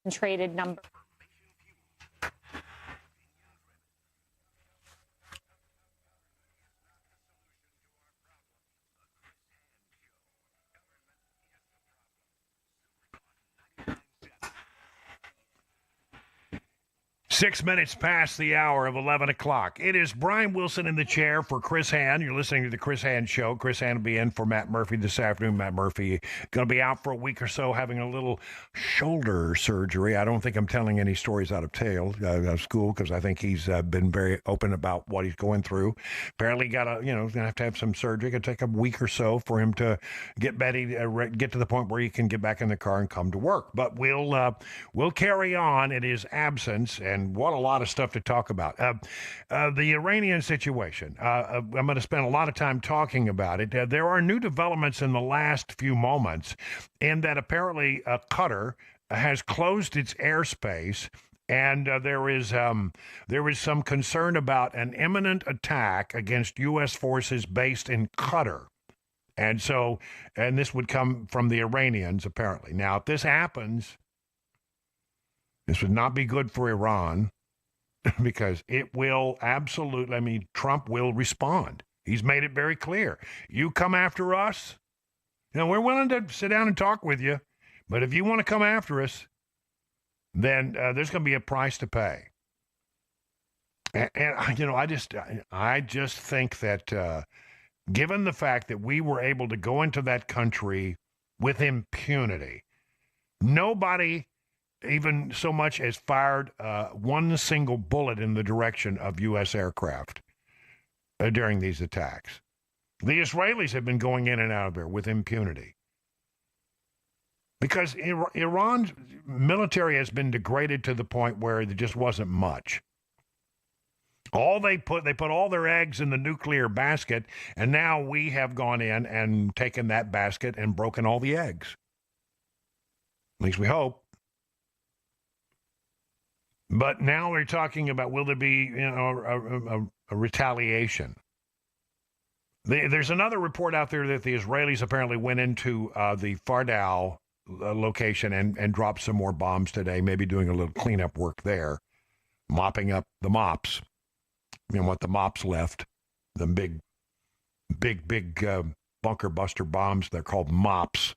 concentrated number. Six minutes past the hour of 11 o'clock. It is Brian Wilson in the chair for Chris Hand. You're listening to the Chris Hand Show. Chris Hand will be in for Matt Murphy this afternoon. Matt Murphy going to be out for a week or so having a little shoulder surgery. I don't think I'm telling any stories out of school because I think he's been very open about what he's going through. Apparently got going to have some surgery. It'll take a week or so for him to get get to the point where he can get back in the car and come to work. But we'll carry on in his absence, and what a lot of stuff to talk about. The Iranian situation. I'm going to spend a lot of time talking about it. There are new developments in the last few moments in that apparently Qatar has closed its airspace, and there is some concern about an imminent attack against U.S. forces based in Qatar. And this would come from the Iranians, apparently. Now, if this happens, this would not be good for Iran because it will absolutely, Trump will respond. He's made it very clear. You come after us, we're willing to sit down and talk with you, but if you want to come after us, then there's going to be a price to pay. And I just think that given the fact that we were able to go into that country with impunity, nobody even so much as fired one single bullet in the direction of U.S. aircraft during these attacks. The Israelis have been going in and out of there with impunity. Because Iran's military has been degraded to the point where there just wasn't much. They put all their eggs in the nuclear basket, and now we have gone in and taken that basket and broken all the eggs. At least we hope. But now we're talking about, will there be a retaliation? There's another report out there that the Israelis apparently went into the Fardal location and dropped some more bombs today, maybe doing a little cleanup work there, mopping up the mops. What the mops left, the big bunker buster bombs, they're called mops.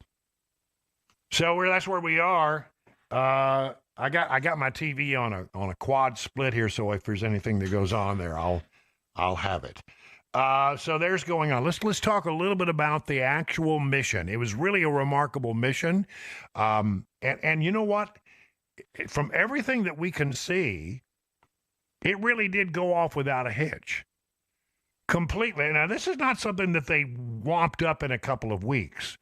So that's where we are. I got my TV on a quad split here, so if there's anything that goes on there, I'll have it. So there's going on. Let's talk a little bit about the actual mission. It was really a remarkable mission, and you know what? From everything that we can see, it really did go off without a hitch. Completely. Now, this is not something that they womped up in a couple of weeks.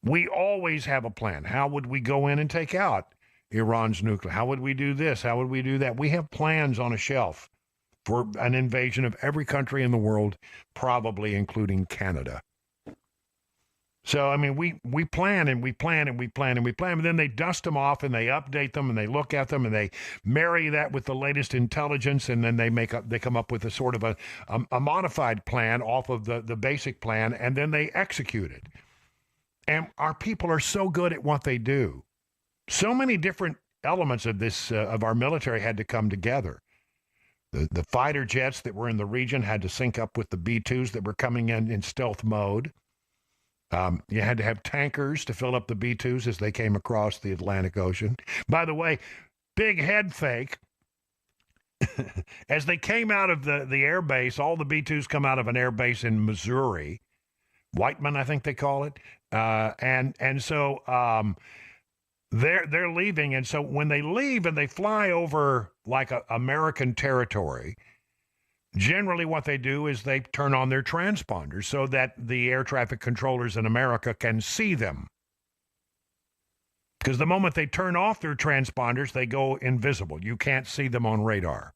We always have a plan. How would we go in and take out Iran's nuclear? How would we do this? How would we do that? We have plans on a shelf for an invasion of every country in the world, probably including Canada. So, we plan and we plan and we plan and we plan, but then they dust them off and they update them and they look at them and they marry that with the latest intelligence, and then they come up with a sort of a modified plan off of the basic plan, and then they execute it. And our people are so good at what they do. So many different elements of this of our military had to come together. The fighter jets that were in the region had to sync up with the B-2s that were coming in stealth mode. You had to have tankers to fill up the B-2s as they came across the Atlantic Ocean. By the way, big head fake. As they came out of the air base, all the B-2s come out of an air base in Missouri. Whiteman, I think they call it. So they're leaving. And so when they leave and they fly over like American territory, generally what they do is they turn on their transponders so that the air traffic controllers in America can see them. Because the moment they turn off their transponders, they go invisible. You can't see them on radar.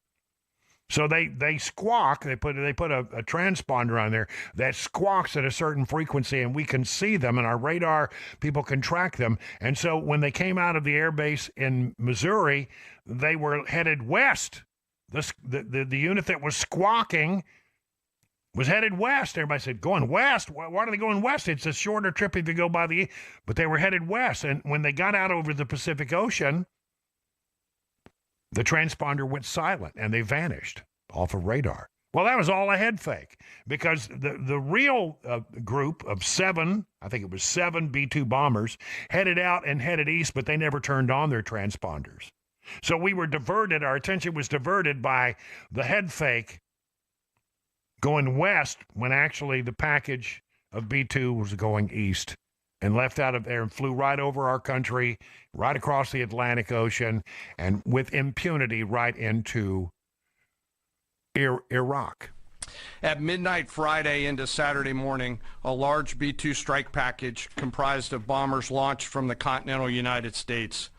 So they squawk. They put a transponder on there that squawks at a certain frequency, and we can see them, and our radar people can track them. And so when they came out of the air base in Missouri, they were headed west. The unit that was squawking was headed west. Everybody said, going west? Why are they going west? It's a shorter trip if you go by but they were headed west. And when they got out over the Pacific Ocean, The transponder went silent and they vanished off of radar. Well, that was all a head fake, because the real group of 7, I think it was 7 B-2 bombers, headed out and headed east, but they never turned on their transponders. So we were diverted, our attention was diverted by the head fake going west when actually the package of B-2 was going east, and left out of there and flew right over our country, right across the Atlantic Ocean, and with impunity right into Iraq. At midnight Friday into Saturday morning, a large B-2 strike package comprised of bombers launched from the continental United States.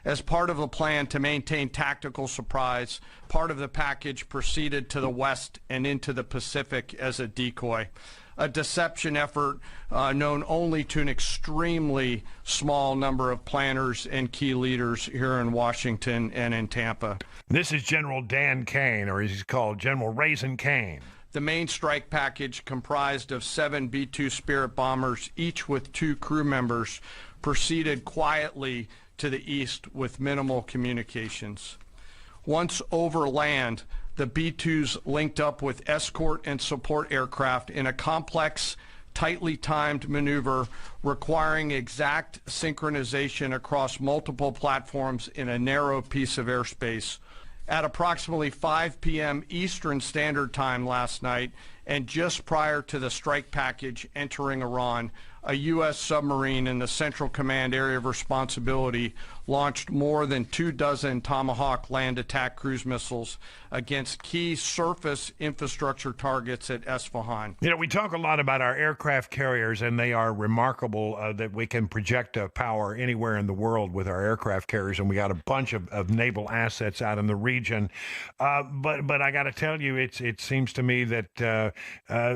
As part of a plan to maintain tactical surprise, part of the package proceeded to the west and into the Pacific as a decoy. A deception effort known only to an extremely small number of planners and key leaders here in Washington and in Tampa. This is General Dan Kane, or as he's called, General Raisin Kane. The main strike package, comprised of 7 B-2 Spirit bombers, each with 2 crew members, proceeded quietly to the east with minimal communications. Once over land, the B-2s linked up with escort and support aircraft in a complex, tightly timed maneuver requiring exact synchronization across multiple platforms in a narrow piece of airspace. At approximately 5 p.m. Eastern Standard Time last night, and just prior to the strike package entering Iran, a U.S. submarine in the Central Command Area of Responsibility launched more than 24 Tomahawk land attack cruise missiles against key surface infrastructure targets at Esfahan. You know, we talk a lot about our aircraft carriers, and they are remarkable that we can project power anywhere in the world with our aircraft carriers, and we got a bunch of naval assets out in the region. But I got to tell you, it seems to me that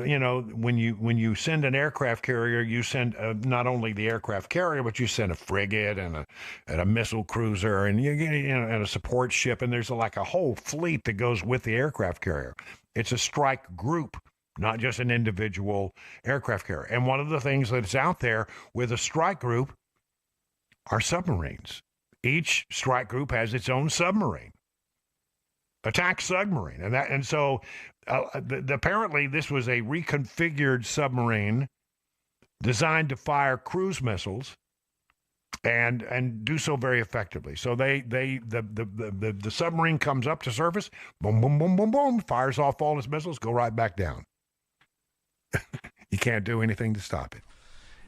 you know, when you send an aircraft carrier, you send not only the aircraft carrier, but you send a frigate and a missile cruiser and and a support ship, and there's like a whole fleet that goes with the aircraft carrier. It's a strike group, not just an individual aircraft carrier. And one of the things that's out there with a strike group are submarines. Each strike group has its own submarine, attack submarine, and so apparently this was a reconfigured submarine designed to fire cruise missiles and do so very effectively. So the submarine comes up to surface, boom, boom, boom, boom, boom, fires off all its missiles, go right back down. You can't do anything to stop it.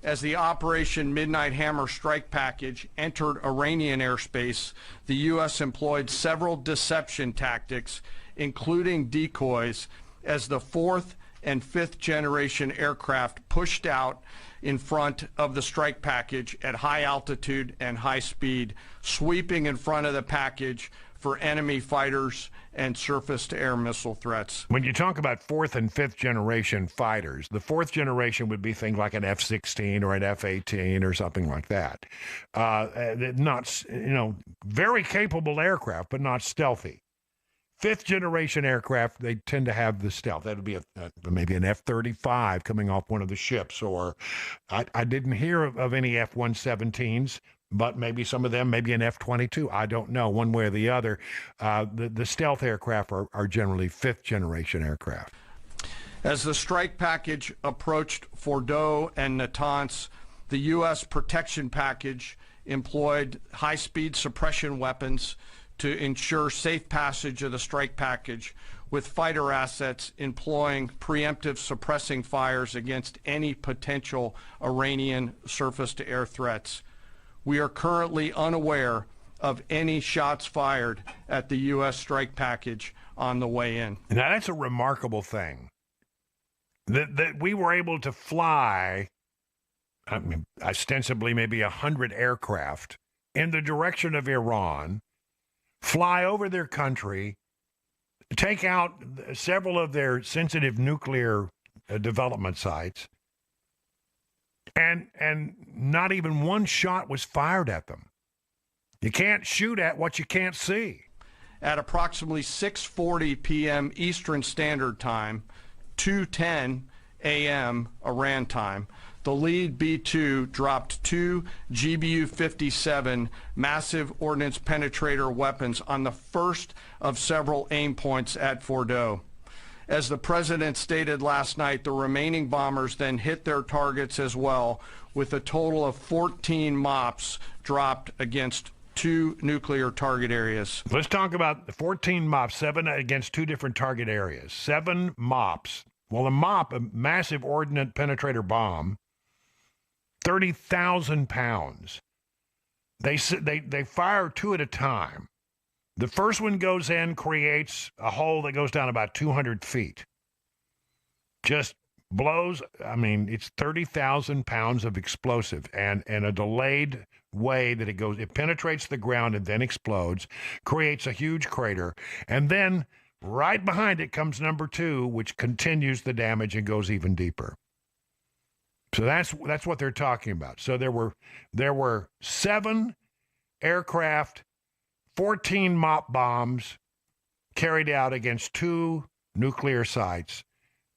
As the Operation Midnight Hammer strike package entered Iranian airspace, the U.S. employed several deception tactics, including decoys, as the 4th and 5th generation aircraft pushed out in front of the strike package at high altitude and high speed, sweeping in front of the package for enemy fighters and surface-to-air missile threats. When you talk about 4th and 5th generation fighters, the 4th generation would be things like an F-16 or an F-18 or something like that. Not, very capable aircraft, but not stealthy. 5th generation aircraft, they tend to have the stealth. That would be maybe an F-35 coming off one of the ships, or I didn't hear of any F-117s, but maybe some of them, maybe an F-22. I don't know, one way or the other. The stealth aircraft are generally 5th generation aircraft. As the strike package approached Fordo and Natanz, the U.S. protection package employed high-speed suppression weapons to ensure safe passage of the strike package, with fighter assets employing preemptive suppressing fires against any potential Iranian surface-to-air threats. We are currently unaware of any shots fired at the U.S. strike package on the way in. Now, that's a remarkable thing, that we were able to fly, ostensibly maybe 100 aircraft in the direction of Iran, fly over their country, take out several of their sensitive nuclear development sites, and not even one shot was fired at them. You can't shoot at what you can't see. At approximately 6:40 p.m. Eastern Standard Time, 2:10 a.m. Iran time, The lead B-2 dropped 2 GBU-57 massive ordnance penetrator weapons on the first of several aim points at Fordo. As the president stated last night, the remaining bombers then hit their targets as well, with a total of 14 MOPs dropped against 2 nuclear target areas. Let's talk about the 14 MOPs, 7 against 2 different target areas. 7 MOPs. Well, a MOP, a massive ordnance penetrator bomb, 30,000 pounds. They fire 2 at a time. The first one goes in, creates a hole that goes down about 200 feet. Just blows, I mean, it's 30,000 pounds of explosive, and a delayed way that it penetrates the ground and then explodes, creates a huge crater, and then right behind it comes number 2, which continues the damage and goes even deeper. So that's what they're talking about. So there were 7 aircraft, 14 MOP bombs carried out against 2 nuclear sites.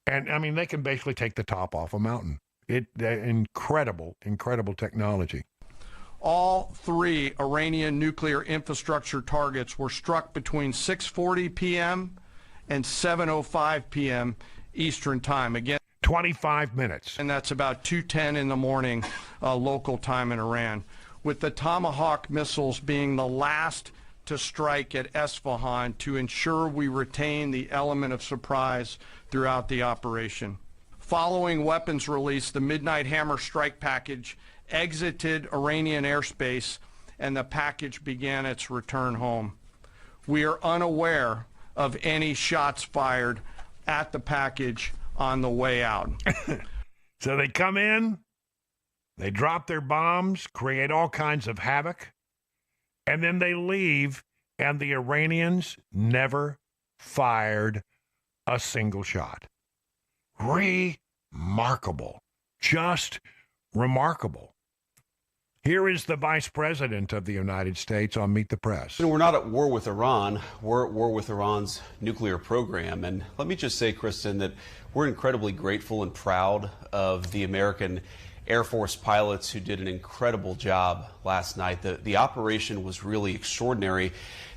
And, I mean, they can basically take the top off a mountain. Incredible technology. All 3 Iranian nuclear infrastructure targets were struck between 6:40 p.m. and 7:05 p.m. Eastern Time. Again, 25 minutes. And that's about 2:10 in the morning local time in Iran, with the Tomahawk missiles being the last to strike at Esfahan to ensure we retain the element of surprise throughout the operation. Following weapons release, the Midnight Hammer strike package exited Iranian airspace and the package began its return home. We are unaware of any shots fired at the package on the way out. So they come in, they drop their bombs, create all kinds of havoc, and then they leave, and the Iranians never fired a single shot. Remarkable. Just remarkable. Here is the Vice President of the United States on Meet the Press. We're not at war with Iran. We're at war with Iran's nuclear program. And let me just say, Kristen, that we're incredibly grateful and proud of the American Air Force pilots who did an incredible job last night. The operation was really extraordinary.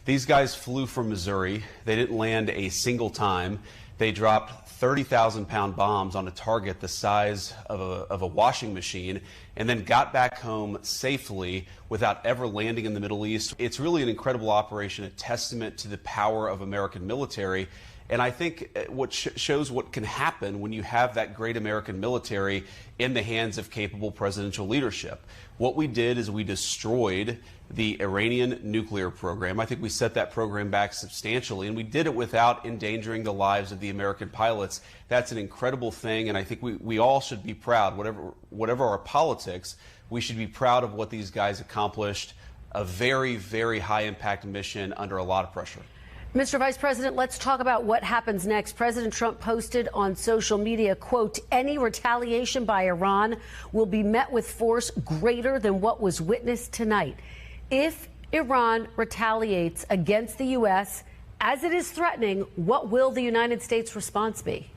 These guys flew from Missouri. They didn't land a single time. They dropped 30,000-pound bombs on a target the size of a washing machine, and then got back home safely without ever landing in the Middle East. It's really an incredible operation, a testament to the power of American military. And I think what shows what can happen when you have that great American military in the hands of capable presidential leadership. What we did is we destroyed the Iranian nuclear program. I think we set that program back substantially, and we did it without endangering the lives of the American pilots. That's an incredible thing, and I think we all should be proud. Whatever our politics, we should be proud of what these guys accomplished. A very, very high-impact mission under a lot of pressure. Mr. Vice President, let's talk about what happens next. President Trump posted on social media, quote, any retaliation by Iran will be met with force greater than what was witnessed tonight. If Iran retaliates against the U.S., as it is threatening, what will the United States response be?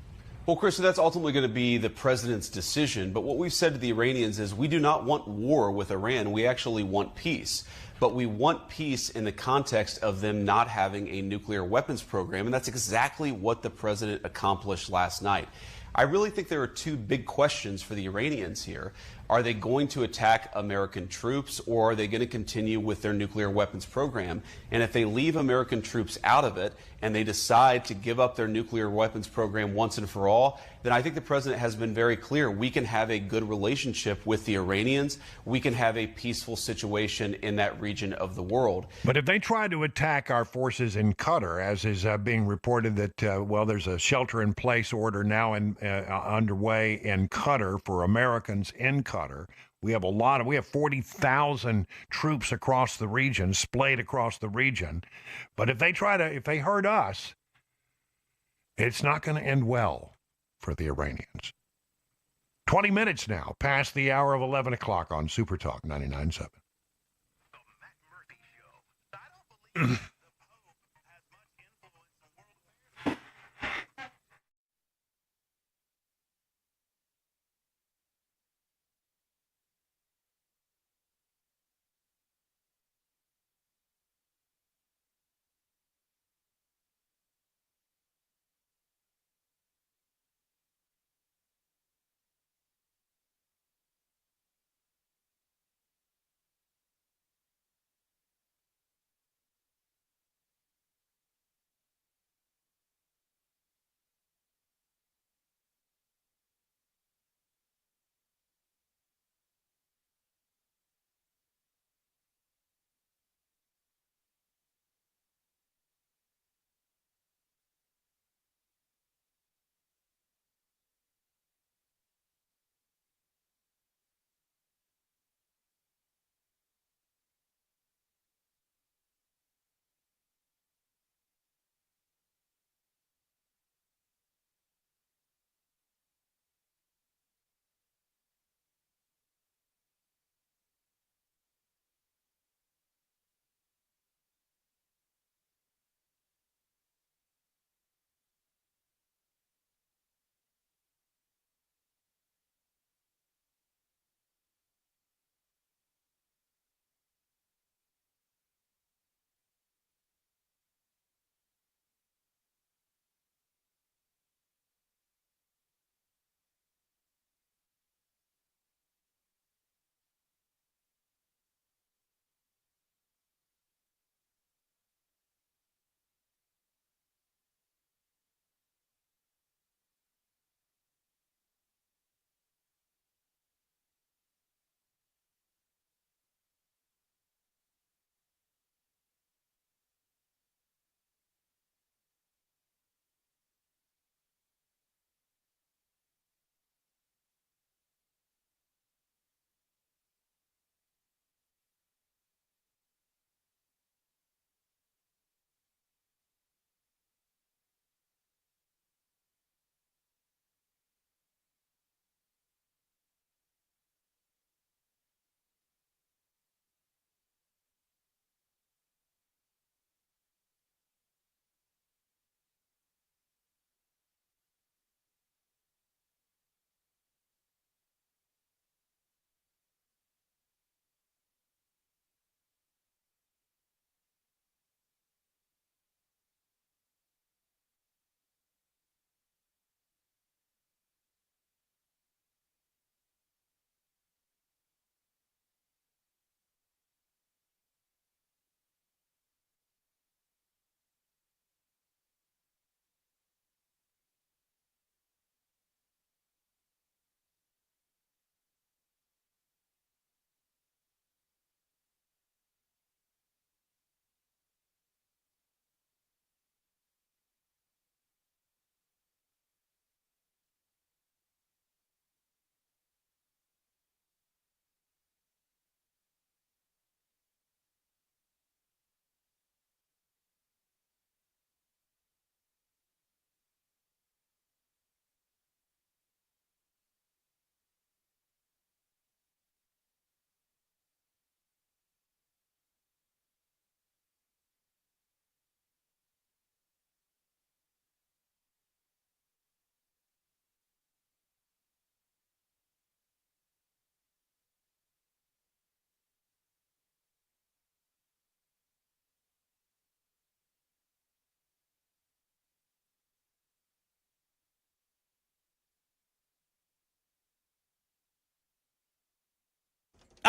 Well, Krista, that's ultimately going to be the president's decision. But what we've said to the Iranians is we do not want war with Iran. We actually want peace. But we want peace in the context of them not having a nuclear weapons program. And that's exactly what the president accomplished last night. I really think there are 2 big questions for the Iranians here. Are they going to attack American troops, or are they going to continue with their nuclear weapons program? And if they leave American troops out of it and they decide to give up their nuclear weapons program once and for all, then I think the president has been very clear. We can have a good relationship with the Iranians. We can have a peaceful situation in that region of the world. But if they try to attack our forces in Qatar, as is being reported that, well, there's a shelter-in-place order now underway in Qatar for Americans in Qatar. We have 40,000 troops across the region, splayed across the region. But if they hurt us, it's not going to end well for the Iranians. 20 minutes now, past the hour of 11 o'clock on Super Talk 99.7.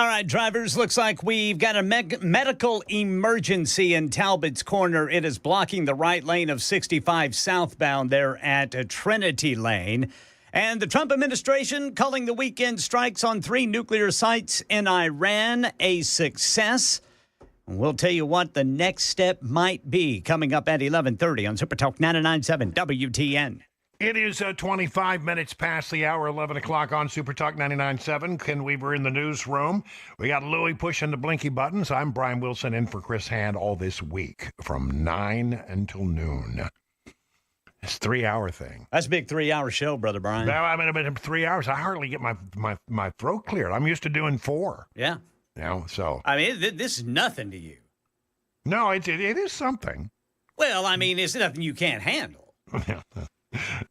All right, drivers, looks like we've got a medical emergency in Talbot's Corner. It is blocking the right lane of 65 southbound there at Trinity Lane. And the Trump administration calling the weekend strikes on 3 nuclear sites in Iran a success. We'll tell you what the next step might be coming up at 11:30 on Super Talk 99.7 WTN. It is 25 minutes past the hour, 11 o'clock on Super Talk 99.7. Ken Weaver in the newsroom. We got Louie pushing the blinky buttons. I'm Brian Wilson in for Chris Hand all this week from 9 until noon. It's a 3-hour thing. That's a big 3-hour show, Brother Brian. Well, I mean, in 3 hours, I hardly get my throat cleared. I'm used to doing 4. Yeah. You know, so. I mean, this is nothing to you. No, it is something. Well, I mean, it's nothing you can't handle.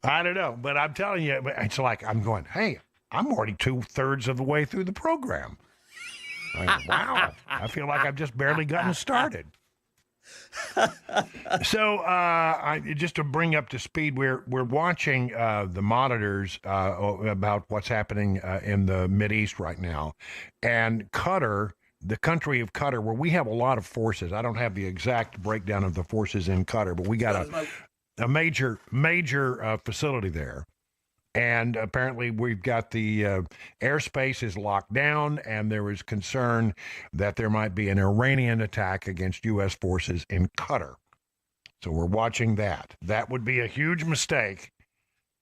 I don't know, but I'm telling you, it's like I'm going, hey, I'm already 2/3 of the way through the program. Wow, I feel like I've just barely gotten started. So, just to bring up to speed, we're watching the monitors about what's happening in the Mideast right now, and Qatar, the country of Qatar, where we have a lot of forces. I don't have the exact breakdown of the forces in Qatar, but we got a major facility there. And apparently we've got the airspace is locked down, and there is concern that there might be an Iranian attack against U.S. forces in Qatar. So we're watching that. That would be a huge mistake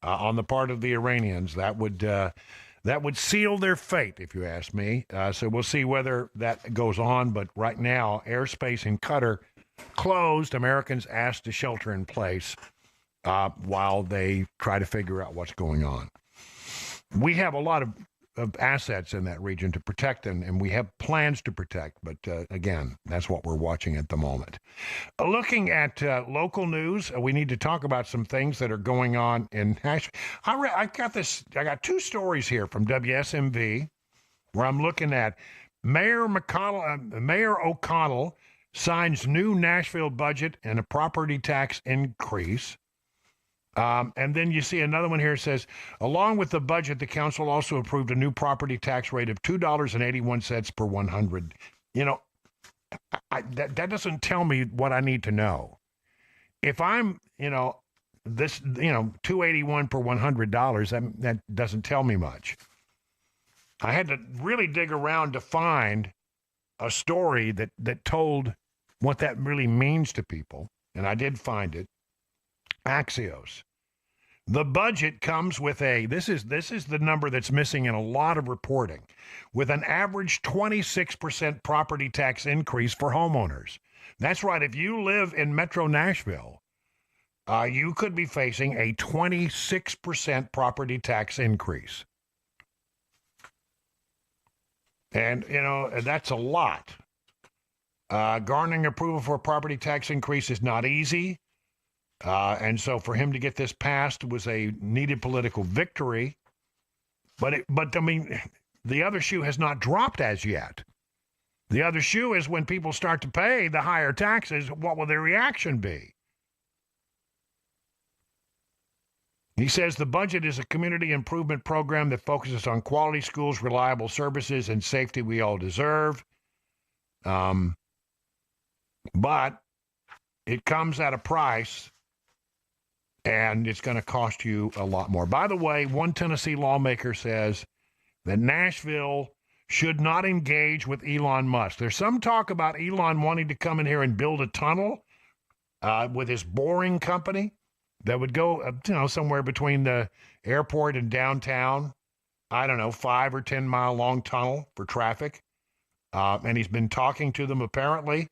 on the part of the Iranians. That would seal their fate, if you ask me. So we'll see whether that goes on. But right now, airspace in Qatar closed. Americans asked to shelter in place while they try to figure out what's going on. We have a lot of assets in that region to protect, and we have plans to protect. But again, that's what we're watching at the moment. Looking at local news, we need to talk about some things that are going on in Nashville. I got 2 stories here from WSMV where I'm looking at Mayor O'Connell signs new Nashville budget and a property tax increase. And then you see another one here that says, along with the budget, the council also approved a new property tax rate of $2.81 per 100. You know, that doesn't tell me what I need to know. If I'm, $2.81 per $100, that doesn't tell me much. I had to really dig around to find a story that told what that really means to people, and I did find it. Axios. The budget comes with this is the number that's missing in a lot of reporting, with an average 26% property tax increase for homeowners. That's right. If you live in Metro Nashville, you could be facing a 26% property tax increase. And, that's a lot. Garnering approval for a property tax increase is not easy. And so for him to get this passed was a needed political victory. But the other shoe has not dropped as yet. The other shoe is when people start to pay the higher taxes, what will their reaction be? He says the budget is a community improvement program that focuses on quality schools, reliable services, and safety we all deserve. But it comes at a price, and it's going to cost you a lot more. By the way, one Tennessee lawmaker says that Nashville should not engage with Elon Musk. There's some talk about Elon wanting to come in here and build a tunnel with his boring company that would go, somewhere between the airport and downtown. I don't know, 5 or 10 mile long tunnel for traffic. And he's been talking to them apparently.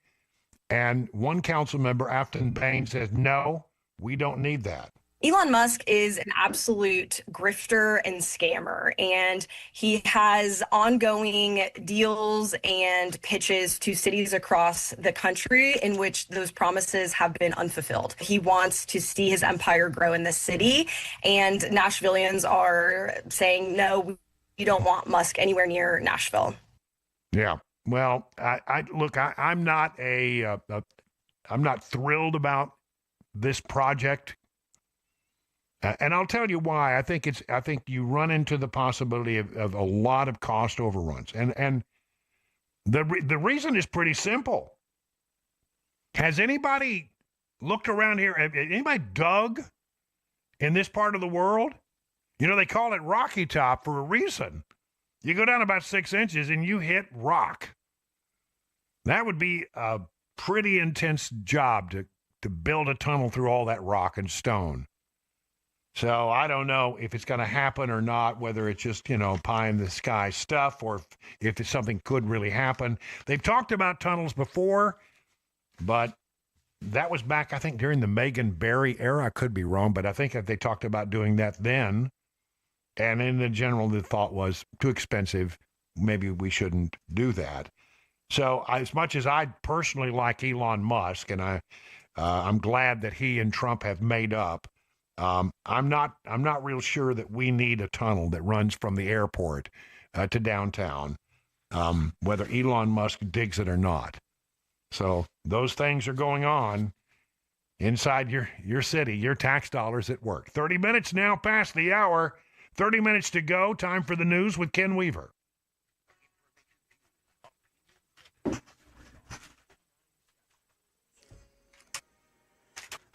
And one council member, Afton Payne, says, no, we don't need that. Elon Musk is an absolute grifter and scammer, and he has ongoing deals and pitches to cities across the country in which those promises have been unfulfilled. He wants to see his empire grow in the city, and Nashvillians are saying, no, we don't want Musk anywhere near Nashville. Yeah. Well, I'm not I'm not thrilled about this project. And I'll tell you why. I think you run into the possibility of a lot of cost overruns. And The reason is pretty simple. Has anybody looked around here? Anybody dug in this part of the world? You know, they call it Rocky Top for a reason. You go down about 6 inches and you hit rock. That would be a pretty intense job to build a tunnel through all that rock and stone. So I don't know if it's going to happen or not, whether it's just, pie in the sky stuff or if it's something could really happen. They've talked about tunnels before, but that was back, I think, during the Megan Barry era. I could be wrong, but I think that they talked about doing that then. And in the general, the thought was too expensive. Maybe we shouldn't do that. So as much as I personally like Elon Musk, and I'm glad that he and Trump have made up, I'm not real sure that we need a tunnel that runs from the airport to downtown, whether Elon Musk digs it or not. So those things are going on inside your city, your tax dollars at work. 30 minutes now past the hour. 30 minutes to go. Time for the news with Ken Weaver.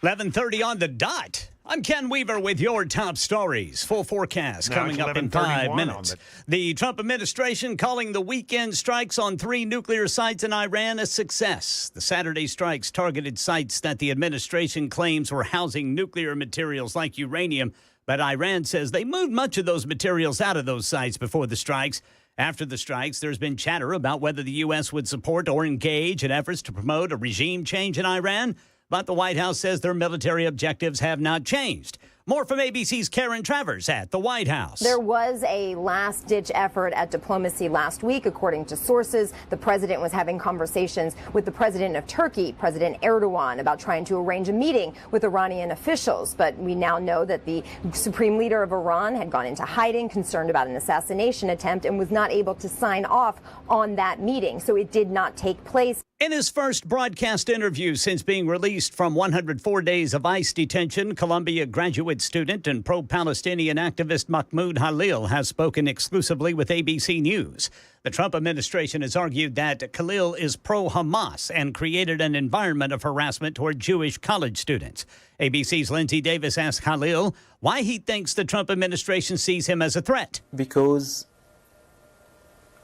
.30 on the dot. I'm Ken Weaver with your top stories. Full forecast coming up in 5 minutes. The Trump administration calling the weekend strikes on 3 nuclear sites in Iran a success. The Saturday strikes targeted sites that the administration claims were housing nuclear materials like uranium, but Iran says they moved much of those materials out of those sites before the strikes. After the strikes, there's been chatter about whether the U.S. would support or engage in efforts to promote a regime change in Iran. But the White House says their military objectives have not changed. More from ABC's Karen Travers at the White House. There was a last-ditch effort at diplomacy last week, according to sources. The president was having conversations with the president of Turkey, President Erdogan, about trying to arrange a meeting with Iranian officials. But we now know that the supreme leader of Iran had gone into hiding, concerned about an assassination attempt, and was not able to sign off on that meeting. So it did not take place. In his first broadcast interview since being released from 104 days of ICE detention, Columbia graduate student and pro-Palestinian activist Mahmoud Halil has spoken exclusively with ABC News. The Trump administration has argued that Khalil is pro-Hamas and created an environment of harassment toward Jewish college students. ABC's Lindsay Davis asked Khalil why he thinks the Trump administration sees him as a threat. Because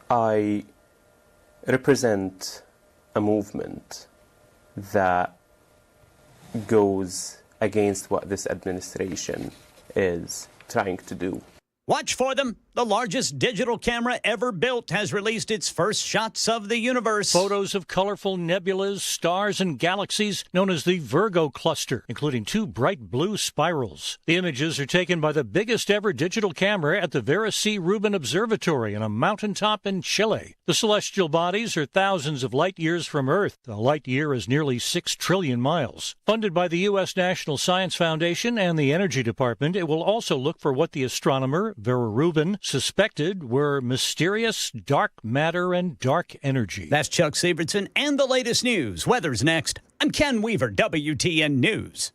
I represent a movement that goes against what this administration is trying to do. Watch for them. The largest digital camera ever built has released its first shots of the universe. Photos of colorful nebulas, stars, and galaxies known as the Virgo cluster, including 2 bright blue spirals. The images are taken by the biggest ever digital camera at the Vera C. Rubin Observatory on a mountaintop in Chile. The celestial bodies are thousands of light years from Earth. A light year is nearly 6 trillion miles. Funded by the U.S. National Science Foundation and the Energy Department, it will also look for what the astronomer, Vera Rubin, suspected were mysterious dark matter and dark energy. That's Chuck Sievertson and the latest news. Weather's next. I'm Ken Weaver, WTN News.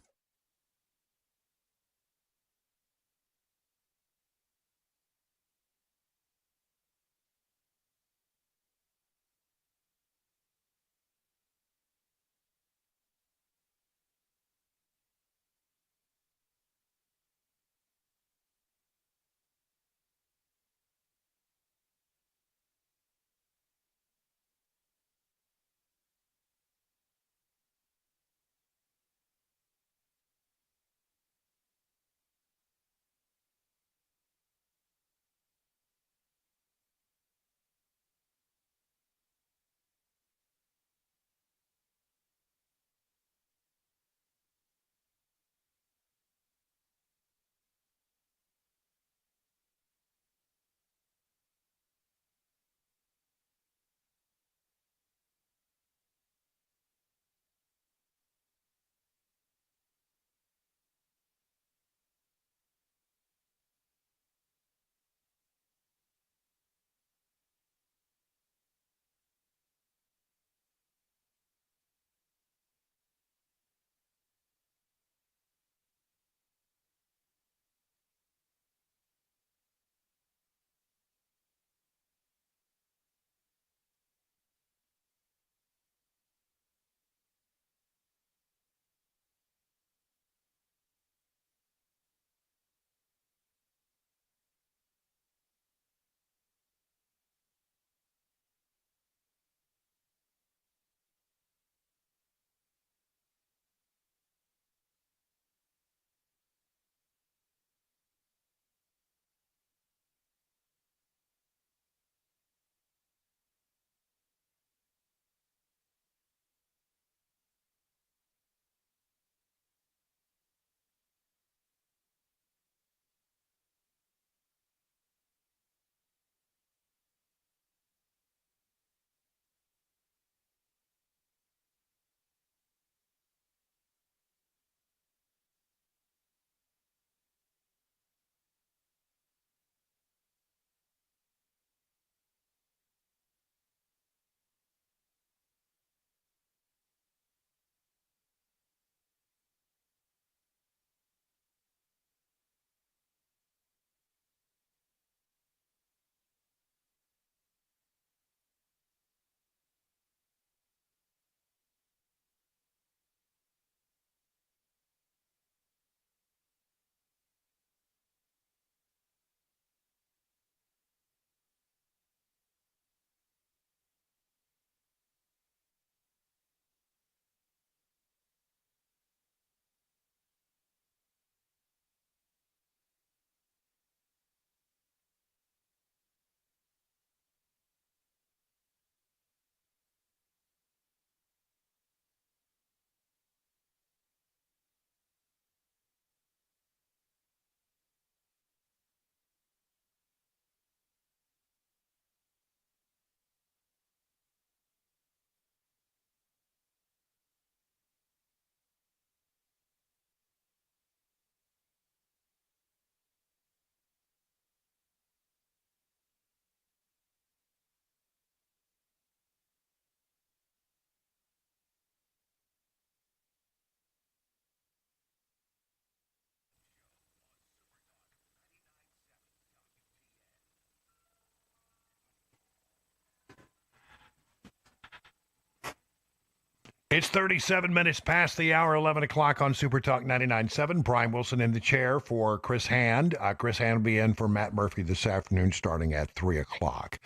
It's 37 minutes past the hour, 11 o'clock on Super Talk 99.7. Brian Wilson in the chair for Chris Hand. Chris Hand will be in for Matt Murphy this afternoon starting at 3 o'clock.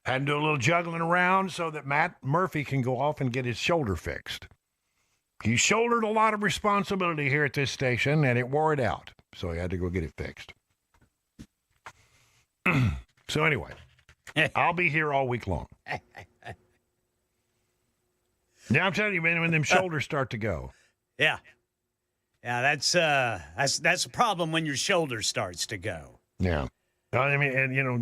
Had to do a little juggling around so that Matt Murphy can go off and get his shoulder fixed. He shouldered a lot of responsibility here at this station, and it wore it out. So he had to go get it fixed. So anyway, I'll be here all week long. Yeah, I'm telling you, man, when them shoulders start to go. Yeah. Yeah, that's a problem when your shoulder starts to go. Yeah. I mean, and, you know,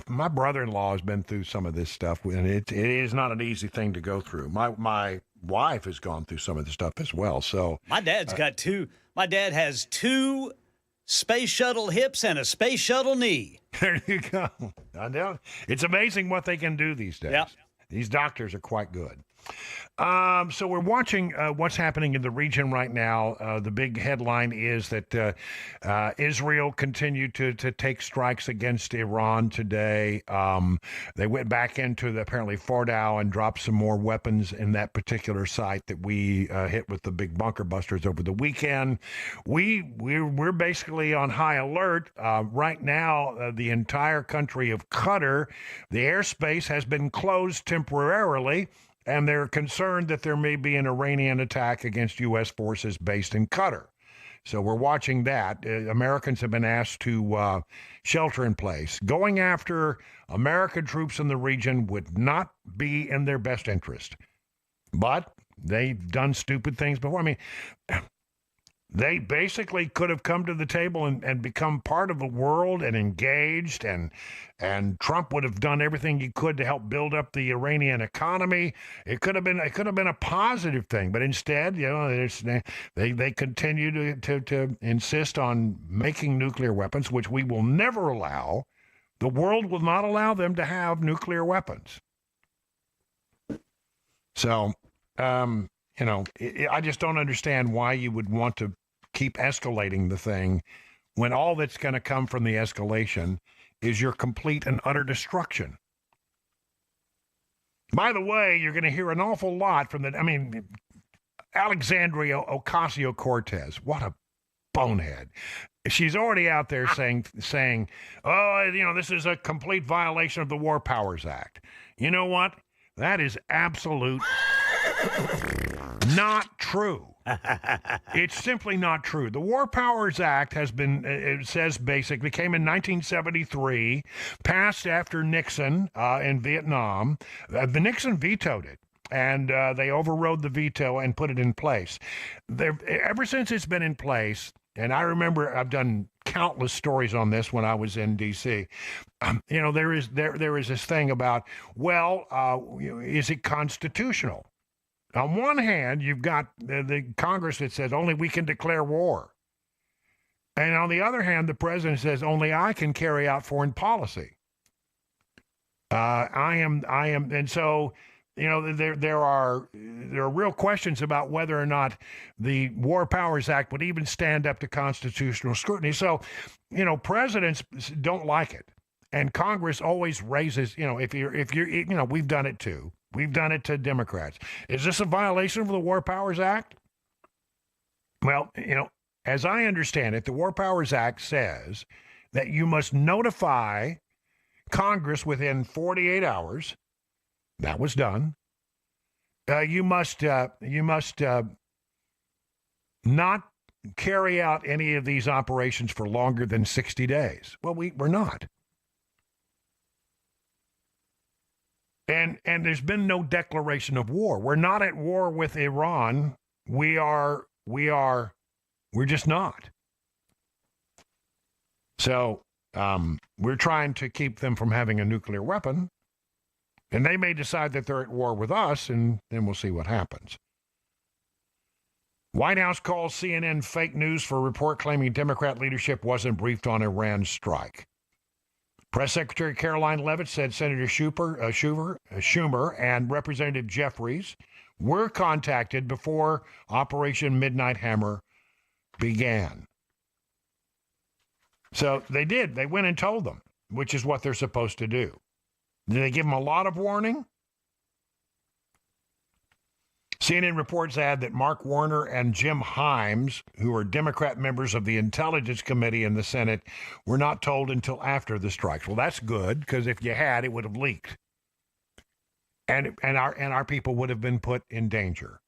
my brother-in-law has been through some of this stuff, and it is not an easy thing to go through. My wife has gone through some of this stuff as well, so. My dad's got two. My dad has two space shuttle hips and a space shuttle knee. There you go. I know. It's amazing what they can do these days. Yep. These doctors are quite good. So we're watching what's happening in the region right now. The big headline is that Israel continued to take strikes against Iran today. They went back into apparently Fordow and dropped some more weapons in that particular site that we hit with the big bunker busters over the weekend. We're basically on high alert right now. The entire country of Qatar, the airspace has been closed temporarily. And they're concerned that there may be an Iranian attack against U.S. forces based in Qatar. So we're watching that. Americans have been asked to shelter in place. Going after American troops in the region would not be in their best interest. But they've done stupid things before. I mean, they basically could have come to the table and become part of the world and engaged, and Trump would have done everything he could to help build up the Iranian economy. It could have been a positive thing, but instead, you know, they continue to insist on making nuclear weapons, which we will never allow. The world will not allow them to have nuclear weapons. So, you know, I just don't understand why you would want to keep escalating the thing when all that's going to come from the escalation is your complete and utter destruction. By the way, you're going to hear an awful lot from Alexandria Ocasio-Cortez. What a bonehead. She's already out there saying, oh, you know, this is a complete violation of the War Powers Act. You know what? That is absolute not true. It's simply not true. The War Powers Act has been, it says basically, came in 1973, passed after Nixon in Vietnam. The Nixon vetoed it, and they overrode the veto and put it in place. Ever since it's been in place, and I remember I've done countless stories on this when I was in D.C. You know, there is this thing about, well, is it constitutional? On one hand, you've got the Congress that says only we can declare war. And on the other hand, the president says only I can carry out foreign policy. And so, you know, there are real questions about whether or not the War Powers Act would even stand up to constitutional scrutiny. So, you know, presidents don't like it. And Congress always raises, you know, if you're, you know, we've done it too. We've done it to Democrats. Is this a violation of the War Powers Act? Well, you know, as I understand it, the War Powers Act says that you must notify Congress within 48 hours. That was done. You must not carry out any of these operations for longer than 60 days. Well, we're not. And there's been no declaration of war. We're not at war with Iran. We're just not. So we're trying to keep them from having a nuclear weapon. And they may decide that they're at war with us, and then we'll see what happens. White House calls CNN fake news for report claiming Democrat leadership wasn't briefed on Iran's strike. Press Secretary Caroline Leavitt said Senator Schumer and Representative Jeffries were contacted before Operation Midnight Hammer began. So they did. They went and told them, which is what they're supposed to do. Did they give them a lot of warning? CNN reports add that Mark Warner and Jim Himes, who are Democrat members of the Intelligence Committee in the Senate, were not told until after the strikes. Well, that's good, because if you had, it would have leaked. And our people would have been put in danger.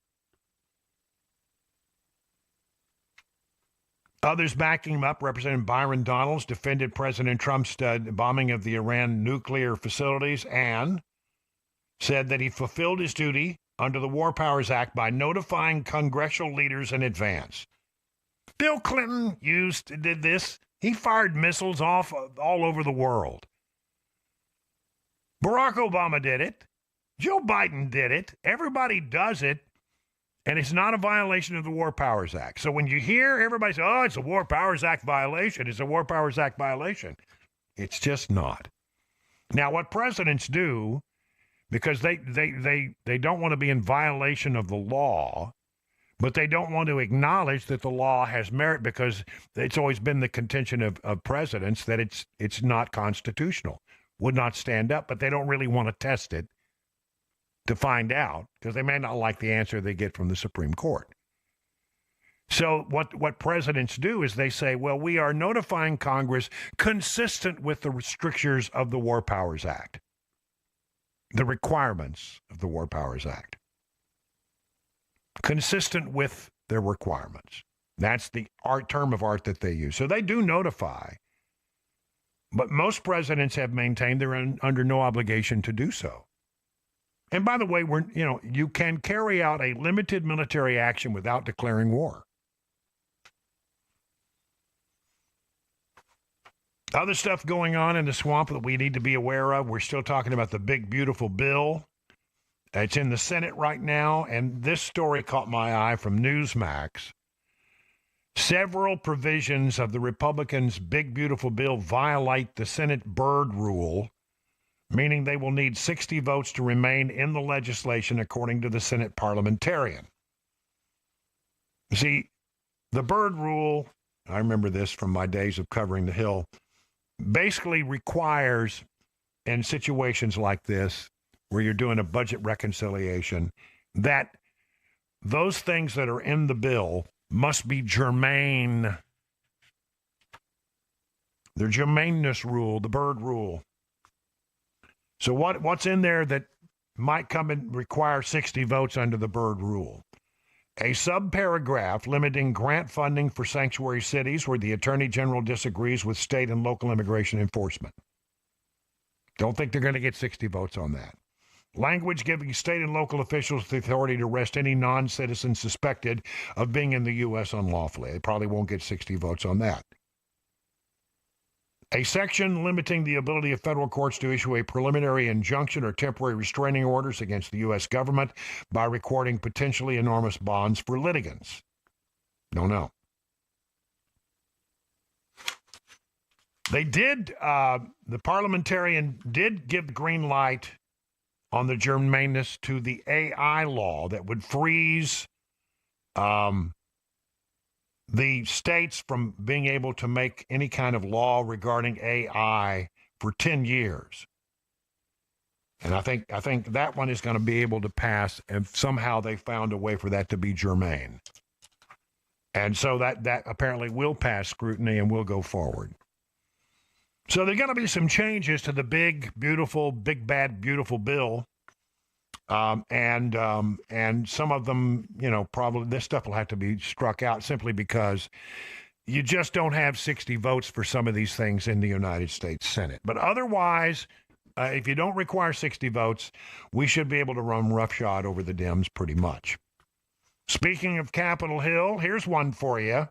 Others backing him up, Representative Byron Donalds, defended President Trump's bombing of the Iran nuclear facilities and said that he fulfilled his duty under the War Powers Act by notifying congressional leaders in advance. Bill Clinton did this. He fired missiles off all over the world. Barack Obama did it. Joe Biden did it. Everybody does it. And it's not a violation of the War Powers Act. So when you hear everybody say, oh, it's a War Powers Act violation, it's a War Powers Act violation, it's just not. Now, what presidents do, because they don't want to be in violation of the law, but they don't want to acknowledge that the law has merit, because it's always been the contention of presidents that it's not constitutional, would not stand up, but they don't really want to test it to find out, because they may not like the answer they get from the Supreme Court. So what presidents do is they say, well, we are notifying Congress consistent with the strictures of the War Powers Act, the requirements of the War Powers Act, consistent with their requirements. That's the term of art that they use. So they do notify, but most presidents have maintained they're under no obligation to do so. And by the way, you can carry out a limited military action without declaring war. Other stuff going on in the swamp that we need to be aware of. We're still talking about the big, beautiful bill. It's in the Senate right now, and this story caught my eye from Newsmax. Several provisions of the Republicans' big, beautiful bill violate the Senate Byrd rule, meaning they will need 60 votes to remain in the legislation, according to the Senate parliamentarian. You see, the Byrd rule, I remember this from my days of covering the Hill, basically requires, in situations like this, where you're doing a budget reconciliation, that those things that are in the bill must be germane. The germaneness rule, the Byrd rule. So what's in there that might come and require 60 votes under the Byrd rule? A subparagraph limiting grant funding for sanctuary cities where the Attorney General disagrees with state and local immigration enforcement. Don't think they're going to get 60 votes on that. Language giving state and local officials the authority to arrest any non-citizen suspected of being in the U.S. unlawfully. They probably won't get 60 votes on that. A section limiting the ability of federal courts to issue a preliminary injunction or temporary restraining orders against the U.S. government by recording potentially enormous bonds for litigants. Don't know. They did, the parliamentarian did give the green light on the germaneness to the AI law that would freeze the states from being able to make any kind of law regarding AI for 10 years. And I think that one is going to be able to pass if somehow they found a way for that to be germane. And so that apparently will pass scrutiny and will go forward. So there are going to be some changes to the big, bad, beautiful bill. And some of them, probably this stuff will have to be struck out simply because you just don't have 60 votes for some of these things in the United States Senate. But otherwise, if you don't require 60 votes, we should be able to run roughshod over the Dems pretty much. Speaking of Capitol Hill, here's one for you.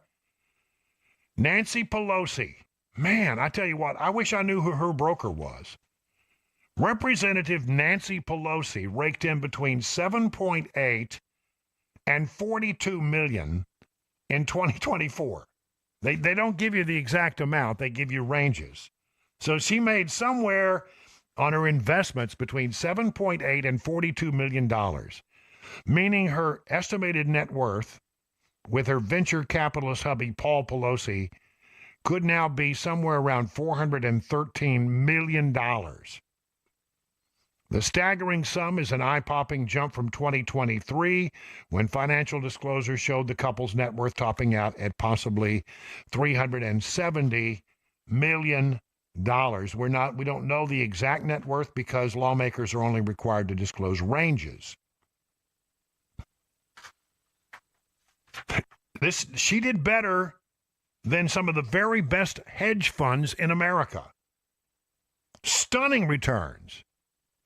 Nancy Pelosi. Man, I tell you what, I wish I knew who her broker was. Representative Nancy Pelosi raked in between $7.8 and $42 million in 2024. They don't give you the exact amount, they give you ranges. So she made somewhere on her investments between $7.8 and $42 million, meaning her estimated net worth with her venture capitalist hubby Paul Pelosi could now be somewhere around $413 million. The staggering sum is an eye-popping jump from 2023, when financial disclosures showed the couple's net worth topping out at possibly $370 million. We don't know the exact net worth because lawmakers are only required to disclose ranges. She did better than some of the very best hedge funds in America. Stunning returns.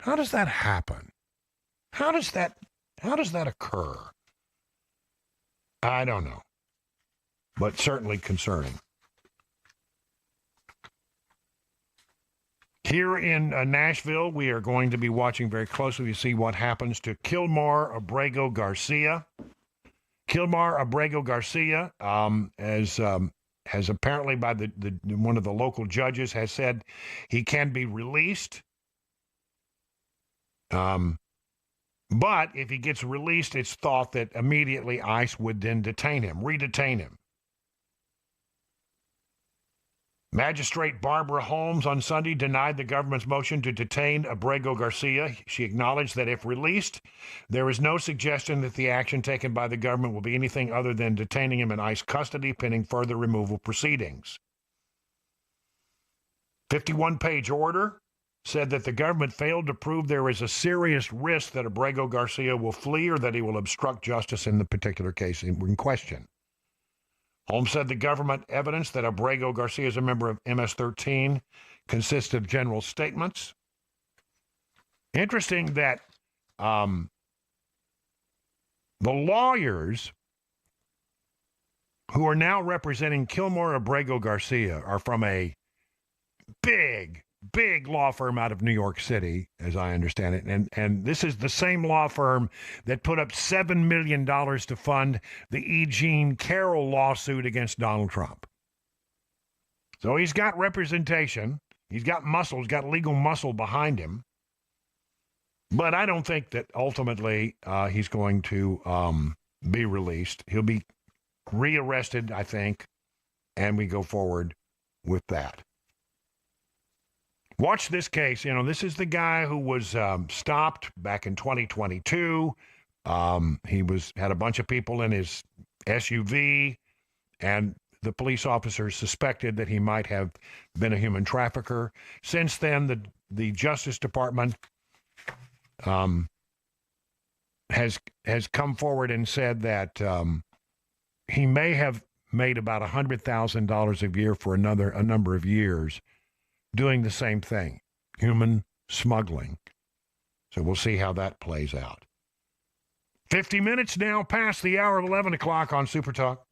How does that happen? How does that occur? I don't know, but certainly concerning. Here in Nashville, we are going to be watching very closely to see what happens to Kilmar Abrego Garcia. Kilmar Abrego Garcia, has apparently by one of the local judges has said he can be released. But if he gets released, it's thought that immediately ICE would then redetain him. Magistrate Barbara Holmes on Sunday denied the government's motion to detain Abrego Garcia. She acknowledged that if released, there is no suggestion that the action taken by the government will be anything other than detaining him in ICE custody pending further removal proceedings. 51-page order said that the government failed to prove there is a serious risk that Abrego Garcia will flee or that he will obstruct justice in the particular case in question. Holmes said the government evidence that Abrego Garcia is a member of MS-13 consists of general statements. Interesting that the lawyers who are now representing Kilmar Abrego Garcia are from a big law firm out of New York City, as I understand it. And this is the same law firm that put up $7 million to fund the E. Jean Carroll lawsuit against Donald Trump. So he's got representation. He's got muscle. He's got legal muscle behind him. But I don't think that ultimately he's going to be released. He'll be rearrested, I think, and we go forward with that. Watch this case. You know, this is the guy who was stopped back in 2022. He had a bunch of people in his SUV, and the police officers suspected that he might have been a human trafficker. Since then, the Justice Department has come forward and said that he may have made about $100,000 a year for a number of years doing the same thing, human smuggling. So we'll see how that plays out. 50 minutes now past the hour of 11 o'clock on Super Talk.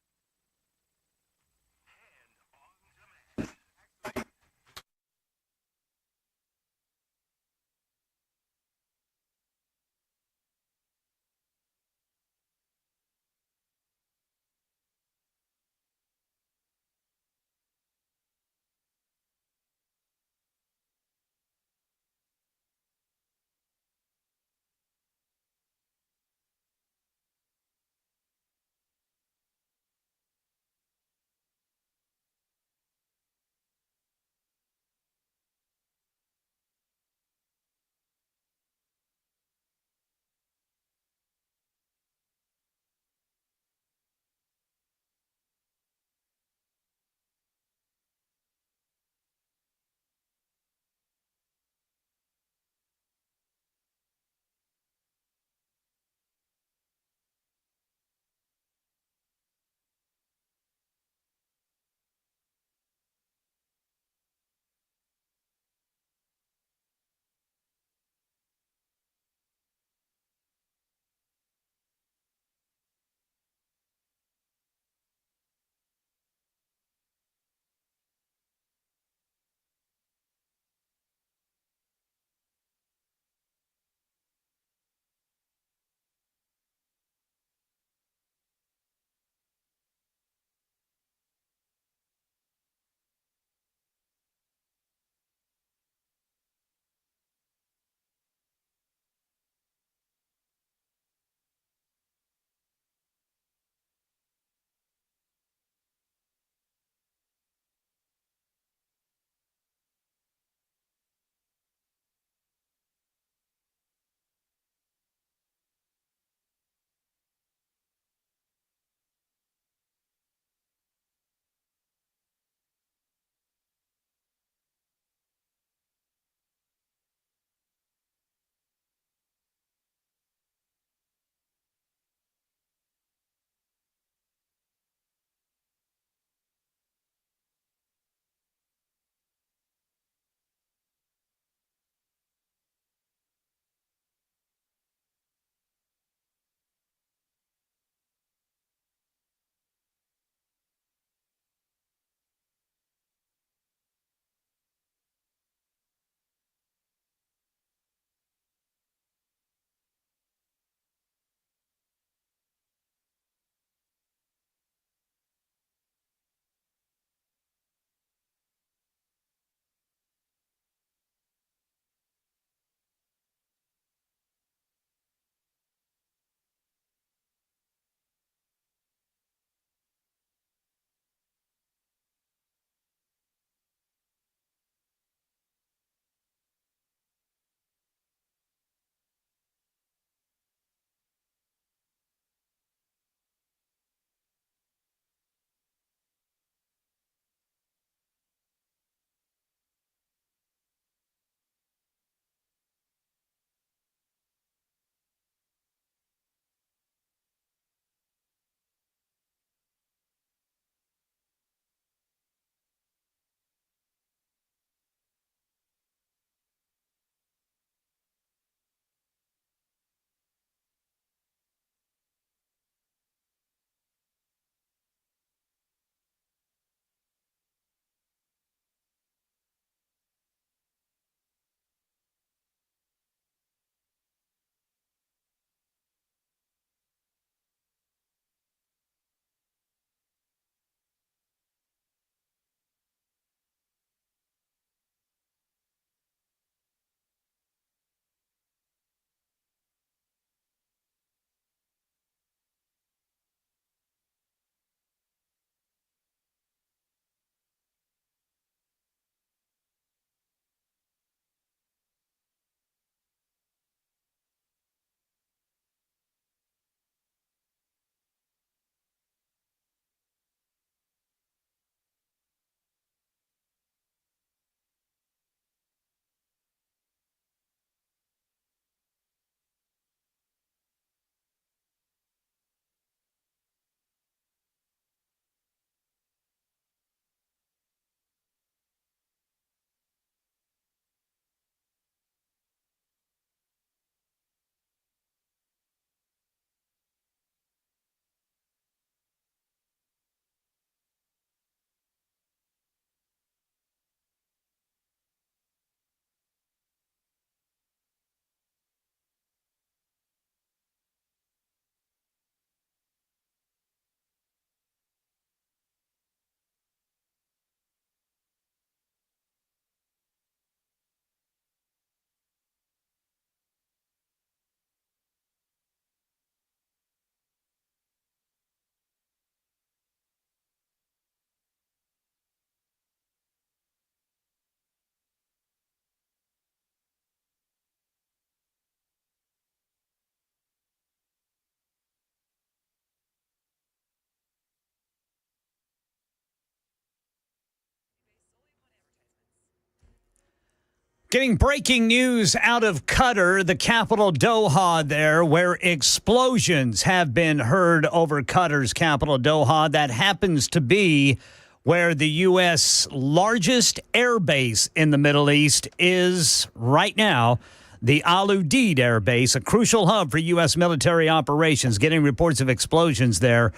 Getting breaking news out of Qatar, the capital Doha there, where explosions have been heard over Qatar's capital Doha. That happens to be where the U.S. largest air base in the Middle East is right now. The Al Udeid Air Base, a crucial hub for U.S. military operations, getting reports of explosions there.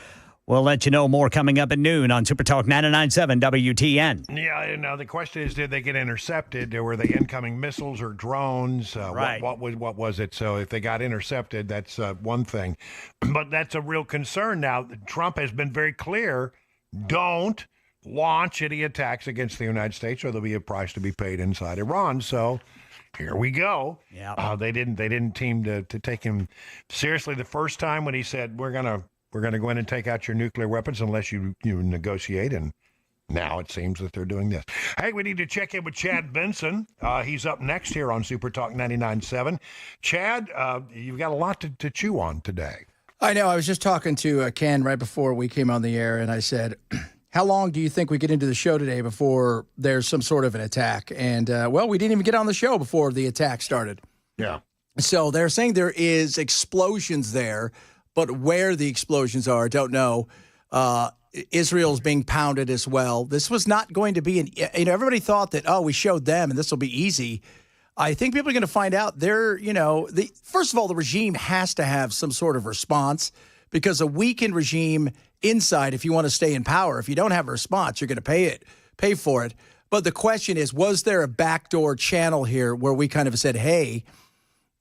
We'll let you know more coming up at noon on Super Talk 99.7 WTN. Yeah, now the question is, did they get intercepted? Or were they incoming missiles or drones? Right. What was it? So if they got intercepted, that's one thing. But that's a real concern now. Trump has been very clear, don't launch any attacks against the United States or there'll be a price to be paid inside Iran. So here we go. Yeah. They didn't seem to take him seriously the first time when he said, we're gonna go in and take out your nuclear weapons unless you negotiate. And now it seems that they're doing this. Hey, we need to check in with Chad Benson. He's up next here on Super Talk 99.7. Chad, you've got a lot to chew on today. I know. I was just talking to Ken right before we came on the air, and I said, how long do you think we get into the show today before there's some sort of an attack? And, well, we didn't even get on the show before the attack started. Yeah. So they're saying there is explosions there, but where the explosions are, don't know. Israel's being pounded as well. This was not going to be everybody thought that, we showed them and this will be easy. I think people are going to find out first of all, the regime has to have some sort of response because a weakened regime inside, if you want to stay in power, if you don't have a response, you're going to pay for it. But the question is, was there a backdoor channel here where we kind of said, hey,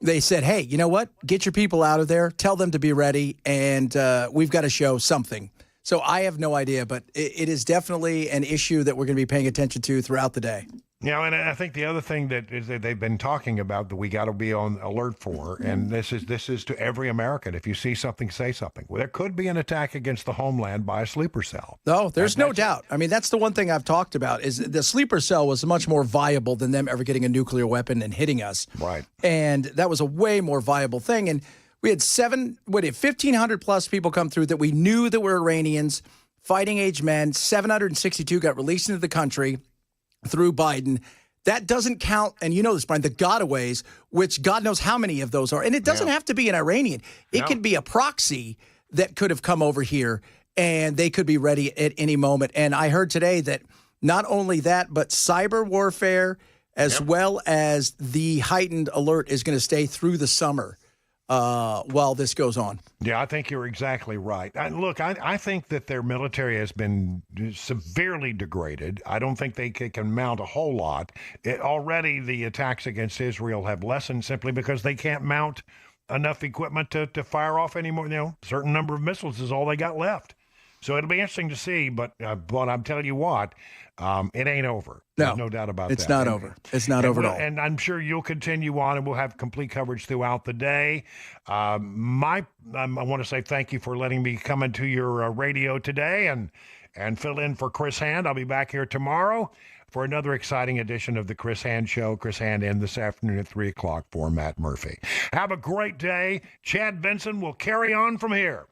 they said, hey, you know what? Get your people out of there. Tell them to be ready. And we've got to show something. So I have no idea, but it is definitely an issue that we're going to be paying attention to throughout the day. Yeah, and I think the other thing that they've been talking about that we got to be on alert for, and this is to every American. If you see something, say something. Well, there could be an attack against the homeland by a sleeper cell. No, there's no doubt. I mean, that's the one thing I've talked about is the sleeper cell was much more viable than them ever getting a nuclear weapon and hitting us. Right. And that was a way more viable thing. And we had 1,500 plus people come through that we knew that were Iranians, fighting age men. 762 got released into the country through Biden. That doesn't count, and you know this, Brian, the gotaways, which God knows how many of those are. And it doesn't have to be an Iranian. It could be a proxy that could have come over here, and they could be ready at any moment. And I heard today that not only that, but cyber warfare as well as the heightened alert is going to stay through the summer while this goes on. Yeah, I think you're exactly right. Look, I think that their military has been severely degraded. I don't think they can mount a whole lot. Already the attacks against Israel have lessened simply because they can't mount enough equipment to fire off anymore. A certain number of missiles is all they got left. So it'll be interesting to see, but I'm telling you what, it ain't over. There's no doubt about that. It's not over. It's not over at all. And I'm sure you'll continue on, and we'll have complete coverage throughout the day. I want to say thank you for letting me come into your radio today and fill in for Chris Hand. I'll be back here tomorrow for another exciting edition of the Chris Hand Show. Chris Hand in this afternoon at 3 o'clock for Matt Murphy. Have a great day. Chad Benson will carry on from here.